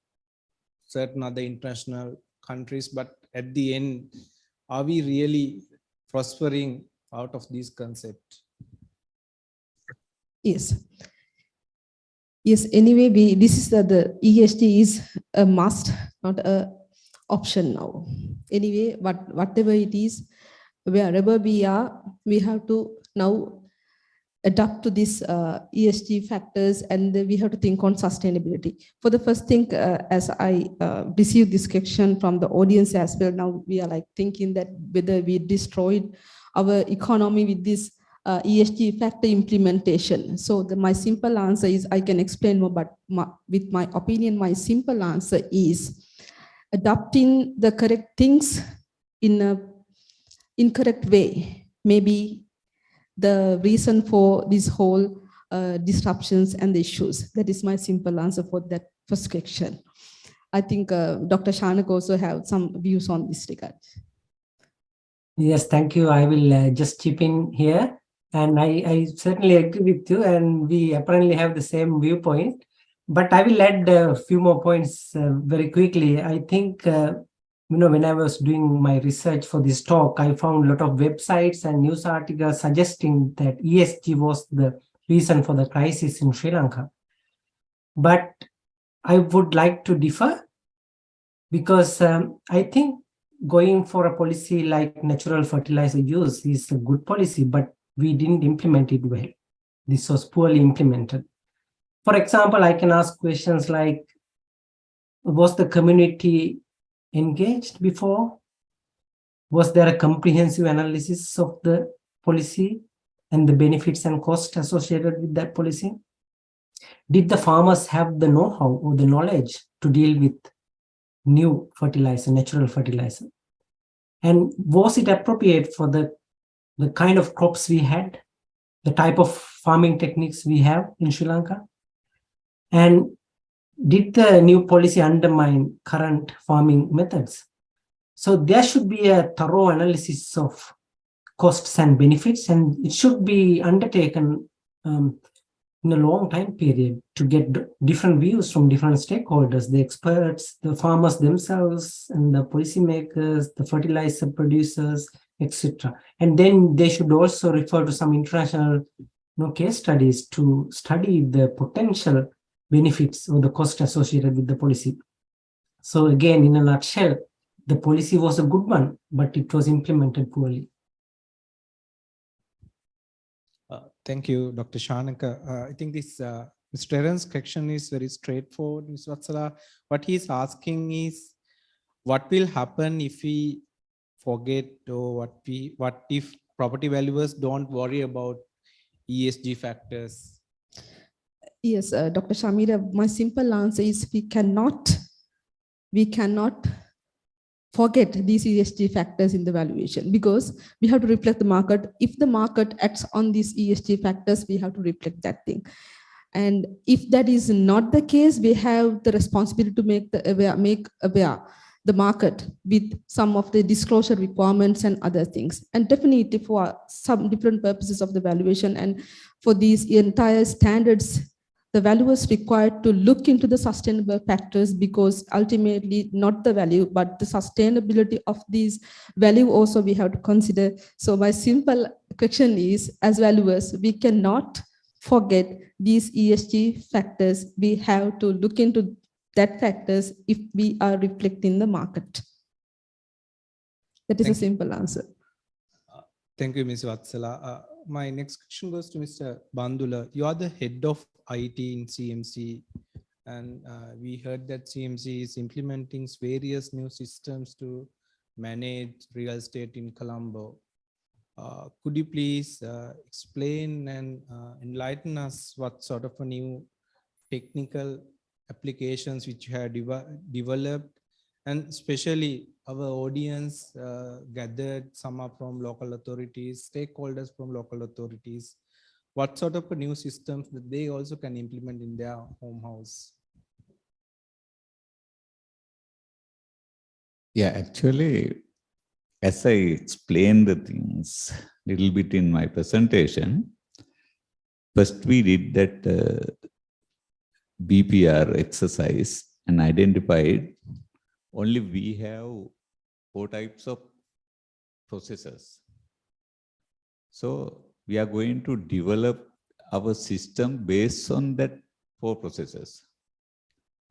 certain other international countries, but at the end, are we really prospering out of these concepts? Yes. Yes, anyway, this is the ESG is a must, not a option now. Anyway, whatever it is, wherever we are, we have to now adapt to these ESG factors, and we have to think on sustainability. For the first thing, as I received this question from the audience as well, now we are like thinking that whether we destroyed our economy with this ESG factor implementation. So my simple answer is, I can explain more, but with my opinion, my simple answer is adapting the correct things in a incorrect way. Maybe the reason for this whole disruptions and the issues. That is my simple answer for that first question. I think Dr. Shanak also have some views on this regard. Yes, thank you. I will just chip in here. And I certainly agree with you, and we apparently have the same viewpoint. But I will add a few more points very quickly. I think when I was doing my research for this talk, I found a lot of websites and news articles suggesting that ESG was the reason for the crisis in Sri Lanka. But I would like to differ, because I think going for a policy like natural fertilizer use is a good policy, but we didn't implement it well. This was poorly implemented. For example, I can ask questions like, was the community engaged before? Was there a comprehensive analysis of the policy and the benefits and costs associated with that policy? Did the farmers have the know-how or the knowledge to deal with new fertilizer, natural fertilizer? And was it appropriate for the kind of crops we had, the type of farming techniques we have in Sri Lanka? And did the new policy undermine current farming methods? So there should be a thorough analysis of costs and benefits, and it should be undertaken in a long time period to get different views from different stakeholders, the experts, the farmers themselves, and the policymakers, the fertilizer producers, etc. And then they should also refer to some international case studies to study the potential benefits or the cost associated with the policy. So again, in a nutshell, the policy was a good one, but it was implemented poorly. Thank you, Dr. Shanaka. I think this Mr. Terrence's question is very straightforward, Ms. Vatsala. What he's asking is, what will happen if we forget, or what if property valuers don't worry about ESG factors? Yes, Dr. Shamira, my simple answer is we cannot forget these ESG factors in the valuation, because we have to reflect the market. If the market acts on these ESG factors, we have to reflect that thing. And if that is not the case, we have the responsibility to make aware the market with some of the disclosure requirements and other things. And definitely for some different purposes of the valuation and for these entire standards, the valuers required to look into the sustainable factors, because ultimately not the value, but the sustainability of these value also we have to consider. So my simple question is, as valuers, we cannot forget these ESG factors. We have to look into that factors if we are reflecting the market. That is a simple answer. Thank you, Ms. Vatsala. My next question goes to Mr. Bandula. You are the head of IT in CMC, and we heard that CMC is implementing various new systems to manage real estate in Colombo. Could you please explain and enlighten us what sort of a new technical applications which you have developed, and especially our audience gathered, some are from local authorities, stakeholders from local authorities, what sort of a new systems that they also can implement in their home house? Yeah, actually, as I explained the things a little bit in my presentation, first we did that BPR exercise and identified only we have 4 types of processes. So we are going to develop our system based on that 4 processes.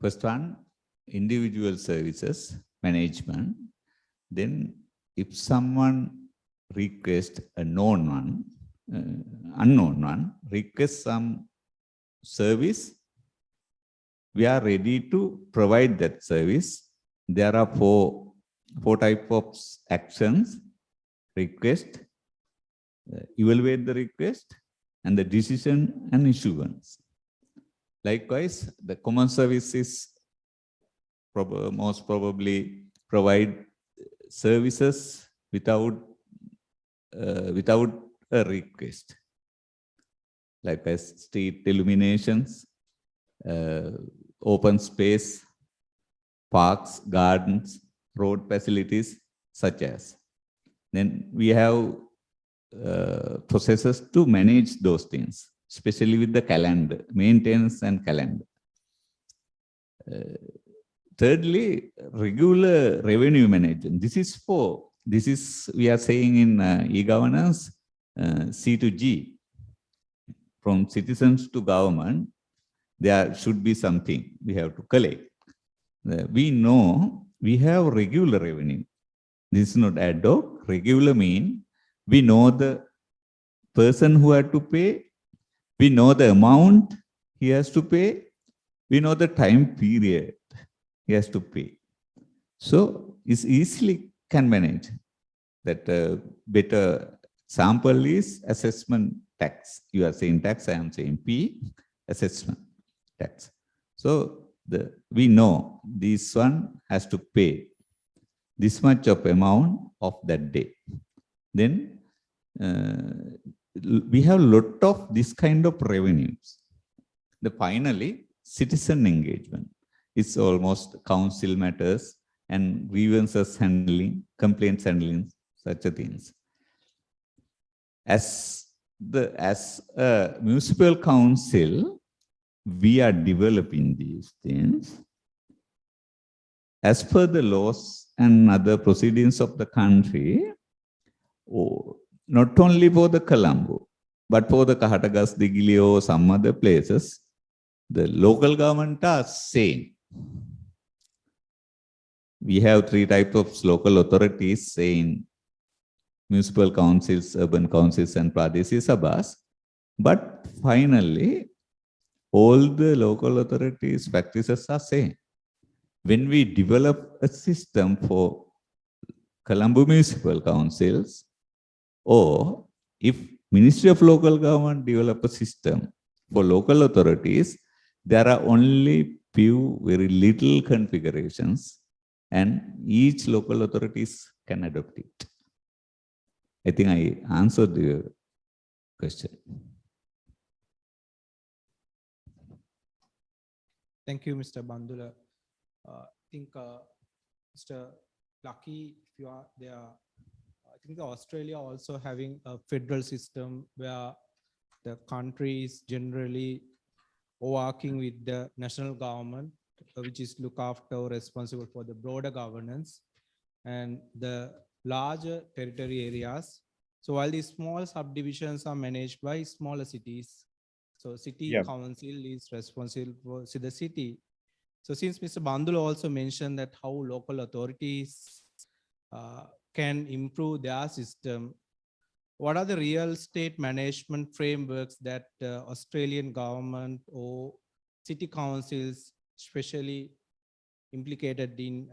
First one, individual services management. Then if someone requests a unknown one, requests some service, we are ready to provide that service. There are four types of actions: request, evaluate the request, and the decision and issuance. Likewise, the common services most probably provide services without a request, like as street illuminations, open space, parks, gardens, road facilities, such as. Then we have processes to manage those things, especially with the calendar, maintenance and calendar. Thirdly, regular revenue management. We are saying in e-governance, C to G, from citizens to government, there should be something we have to collect. We know we have regular revenue. This is not ad hoc. Regular mean we know the person who had to pay, we know the amount he has to pay, we know the time period he has to pay. So it's easily can manage. That better sample is assessment tax. You are saying tax, I am saying P, assessment tax. So we know this one has to pay this much of amount of that day. Then we have a lot of this kind of revenues. Finally, citizen engagement. It's almost council matters and grievances handling, complaints handling, such things. As a municipal council, we are developing these things as per the laws and other proceedings of the country, not only for the Colombo, but for the Kahatagas, Digili, or some other places, the local government are same. We have 3 types of local authorities, saying municipal councils, urban councils, and Pradesi Sabhas. But finally, all the local authorities' practices are same. When we develop a system for Colombo municipal councils, or if Ministry of Local Government develop a system for local authorities, there are only few very little configurations, and each local authorities can adopt it. I think I answered your question. Thank you, Mr. Bandula. I think Mr. Lucky, if you are there, I think Australia also having a federal system where the country is generally working with the national government, which is look after or responsible for the broader governance and the larger territory areas. So while these small subdivisions are managed by smaller cities, so city council is responsible for the city. So since Mr. Bandula also mentioned that how local authorities can improve their system, what are the real estate management frameworks that Australian government or city councils, especially implicated in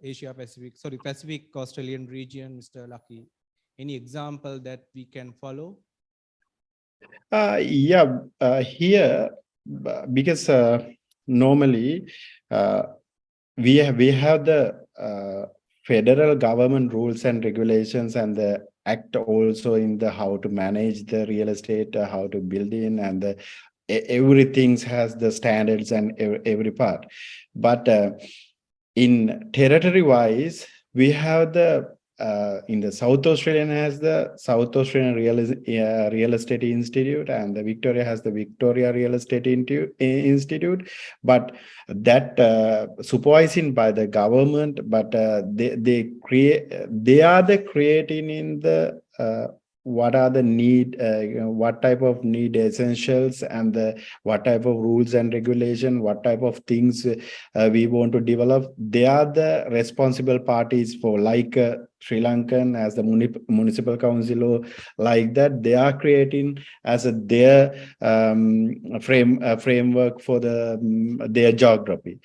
Pacific Australian region, Mr. Lucky? Any example that we can follow? Here, because normally we have the federal government rules and regulations, and the act also in the how to manage the real estate, how to build in, and everything has the standards and every part. But in territory wise, we have the in the South Australian has the South Australian Real Estate Institute, and the Victoria has the Victoria Real Estate Institute, but that supervising by the government, but they are the creating in the what are the need, what type of need essentials, and what type of rules and regulation, what type of things we want to develop. They are the responsible parties for, like Sri Lankan as the municipal council, or like that. They are creating as their framework for their geography.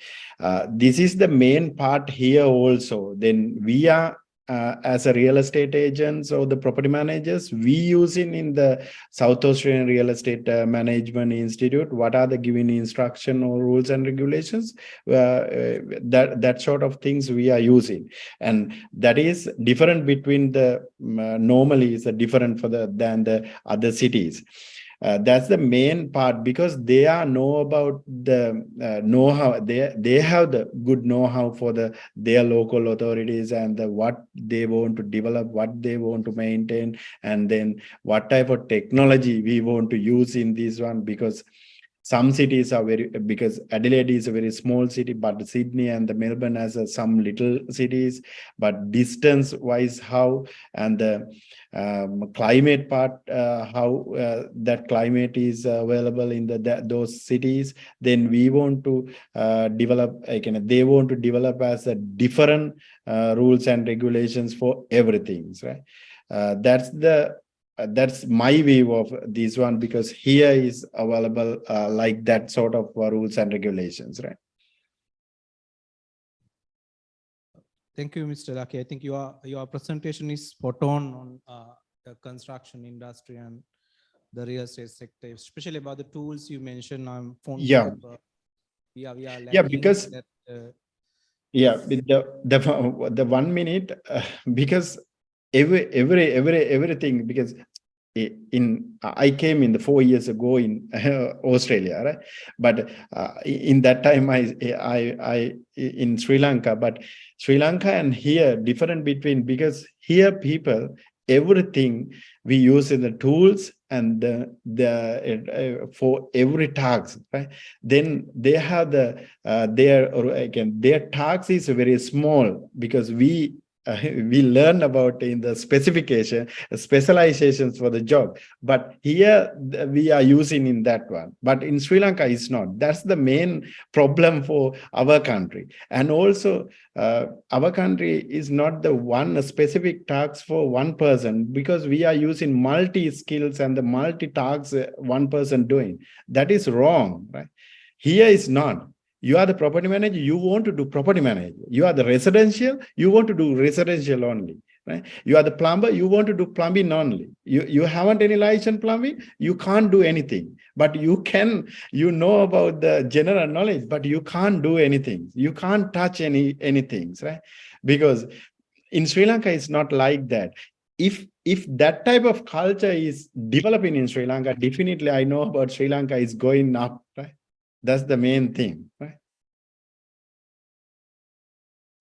This is the main part here also. Then we are as a real estate agents or the property managers, we using in the South Australian Real Estate Management Institute, what are the given instruction or rules and regulations, that sort of things we are using. And that is different between the, normally is different than the other cities. That's the main part, because they are know about the know-how. They have the good know-how for their local authorities, and what they want to develop, what they want to maintain, and then what type of technology we want to use in this one. Because some cities are very, because Adelaide is a very small city, but Sydney and the Melbourne has some little cities, but distance wise how, and the climate part, how that climate is available in those cities, then we want to develop, they want to develop as a different rules and regulations for everything, right? That's my view of this one, because here is available like that sort of rules and regulations, right? Thank you, Mr. Lucky. I think your presentation is spot on the construction industry and the real estate sector, especially about the tools you mentioned. I'm fond Yeah. of, we are Yeah, lacking because that, yeah, with the 1 minute, because everything, because I came in the 4 years ago in Australia, right? But in that time I in Sri Lanka, but Sri Lanka and here different between, because here people, everything we use in the tools and for every task, right? Then they have their task is very small, because we learn about in the specializations for the job, but here we are using in that one, but in Sri Lanka it's not. That's the main problem for our country. And also our country is not the one specific task for one person, because we are using multi skills and the multi tasks one person doing. That is wrong, right? Here is not. You are the property manager, you want to do property manager. You are the residential, you want to do residential only, right? You are the plumber, you want to do plumbing only. You haven't any license plumbing, you can't do anything. But you can, know about the general knowledge, but you can't do anything. You can't touch anything, right? Because in Sri Lanka, it's not like that. If that type of culture is developing in Sri Lanka, definitely I know about Sri Lanka is going up, right? That's the main thing, right?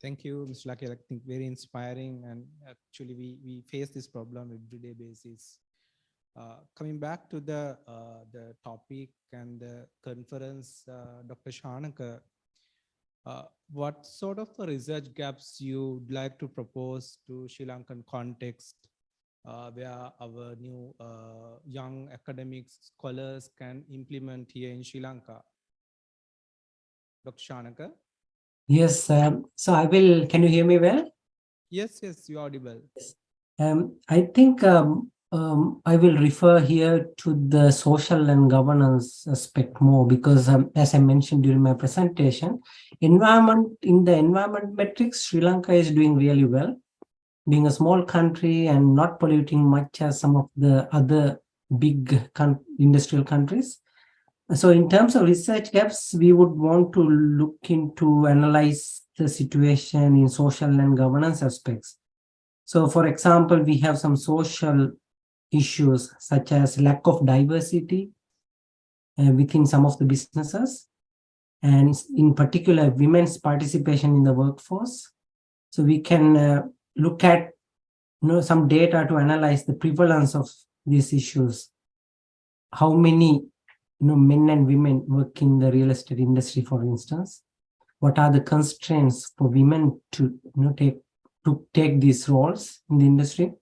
Thank you, Mr. Lucky. I think very inspiring, and actually we face this problem everyday basis. Coming back to the topic and the conference, Dr. Shanaka, what sort of research gaps you would like to propose to Sri Lankan context, where our new young academics, scholars can implement here in Sri Lanka? Dr. Shanaka? Yes, so can you hear me well? Yes, you're audible. I think I will refer here to the social and governance aspect more, because as I mentioned during my presentation, in the environment metrics, Sri Lanka is doing really well, being a small country and not polluting much as some of the other big industrial countries. So in terms of research gaps, we would want to look into analyze the situation in social and governance aspects. So for example, we have some social issues such as lack of diversity within some of the businesses, and in particular, women's participation in the workforce. So we can look at some data to analyze the prevalence of these issues. How many men and women work in the real estate industry, for instance? What are the constraints for women to take these roles in the industry?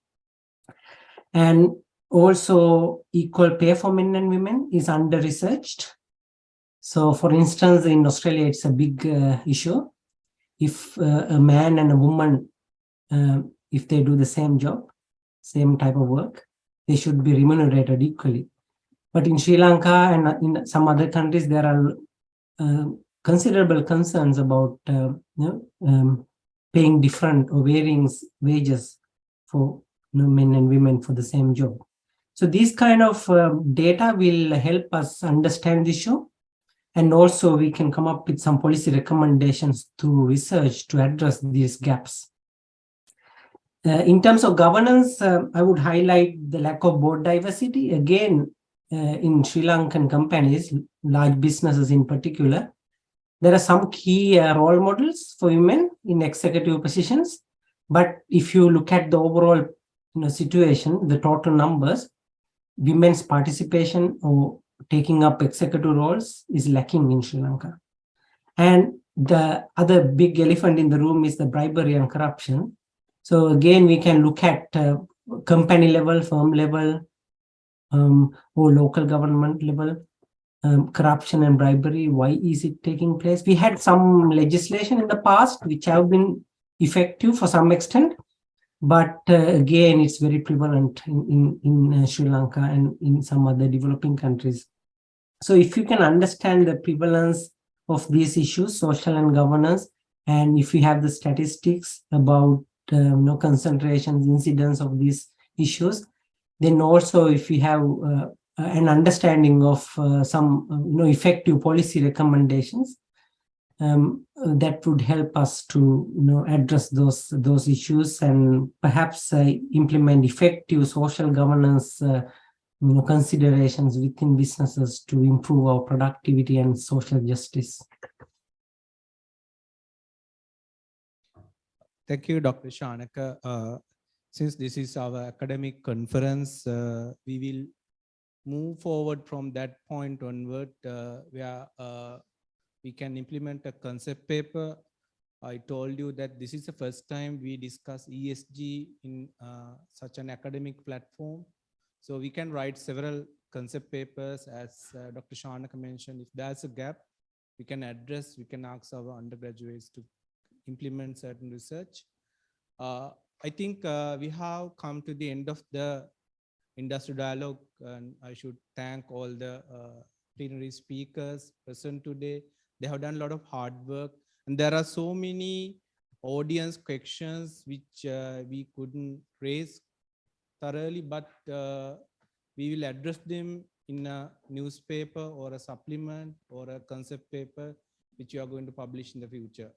And also, equal pay for men and women is under-researched. So, for instance, in Australia, it's a big issue. If a man and a woman, if they do the same job, same type of work, they should be remunerated equally. But in Sri Lanka and in some other countries, there are considerable concerns about paying different or varying wages for men and women for the same job. So these kind of data will help us understand the issue, and also we can come up with some policy recommendations through research to address these gaps. In terms of governance, I would highlight the lack of board diversity. Again, in Sri Lankan companies, large businesses in particular, there are some key role models for women in executive positions. But if you look at the overall situation, the total numbers, women's participation or taking up executive roles is lacking in Sri Lanka. And the other big elephant in the room is the bribery and corruption. So again, we can look at company level, firm level, or local government level, corruption and bribery. Why is it taking place? We had some legislation in the past which have been effective for some extent, but again, it's very prevalent in Sri Lanka and in some other developing countries. So if you can understand the prevalence of these issues, social and governance, and if you have the statistics about concentrations, incidence of these issues, then also if we have an understanding of some effective policy recommendations, that would help us to address those issues and perhaps implement effective social governance considerations within businesses to improve our productivity and social justice. Thank you, Dr. Shanaka. Since this is our academic conference, we will move forward from that point onward, where we can implement a concept paper. I told you that this is the first time we discuss ESG in such an academic platform. So we can write several concept papers, as Dr. Shanaka mentioned. If there's a gap, we can address, we can ask our undergraduates to implement certain research. I think we have come to the end of the industry dialogue, and I should thank all the plenary speakers present today. They have done a lot of hard work, and there are so many audience questions which we couldn't raise thoroughly, but we will address them in a newspaper or a supplement or a concept paper which you are going to publish in the future.